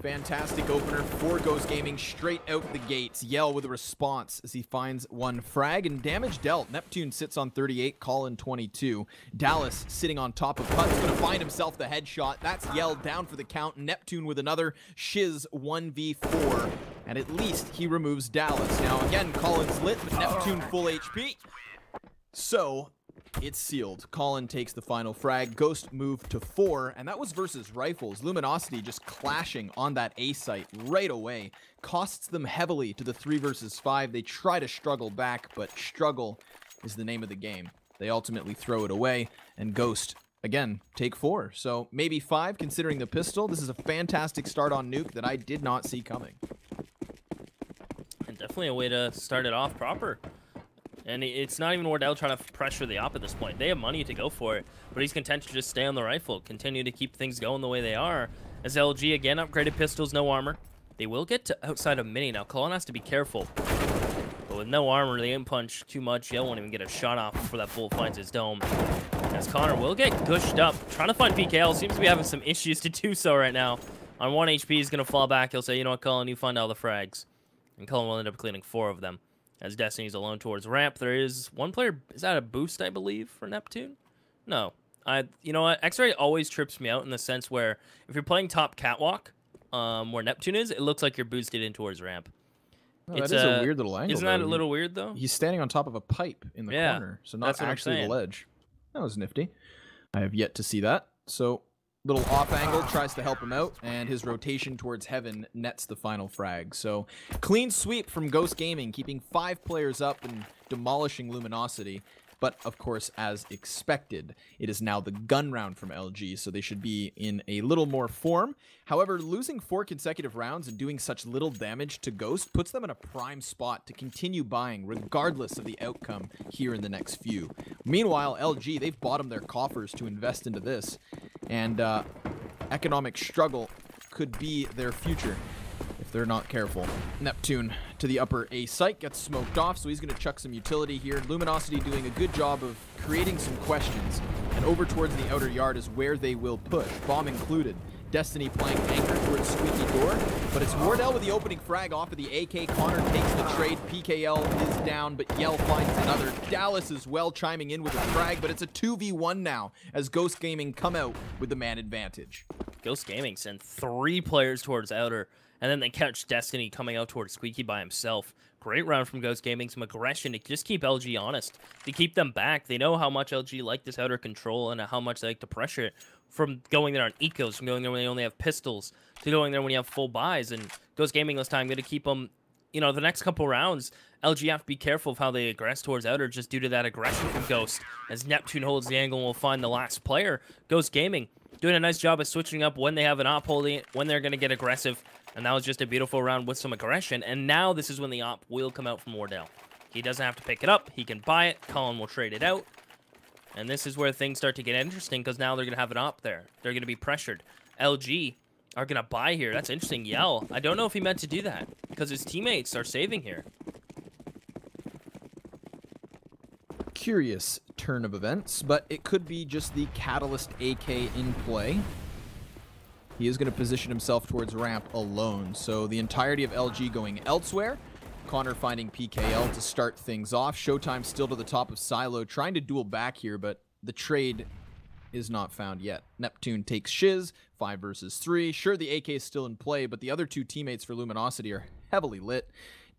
Fantastic opener for Ghost Gaming straight out the gates. Yell with a response as he finds one frag and damage dealt. Neptune sits on 38, Colin 22. Dallas sitting on top of Put's going to find himself the headshot. That's Yell down for the count. Neptune with another Shiz 1v4. And at least he removes Dallas. Now again, Colin's lit, but Neptune full HP. So it's sealed. Colin takes the final frag. Ghost moved to 4, and that was versus rifles. Luminosity just clashing on that A site right away. Costs them heavily to the 3 versus 5. They try to struggle back, but struggle is the name of the game. They ultimately throw it away, and Ghost, again, take 4. So maybe 5, considering the pistol. This is a fantastic start on Nuke that I did not see coming. And definitely a way to start it off proper. And it's not even Wardell trying to pressure the op at this point. They have money to go for it, but he's content to just stay on the rifle, continue to keep things going the way they are. As LG, again, upgraded pistols, no armor. They will get to outside of mini. Now, Colin has to be careful. But with no armor, they didn't punch too much. Yell won't even get a shot off before that bull finds his dome. As Connor will get gushed up, trying to find PKL. Seems to be having some issues to do so right now. On 1 HP, he's going to fall back. He'll say, you know what, Colin, you find all the frags. And Colin will end up cleaning 4 of them. As Destiny's alone towards ramp, there is one player. Is that a boost, I believe, for Neptune? No. You know what? X-Ray always trips me out in the sense where if you're playing top catwalk, where Neptune is, it looks like you're boosted in towards ramp. Oh, that is a weird little angle. Isn't that a little weird, though? He's standing on top of a pipe in the corner, so not actually the ledge. That was nifty. I have yet to see that. So, little off angle, tries to help him out, and his rotation towards heaven nets the final frag. So, clean sweep from Ghost Gaming, keeping 5 players up and demolishing Luminosity. But, of course, as expected, it is now the gun round from LG, so they should be in a little more form. However, losing 4 consecutive rounds and doing such little damage to Ghost puts them in a prime spot to continue buying, regardless of the outcome here in the next few. Meanwhile, LG, they've bottomed their coffers to invest into this, and economic struggle could be their future if they're not careful. Neptune to the upper A site, gets smoked off, so he's going to chuck some utility here. Luminosity doing a good job of creating some questions, and over towards the outer yard is where they will push, bomb included. Destiny playing anchor towards Squeaky Door, but it's Wardell with the opening frag off of the AK. Connor takes the trade. PKL is down, but Yell finds another. Dallas as well chiming in with a frag, but it's a 2v1 now as Ghost Gaming come out with the man advantage. Ghost Gaming send 3 players towards outer, and then they catch Destiny coming out towards Squeaky by himself. Great round from Ghost Gaming, some aggression to just keep LG honest, to keep them back. They know how much LG like this outer control and how much they like to pressure it, from going there on ecos, from going there when they only have pistols, to going there when you have full buys. And Ghost Gaming this time going to keep them, you know, the next couple rounds. LG have to be careful of how they aggress towards outer just due to that aggression from Ghost. As Neptune holds the angle and will find the last player. Ghost Gaming doing a nice job of switching up when they have an op holding it, when they're going to get aggressive. And that was just a beautiful round with some aggression. And now this is when the op will come out from Wardell. He doesn't have to pick it up. He can buy it. Colin will trade it out. And this is where things start to get interesting because now they're going to have an op there. They're going to be pressured. LG are going to buy here. That's interesting. Yell. I don't know if he meant to do that because his teammates are saving here. Curious turn of events, but it could be just the Catalyst AK in play. He is going to position himself towards ramp alone, so the entirety of LG going elsewhere. Connor finding PKL to start things off. Showtime still to the top of Silo, trying to duel back here, but the trade is not found yet. Neptune takes Shiz, 5 versus 3. Sure, the AK is still in play, but the other 2 teammates for Luminosity are heavily lit.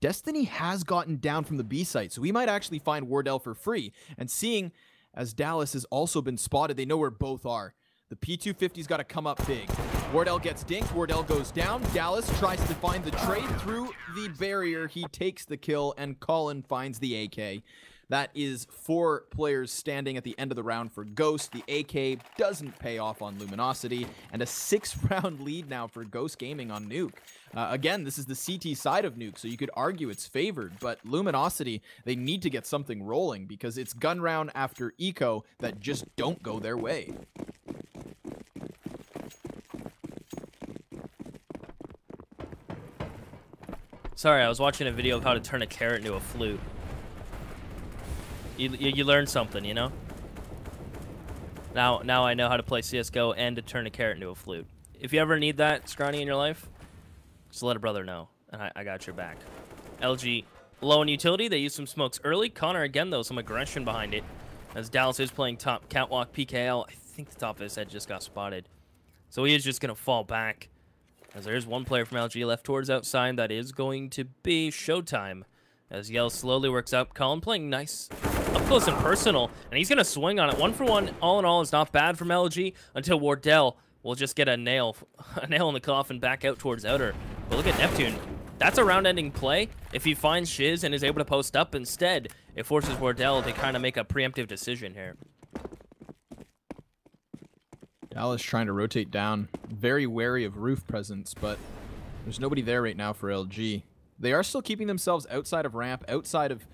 Destiny has gotten down from the B site, so we might actually find Wardell for free. And seeing as Dallas has also been spotted, they know where both are. The P250's got to come up big. Wardell gets dinked. Wardell goes down. Dallas tries to find the trade through the barrier. He takes the kill, and Colin finds the AK. That is 4 players standing at the end of the round for Ghost. The AK doesn't pay off on Luminosity, and a 6-round lead now for Ghost Gaming on Nuke. Again, this is the CT side of Nuke, so you could argue it's favored, but Luminosity, they need to get something rolling because it's gun round after eco that just don't go their way. Sorry, I was watching a video of how to turn a carrot into a flute. You learn something, you know? Now I know how to play CSGO and to turn a carrot into a flute. If you ever need that, Scrawny, in your life, just let a brother know, and I got your back. LG low in utility. They used some smokes early. Connor, again, though, some aggression behind it. As Dallas is playing top catwalk PKL. I think the top of his head just got spotted. So he is just going to fall back. As there is one player from LG left towards outside. That is going to be Showtime. As Yell slowly works up. Colin playing nice up close and personal. And he's going to swing on it. 1-for-1, all in all, is not bad from LG until Wardell will just get a nail in the coffin back out towards outer. But look at Neptune. That's a round-ending play. If he finds Shiz and is able to post up instead, it forces Wardell to kind of make a preemptive decision here. Dallas trying to rotate down. Very wary of roof presence, but there's nobody there right now for LG. They are still keeping themselves outside of ramp, outside of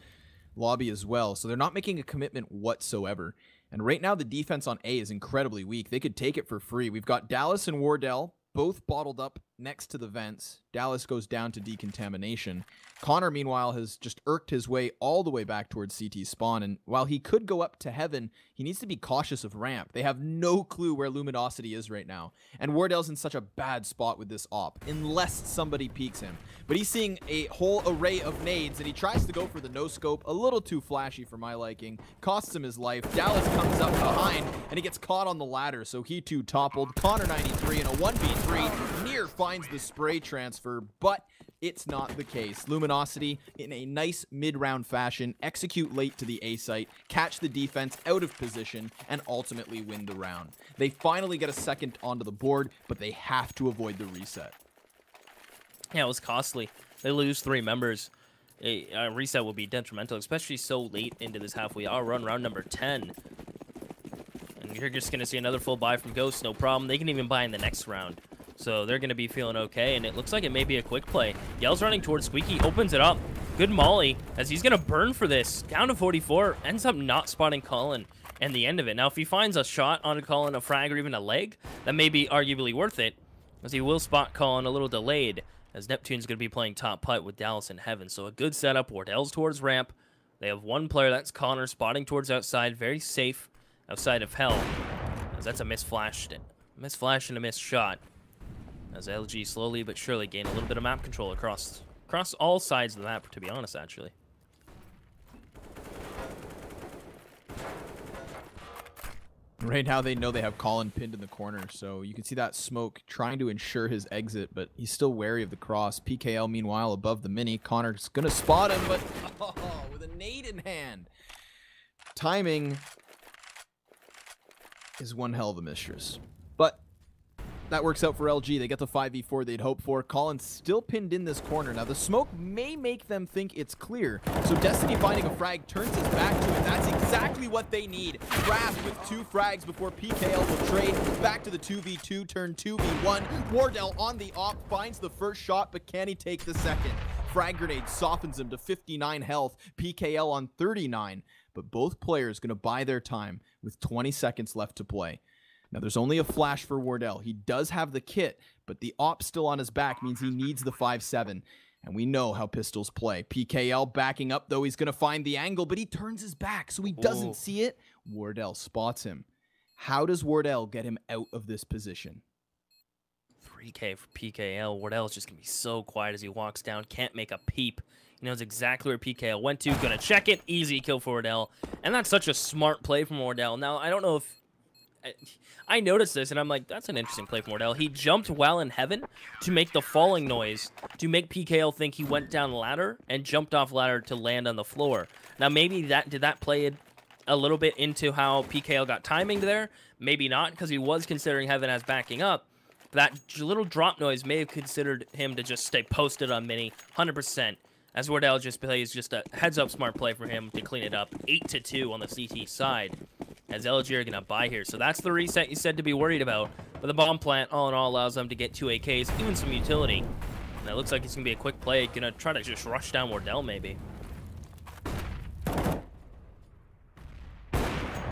lobby as well, so they're not making a commitment whatsoever. And right now the defense on A is incredibly weak. They could take it for free. We've got Dallas and Wardell both bottled up next to the vents. Dallas goes down to decontamination. Connor, meanwhile, has just irked his way all the way back towards CT spawn, and while he could go up to heaven, he needs to be cautious of ramp. They have no clue where Luminosity is right now, and Wardell's in such a bad spot with this op, unless somebody peeks him. But he's seeing a whole array of nades, and he tries to go for the no-scope, a little too flashy for my liking, costs him his life. Dallas comes up behind, and he gets caught on the ladder, so he too toppled. Connor 93 in a 1v3, near finds the spray transfer, but it's not the case. Luminosity, in a nice mid-round fashion, execute late to the A site, catch the defense out of position, and ultimately win the round. They finally get a second onto the board, but they have to avoid the reset. Yeah, it was costly. They lose 3 members. A reset will be detrimental, especially so late into this halfway hour run, round number 10. And you're just going to see another full buy from Ghost, no problem. They can even buy in the next round. So they're going to be feeling okay, and it looks like it may be a quick play. Yell's running towards Squeaky, opens it up. Good molly, as he's going to burn for this. Down to 44, ends up not spotting Colin and the end of it. Now, if he finds a shot on Colin, a frag, or even a leg, that may be arguably worth it, as he will spot Colin a little delayed, as Neptune's going to be playing top putt with Dallas in heaven. So a good setup. Wardell's towards ramp. They have one player, that's Connor, spotting towards outside. Very safe outside of hell, as that's a missed flash and a missed shot. As LG slowly but surely gain a little bit of map control across all sides of the map, to be honest, actually. Right now they know they have Colin pinned in the corner, so you can see that smoke trying to ensure his exit, but he's still wary of the cross. PKL, meanwhile, above the mini. Connor's going to spot him, but with a nade in hand. Timing is one hell of a mistress. But that works out for LG. They get the 5v4 they'd hoped for. Colin's still pinned in this corner. Now, the smoke may make them think it's clear. So Destiny finding a frag turns his back to it. That's exactly what they need. Raft with 2 frags before PKL will trade. Back to the 2v2, turn 2v1. Wardell on the op, finds the first shot, but can he take the second? Frag grenade softens him to 59 health. PKL on 39. But both players going to buy their time with 20 seconds left to play. Now, there's only a flash for Wardell. He does have the kit, but the op still on his back means he needs the 5-7. And we know how pistols play. PKL backing up, though. He's going to find the angle, but he turns his back, so he doesn't see it. Wardell spots him. How does Wardell get him out of this position? 3K for PKL. Wardell's just going to be so quiet as he walks down. Can't make a peep. He knows exactly where PKL went to. Going to check it. Easy kill for Wardell. And that's such a smart play from Wardell. Now, I don't know if... I noticed this, and I'm like, that's an interesting play from Wardell. He jumped while in heaven to make the falling noise, to make PKL think he went down the ladder and jumped off ladder to land on the floor. Now, maybe did that play a little bit into how PKL got timing there? Maybe not, because he was considering heaven as backing up. That little drop noise may have considered him to just stay posted on mini, 100%. as Wardell just plays just a heads-up smart play for him to clean it up. 8-2 on the CT side, as LG are going to buy here. So that's the reset you said to be worried about. But the bomb plant, all in all, allows them to get 2 AKs, even some utility. And it looks like it's going to be a quick play. Going to try to just rush down Wardell, maybe.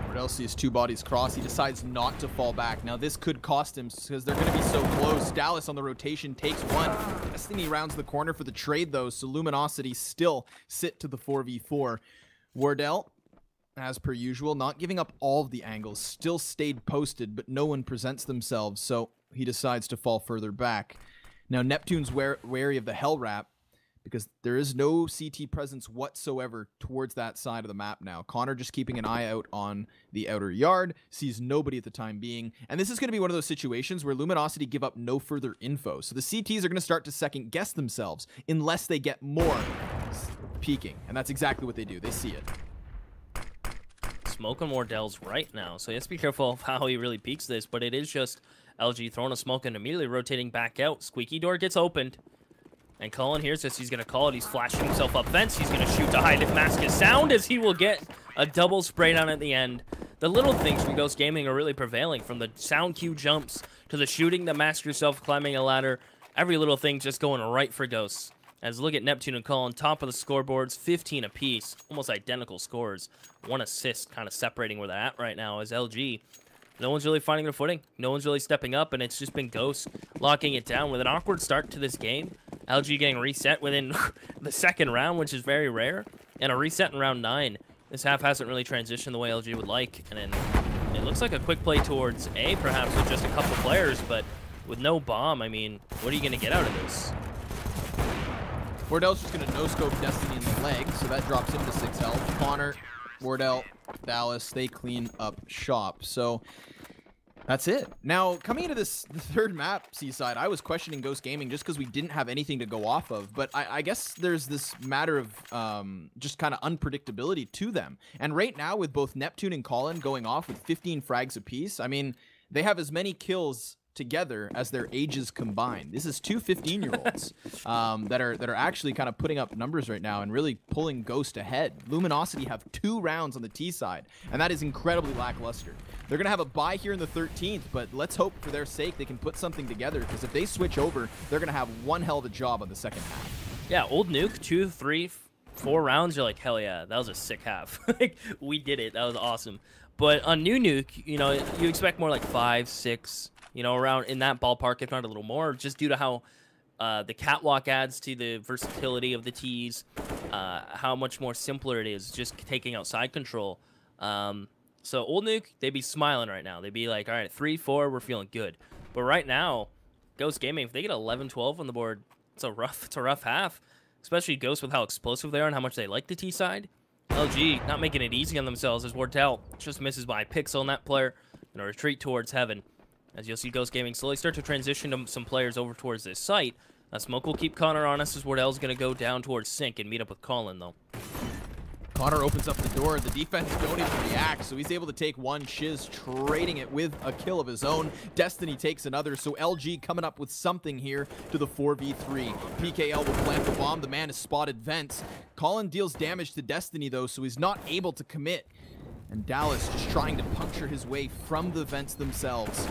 Wardell sees 2 bodies cross. He decides not to fall back. Now, this could cost him because they're going to be so close. Dallas on the rotation takes 1. Destiny rounds the corner for the trade, though, so Luminosity still sit to the 4v4. Wardell, as per usual, not giving up all of the angles, still stayed posted, but no one presents themselves, so he decides to fall further back. Now, Neptune's wary of the Hell Wrap because there is no CT presence whatsoever towards that side of the map now. Connor just keeping an eye out on the outer yard, sees nobody at the time being, and this is going to be one of those situations where Luminosity give up no further info, so the CTs are going to start to second guess themselves unless they get more peeking, and that's exactly what they do. They see it. Smoke on Wardell's right now, so he has to be careful of how he really peeks this, but it is just LG throwing a smoke and immediately rotating back out. Squeaky door gets opened, and Cullen hears this. He's going to call it. He's flashing himself up fence. He's going to shoot to hide it, mask his sound, as he will get a double spray down at the end. The little things from Ghost Gaming are really prevailing, from the sound cue jumps to the shooting, the mask yourself, climbing a ladder. Every little thing just going right for Ghosts. As look at Neptune and Cullen, top of the scoreboards, 15 apiece, almost identical scores. 1 assist kind of separating where they're at right now as LG. No one's really finding their footing. No one's really stepping up, and it's just been Ghost locking it down with an awkward start to this game. LG getting reset within the second round, which is very rare, and a reset in round 9. This half hasn't really transitioned the way LG would like, and then it looks like a quick play towards A, perhaps with just a couple players, but with no bomb, I mean, what are you going to get out of this? Wardell's just going to no-scope Destiny in the leg, so that drops him to 6 health. Connor, Wardell, Dallas, they clean up shop. So that's it. Now, coming into this third map, Seaside, I was questioning Ghost Gaming just because we didn't have anything to go off of. But I guess there's this matter of just kind of unpredictability to them. And right now, with both Neptune and Colin going off with 15 frags apiece, I mean, they have as many kills together as their ages combined. This is 2 15-year-olds that are actually kind of putting up numbers right now and really pulling Ghost ahead. Luminosity have 2 rounds on the T side, and that is incredibly lackluster. They're going to have a bye here in the 13th, but let's hope for their sake they can put something together, because if they switch over, they're going to have one hell of a job on the second half. Yeah, Old Nuke, 2, 3, 4 rounds, you're like, hell yeah, that was a sick half. Like, we did it. That was awesome. But on New Nuke, you know, you expect more like 5, 6, you know, around in that ballpark, if not a little more, just due to how the catwalk adds to the versatility of the Ts, how much more simpler it is just taking out side control. So Old Nuke, they'd be smiling right now. They'd be like, all right, 3, 4, we're feeling good. But right now, Ghost Gaming, if they get 11, 12 on the board, it's a rough half, especially Ghost with how explosive they are and how much they like the T side. LG not making it easy on themselves as Wardell just misses by a pixel on that player and a retreat towards heaven. As you'll see Ghost Gaming slowly start to transition to some players over towards this site. Smoke will keep Connor on us as Wardell's going to go down towards Sync and meet up with Colin, though. Connor opens up the door. The defense don't even react, so he's able to take one. Shiz trading it with a kill of his own. Destiny takes another, so LG coming up with something here to the 4v3. PKL will plant the bomb. The man is spotted vents. Colin deals damage to Destiny, though, so he's not able to commit. And Dallas just trying to puncture his way from the vents themselves.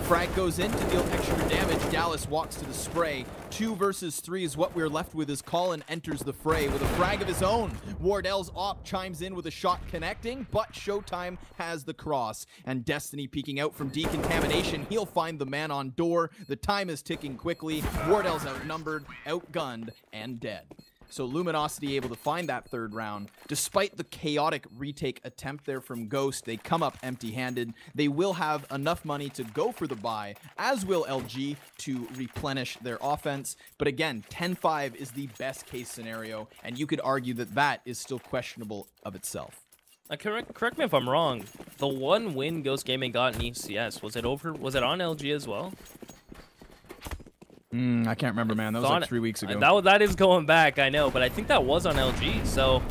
Frag goes in to deal extra damage. Dallas walks to the spray. 2 versus 3 is what we're left with as Colin enters the fray with a frag of his own. Wardell's op chimes in with a shot connecting, but Showtime has the cross. And Destiny peeking out from decontamination. He'll find the man on door. The time is ticking quickly. Wardell's outnumbered, outgunned, and dead. So Luminosity able to find that third round. Despite the chaotic retake attempt there from Ghost, they come up empty-handed. They will have enough money to go for the buy, as will LG, to replenish their offense. But again, 10-5 is the best case scenario, and you could argue that that is still questionable of itself. Correct me if I'm wrong. The one win Ghost Gaming got in ECS, was it on LG as well? I can't remember, man. That was like 3 weeks ago. That is going back, I know, but I think that was on LG. So,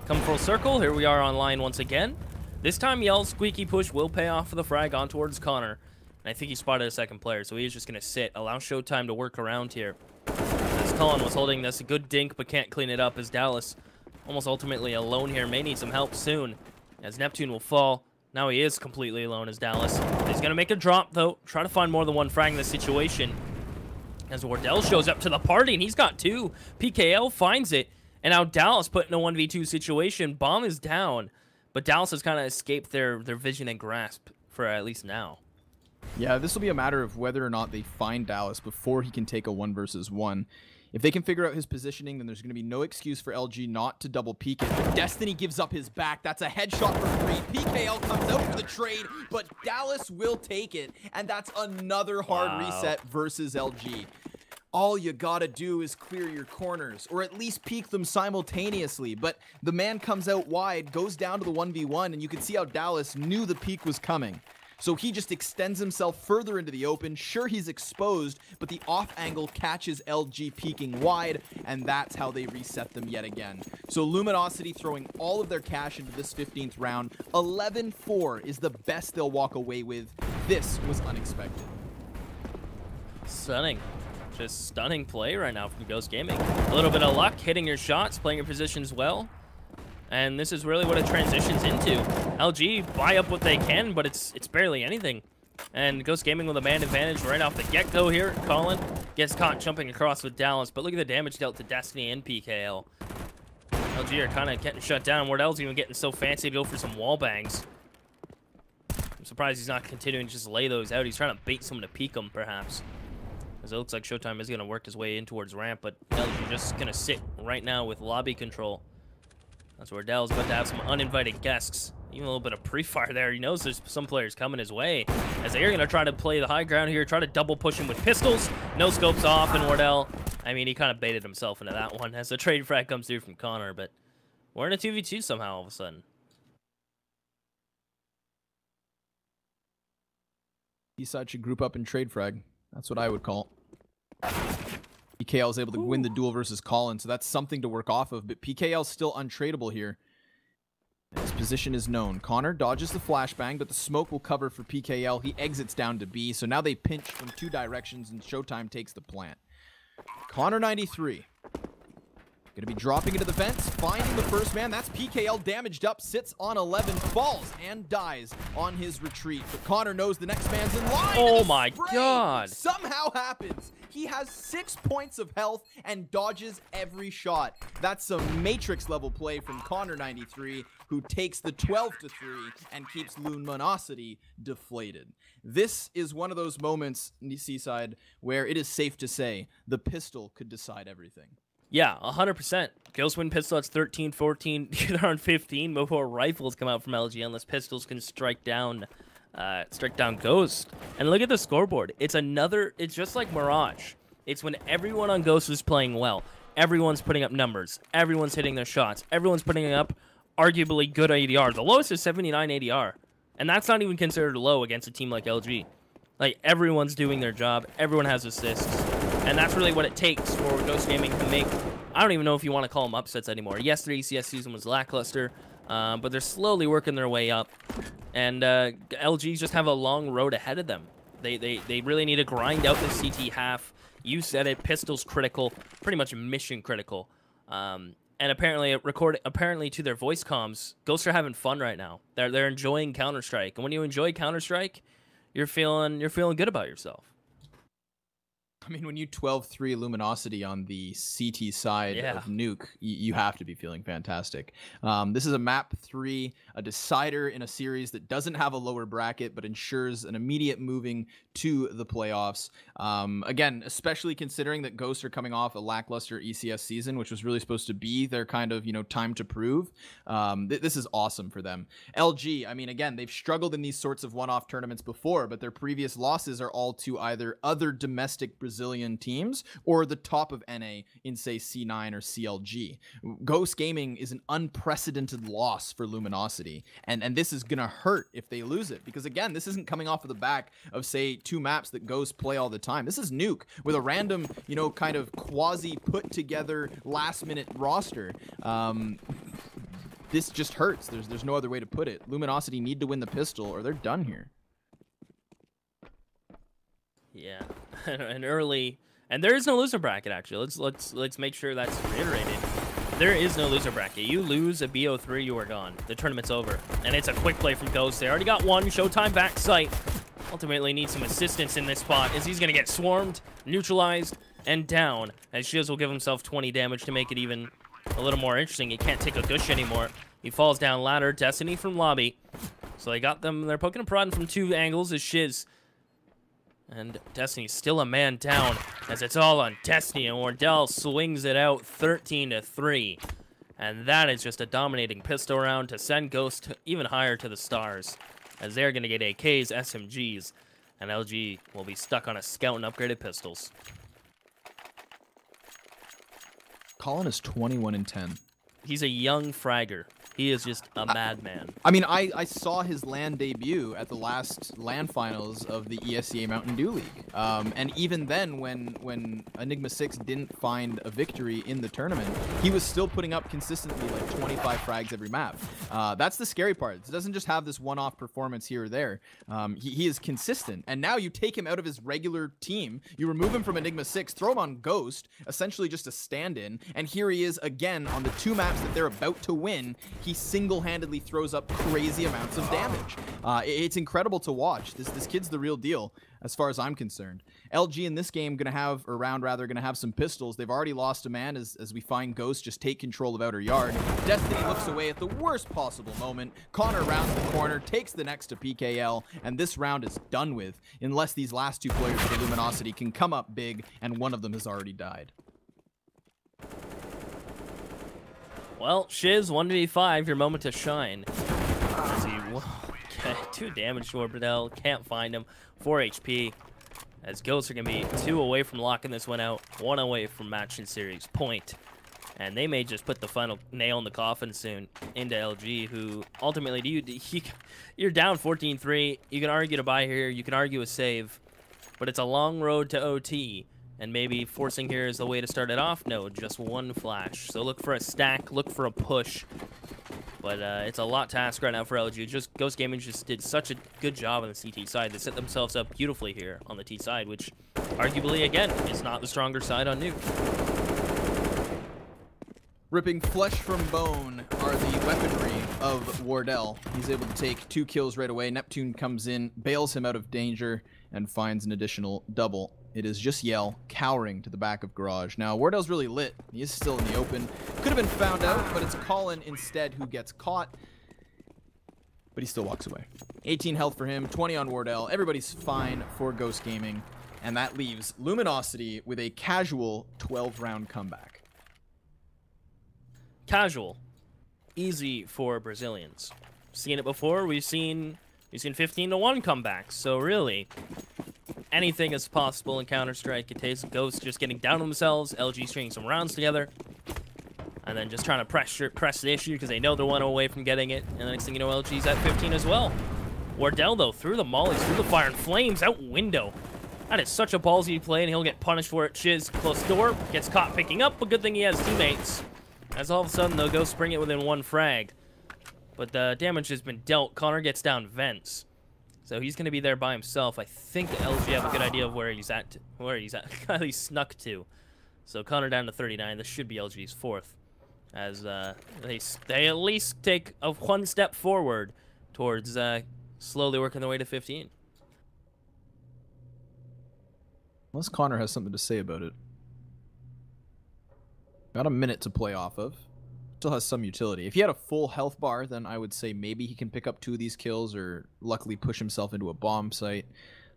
come full circle. Here we are online once again. This time, Yell's squeaky push will pay off for the frag on towards Connor. And I think he spotted a second player, so he's just going to sit, allow Showtime to work around here. As Colin was holding this. A good dink, but can't clean it up as Dallas almost ultimately alone here. May need some help soon as Neptune will fall. Now he is completely alone as Dallas. He's going to make a drop, though. Try to find more than one frag in this situation. As Wardell shows up to the party, and he's got 2. PKL finds it. And now Dallas put in a 1v2 situation. Bomb is down. But Dallas has kind of escaped their vision and grasp for at least now. Yeah, this will be a matter of whether or not they find Dallas before he can take a 1 versus 1. If they can figure out his positioning, then there's going to be no excuse for LG not to double peek it. But Destiny gives up his back. That's a headshot for free. PKL comes out for the trade, but Dallas will take it. And that's another hard reset versus LG. All you gotta do is clear your corners, or at least peek them simultaneously. But the man comes out wide, goes down to the 1v1, and you can see how Dallas knew the peek was coming. So he just extends himself further into the open. Sure, he's exposed, but the off angle catches LG peeking wide, and that's how they reset them yet again. So Luminosity throwing all of their cash into this 15th round. 11-4 is the best they'll walk away with. This was unexpected. Stunning. Just stunning play right now from Ghost Gaming. A little bit of luck, hitting your shots, playing your positions well. And this is really what it transitions into. LG buy up what they can, but it's barely anything. And Ghost Gaming with a man advantage right off the get-go here. Colin gets caught jumping across with Dallas, but look at the damage dealt to Destiny and PKL. LG are kind of getting shut down. Wardell's even getting so fancy to go for some wall bangs. I'm surprised he's not continuing to just lay those out. He's trying to bait someone to peek them, perhaps. As it looks like Showtime is going to work his way in towards ramp, but LG just going to sit right now with lobby control. That's where Dell's about to have some uninvited guests. Even a little bit of pre-fire there. He knows there's some players coming his way. As they're going to try to play the high ground here, try to double push him with pistols. No scopes off, and Wardell, I mean, he kind of baited himself into that one as the trade frag comes through from Connor, but we're in a 2v2 somehow all of a sudden. Eastside should group up and trade frag. That's what I would call. PKL is able to win the duel versus Colin, so that's something to work off of, but PKL is still untradeable here. His position is known. Connor dodges the flashbang, but the smoke will cover for PKL. He exits down to B, so now they pinch from 2 directions, and Showtime takes the plant. Connor 93. Gonna be dropping into the vents, finding the first man. That's PKL damaged up, sits on 11, falls, and dies on his retreat. But Connor knows the next man's in line. Oh my god. Somehow happens. He has 6 points of health and dodges every shot. That's some Matrix level play from Connor 93, who takes the 12-3 and keeps Luminosity deflated. This is one of those moments in the Seaside where it is safe to say the pistol could decide everything. Yeah, 100%. Ghost win pistol, that's 13, 14, get on 15 before rifles come out from LG, unless pistols can strike down Ghost. And look at the scoreboard. It's just like Mirage. It's when everyone on Ghost is playing well. Everyone's putting up numbers. Everyone's hitting their shots. Everyone's putting up arguably good ADR. The lowest is 79 ADR. And that's not even considered low against a team like LG. Like, everyone's doing their job. Everyone has assists. And that's really what it takes for Ghost Gaming to make, I don't even know if you want to call them upsets anymore. Yes, their ECS season was lackluster, but they're slowly working their way up. And LG just have a long road ahead of them. They really need to grind out the CT half. You said it, pistols critical, pretty much mission critical. And apparently to their voice comms, Ghosts are having fun right now. They're enjoying Counter-Strike. And when you enjoy Counter-Strike, you're feeling good about yourself. I mean, when you 12-3 Luminosity on the CT side of Nuke, you have to be feeling fantastic. This is a map 3, a decider in a series that doesn't have a lower bracket, but ensures an immediate moving to the playoffs. Again, especially considering that Ghosts are coming off a lackluster ECS season, which was really supposed to be their kind of, time to prove. This is awesome for them. LG, I mean, again, they've struggled in these sorts of one-off tournaments before, but their previous losses are all to either other domestic Brazilian teams or the top of NA in, say, C9 or CLG. Ghost Gaming is an unprecedented loss for Luminosity, and this is gonna hurt if they lose it, because again, this isn't coming off of the back of, say, 2 maps that Ghost play all the time. This is Nuke with a random, kind of quasi put together last minute roster. This just hurts. There's no other way to put it. Luminosity need to win the pistol or they're done here. Yeah, an early And there is no loser bracket, actually. Let's make sure that's reiterated. There is no loser bracket. You lose a BO3, you are gone. The tournament's over. And it's a quick play from Ghost. They already got one. Showtime back sight. Ultimately needs some assistance in this spot as he's going to get swarmed, neutralized, and down. As Shiz will give himself 20 damage to make it even a little more interesting. He can't take a gush anymore. He falls down ladder. Destiny from lobby. So they got them. They're poking and prodding from 2 angles as Shiz. And Destiny's still a man down as it's all on Destiny. And Wardell swings it out 13-3. And that is just a dominating pistol round to send Ghost even higher to the stars. As they're going to get AKs, SMGs, and LG will be stuck on a scout and upgraded pistols. Colin is 21-10. He's a young fragger. He is just a madman. I mean, I saw his LAN debut at the last LAN finals of the ESEA Mountain Dew League. And even then, when Enigma 6 didn't find a victory in the tournament, he was still putting up consistently like 25 frags every map. That's the scary part. It doesn't just have this one-off performance here or there. He is consistent. And now you take him out of his regular team, you remove him from Enigma 6, throw him on Ghost, essentially just a stand-in, and here he is again on the 2 maps that they're about to win. He single-handedly throws up crazy amounts of damage. It's incredible to watch. This kid's the real deal, as far as I'm concerned. LG in this game gonna have some pistols. They've already lost a man as we find Ghost just take control of outer yard. Destiny looks away at the worst possible moment. Connor rounds the corner, takes the next to PKL, and this round is done with, unless these last 2 players of the Luminosity can come up big, and one of them has already died. Well, Shiz, 1v5, your moment to shine. As he, okay, 2 damage to Orbital, can't find him, 4 HP. As Ghosts are going to be 2 away from locking this one out, 1 away from match in series point. And they may just put the final nail in the coffin soon into LG, who ultimately, you're down 14-3. You can argue to buy here, you can argue a save, but it's a long road to OT. And maybe forcing here is the way to start it off? No, just 1 flash. So look for a stack, look for a push. But it's a lot to ask right now for LG. Just Ghost Gaming just did such a good job on the CT side. They set themselves up beautifully here on the T side, which arguably, again, is not the stronger side on Nuke. Ripping flesh from bone are the weaponry of Wardell. He's able to take 2 kills right away. Neptune comes in, bails him out of danger, and finds an additional double. It is just Yell cowering to the back of Garage. Now, Wardell's really lit. He is still in the open. Could have been found out, but it's Colin instead who gets caught. But he still walks away. 18 health for him, 20 on Wardell. Everybody's fine for Ghost Gaming. And that leaves Luminosity with a casual 12-round comeback. Casual. Easy for Brazilians. Seen it before. We've seen 15-1 comebacks. So really, anything is possible in Counter-Strike. It takes Ghosts just getting down on themselves, LG stringing some rounds together, and then just trying to press the issue because they know they're 1 away from getting it. And the next thing you know, LG's at 15 as well. Wardell, though, through the mollies, through the fire and flames, out window. That is such a ballsy play, and he'll get punished for it. Shiz, close door, gets caught picking up, but good thing he has teammates. As all of a sudden, they'll go spring it within 1 frag. But the damage has been dealt. Connor gets down vents. So he's going to be there by himself. I think LG have a good idea of where he's at. He snuck to. So Connor down to 39. This should be LG's 4th. As they at least take 1 step forward towards slowly working their way to 15. Unless Connor has something to say about it. Got a minute to play off of. Still has some utility. If he had a full health bar, then I would say maybe he can pick up 2 of these kills or luckily push himself into a bomb site.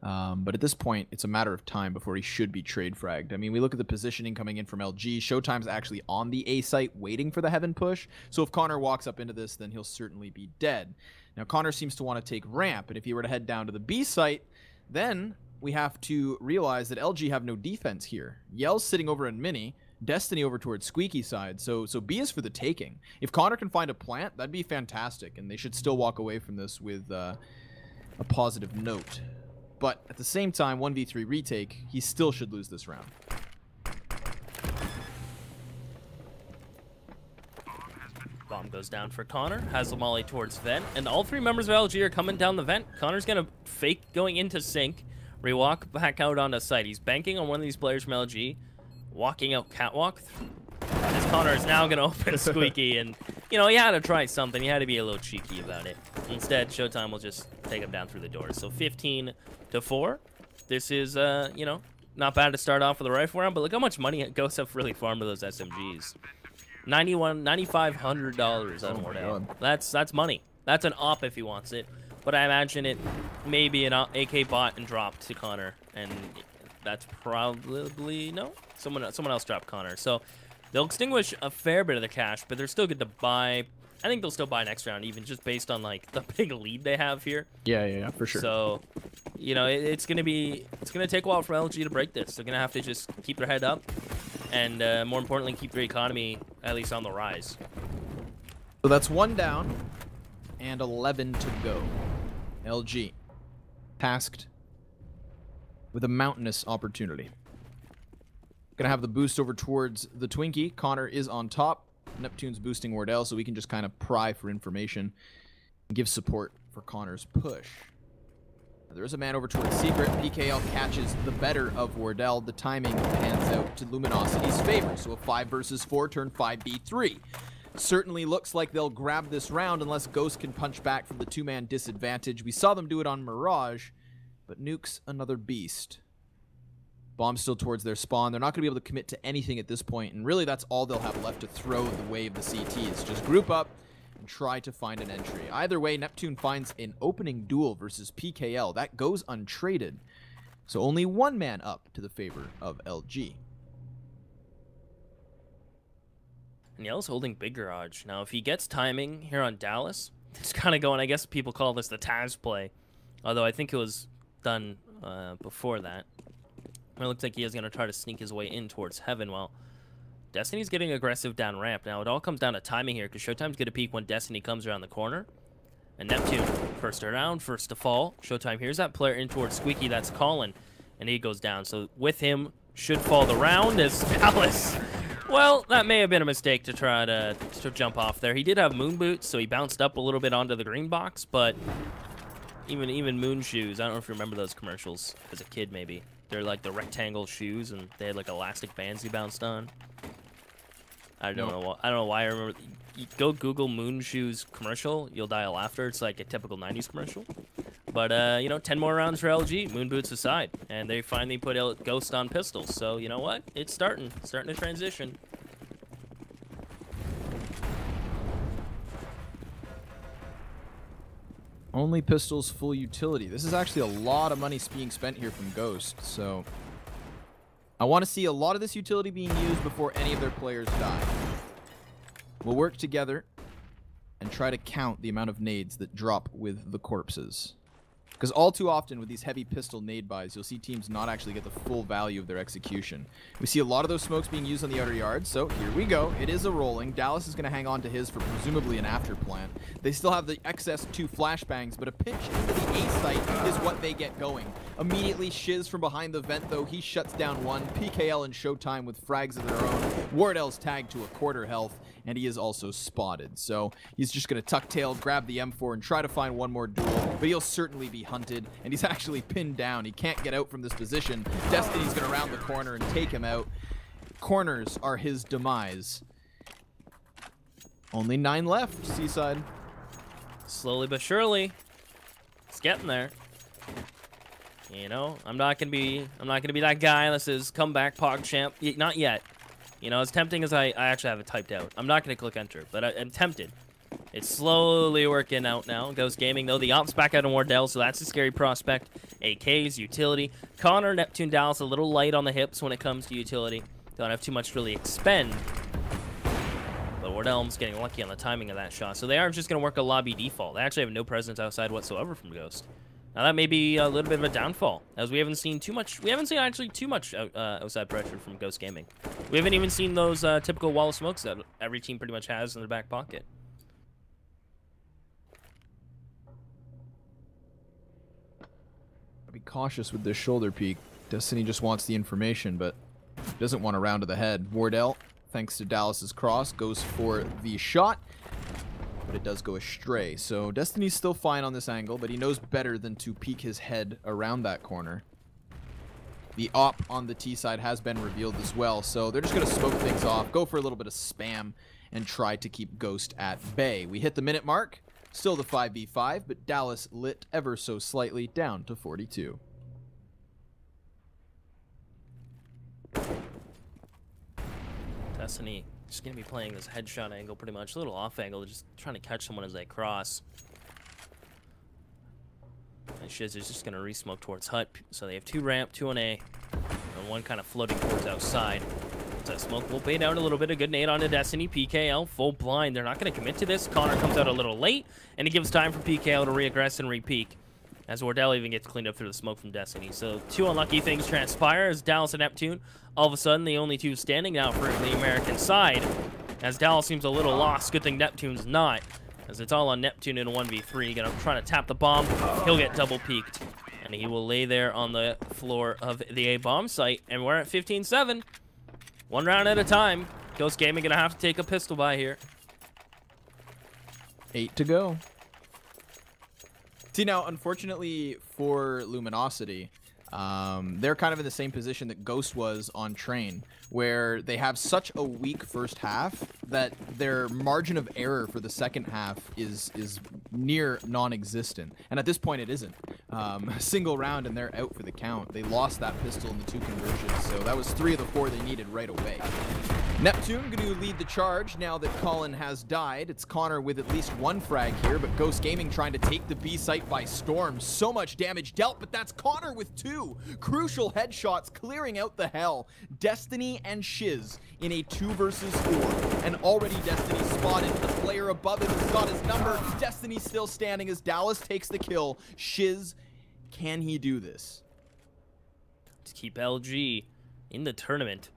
But at this point, it's a matter of time before he should be trade fragged. I mean, we look at the positioning coming in from LG. Showtime's actually on the A site waiting for the heaven push. So if Connor walks up into this, then he'll certainly be dead. Now, Connor seems to want to take ramp, and if he were to head down to the B site, then we have to realize that LG have no defense here. Yell's sitting over in Mini. Destiny over towards Squeaky side, so B is for the taking. If Connor can find a plant, that'd be fantastic, and they should still walk away from this with a positive note. But at the same time, 1v3 retake, he still should lose this round. Bomb goes down for Connor, has the molly towards vent, and all 3 members of LG are coming down the vent. Connor's gonna fake going into sync, We walk back out onto site. He's banking on one of these players from LG, walking out catwalk. This Connor is now going to open Squeaky, and, you know, he had to try something. He had to be a little cheeky about it. Instead, Showtime will just take him down through the door. So 15-4. This is, you know, not bad to start off with a rifle round, but look how much money Ghosts have really farmed with those SMGs. $9,500 on Wardell. That's money. That's an op if he wants it. But I imagine it may be an AK bot and dropped to Connor, and that's probably no. Someone else dropped Connor. So they'll extinguish a fair bit of the cash, but they're still good to buy. I think they'll still buy next round, even just based on like the big lead they have here. Yeah, for sure. So, you know, it's gonna take a while for LG to break this. They're gonna have to just keep their head up, and more importantly, keep their economy at least on the rise. So that's 1 down and 11 to go. LG tasked with a mountainous opportunity. Gonna have the boost over towards the Twinkie. Connor is on top. Neptune's boosting Wardell, so we can just kind of pry for information and give support for Connor's push. There is a man over towards Secret. PKL catches the better of Wardell. The timing pans out to Luminosity's favor. So a 5 versus 4, turn 5B3. Certainly looks like they'll grab this round unless Ghost can punch back from the 2-man disadvantage. We saw them do it on Mirage, but Nuke's another beast. Bomb still towards their spawn. They're not going to be able to commit to anything at this point, and really that's all they'll have left to throw the way of the CTs. Just group up and try to find an entry. Either way, Neptune finds an opening duel versus PKL. That goes untraded. So only 1 man up to the favor of LG. And Yell's holding Big Garage. Now, if he gets timing here on Dallas, it's kind of going, I guess people call this the Taz play. Although I think it was done before that. It looks like he is going to try to sneak his way in towards Heaven. Well, Destiny's getting aggressive down ramp. Now, it all comes down to timing here, because Showtime's going to peek when Destiny comes around the corner. And Neptune, first around, first to fall. Showtime here's that player in towards Squeaky. That's Colin. And he goes down. So with him, should fall the round as Dallas. Well, that may have been a mistake to try to jump off there. He did have moon boots, so he bounced up a little bit onto the green box. But even moon shoes, I don't know if you remember those commercials as a kid, maybe. They're like the rectangle shoes, and they had like elastic bands he bounced on. I don't know why I remember. You go Google moon shoes commercial, you'll die of laughter. It's like a typical 90s commercial. But, you know, 10 more rounds for LG, moon boots aside. And they finally put Ghost on pistols. So, you know what? It's starting to transition. Only pistols, full utility. This is actually a lot of money being spent here from Ghost, so I want to see a lot of this utility being used before any of their players die. We'll work together and try to count the amount of nades that drop with the corpses. Because all too often with these heavy pistol nade buys, you'll see teams not actually get the full value of their execution. We see a lot of those smokes being used on the outer yard, so here we go. It is a rolling. Dallas is going to hang on to his for presumably an after plant. They still have the excess 2 flashbangs, but a pinch into the A site is what they get going. Immediately Shiz from behind the vent, though. He shuts down 1. PKL and Showtime with frags of their own. Wardell's tagged to a quarter health, and he is also spotted. So he's just going to tuck tail, grab the M4, and try to find one more duel, but he'll certainly be hunted, and he's actually pinned down. He can't get out from this position. Destiny's going to round the corner and take him out. Corners are his demise. Only 9 left, Seaside. Slowly but surely, it's getting there. You know, I'm not gonna be that guy unless it's comeback PogChamp. Not yet. You know, as tempting as I actually have it typed out. I'm not gonna click enter, but I'm tempted. It's slowly working out now. Ghost Gaming, though, the ops back out on Wardell, so that's a scary prospect. AKs, utility. Connor, Neptune, Dallas, a little light on the hips when it comes to utility. Don't have too much to really expend. But Wardell's getting lucky on the timing of that shot. So they are just going to work a lobby default. They actually have no presence outside whatsoever from Ghost. Now that may be a little bit of a downfall, as we haven't seen too much. We haven't seen actually too much outside pressure from Ghost Gaming. We haven't even seen those typical wall of smokes that every team pretty much has in their back pocket. Be cautious with this shoulder peek. Destiny just wants the information, but doesn't want a round to the head. Wardell, thanks to Dallas's cross, goes for the shot, but it does go astray. So Destiny's still fine on this angle, but he knows better than to peek his head around that corner. The op on the T side has been revealed as well, so they're just going to smoke things off, go for a little bit of spam, and try to keep Ghost at bay. We hit the minute mark, still the 5v5, but Dallas lit ever so slightly down to 42. Destiny just going to be playing this headshot angle pretty much, a little off angle, just trying to catch someone as they cross. And Shiz is just going to re-smoke towards Hut. So they have 2 ramp, 2 on A, and 1 kind of floating towards outside. So smoke will pay down a little bit. A good nade onto Destiny. PKL full blind. They're not going to commit to this. Connor comes out a little late, and it gives time for PKL to re-aggress and re-peek, as Wardell even gets cleaned up through the smoke from Destiny. So 2 unlucky things transpire as Dallas and Neptune, all of a sudden, the only 2 standing now for the American side, as Dallas seems a little lost. Good thing Neptune's not, as it's all on Neptune in a 1v3. Gonna try to tap the bomb. He'll get double peeked, and he will lay there on the floor of the A bomb site. And we're at 15-7. 1 round at a time. Ghost Gaming gonna have to take a pistol buy here. 8 to go. See, now, unfortunately for Luminosity, they're kind of in the same position that Ghost was on Train, where they have such a weak first half that their margin of error for the second half is near non-existent. And at this point, it isn't. A single round and they're out for the count. They lost that pistol in the 2 conversions, so that was 3 of the 4 they needed right away. Neptune going to lead the charge now that Colin has died. It's Connor with at least 1 frag here, but Ghost Gaming trying to take the B site by storm. So much damage dealt, but that's Connor with 2 crucial headshots, clearing out the hell. Destiny and Shiz in a 2 versus 4, and already Destiny spotted. The player above him has got his number. Destiny still standing as Dallas takes the kill. Shiz, can he do this? To keep LG in the tournament.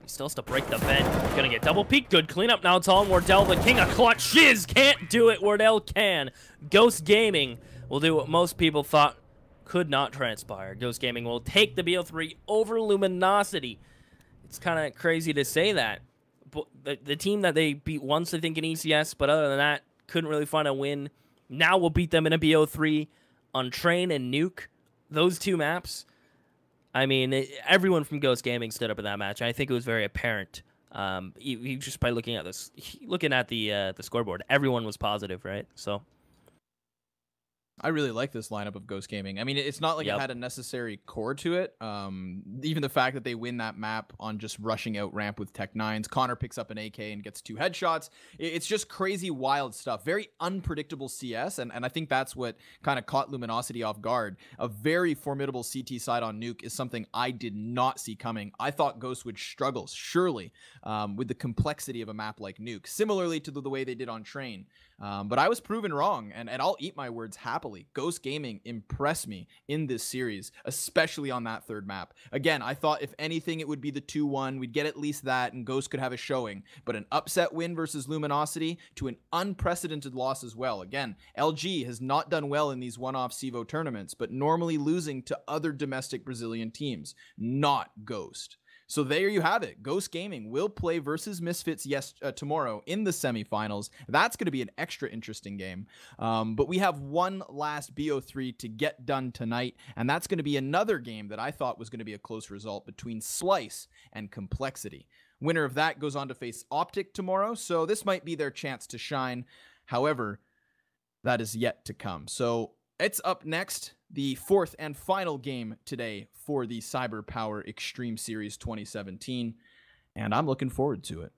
He still has to break the vent. Gonna get double peek. Good cleanup now. It's all Wardell, the king of clutch. Shiz can't do it. Wardell can. Ghost Gaming will do what most people thought could not transpire. Ghost Gaming will take the BO3 over Luminosity. It's kind of crazy to say that. But the team that they beat once, I think, in ECS, but other than that, couldn't really find a win. Now we'll beat them in a BO3 on Train and Nuke. Those 2 maps. I mean, everyone from Ghost Gaming stood up in that match. I think it was very apparent. Just by looking at this, the scoreboard, everyone was positive, right? So I really like this lineup of Ghost Gaming. I mean, it's not like it had a necessary core to it. Even the fact that they win that map on just rushing out ramp with Tech 9s. Connor picks up an AK and gets 2 headshots. It's just crazy, wild stuff. Very unpredictable CS, and I think that's what kind of caught Luminosity off guard. A very formidable CT side on Nuke is something I did not see coming. I thought Ghost would struggle, surely, with the complexity of a map like Nuke, similarly to the way they did on Train. But I was proven wrong, and I'll eat my words happily. Ghost Gaming impressed me in this series, especially on that 3rd map. Again, I thought if anything, it would be the 2-1. We'd get at least that, and Ghost could have a showing. But an upset win versus Luminosity to an unprecedented loss as well. Again, LG has not done well in these one-off CEVO tournaments, but normally losing to other domestic Brazilian teams, not Ghost. So there you have it. Ghost Gaming will play versus Misfits tomorrow in the semifinals. That's going to be an extra interesting game. But we have one last BO3 to get done tonight, and that's going to be another game that I thought was going to be a close result between Slice and Complexity. Winner of that goes on to face Optic tomorrow, so this might be their chance to shine. However, that is yet to come. So it's up next, the 4th and final game today for the CyberPower Extreme Series 2017, and I'm looking forward to it.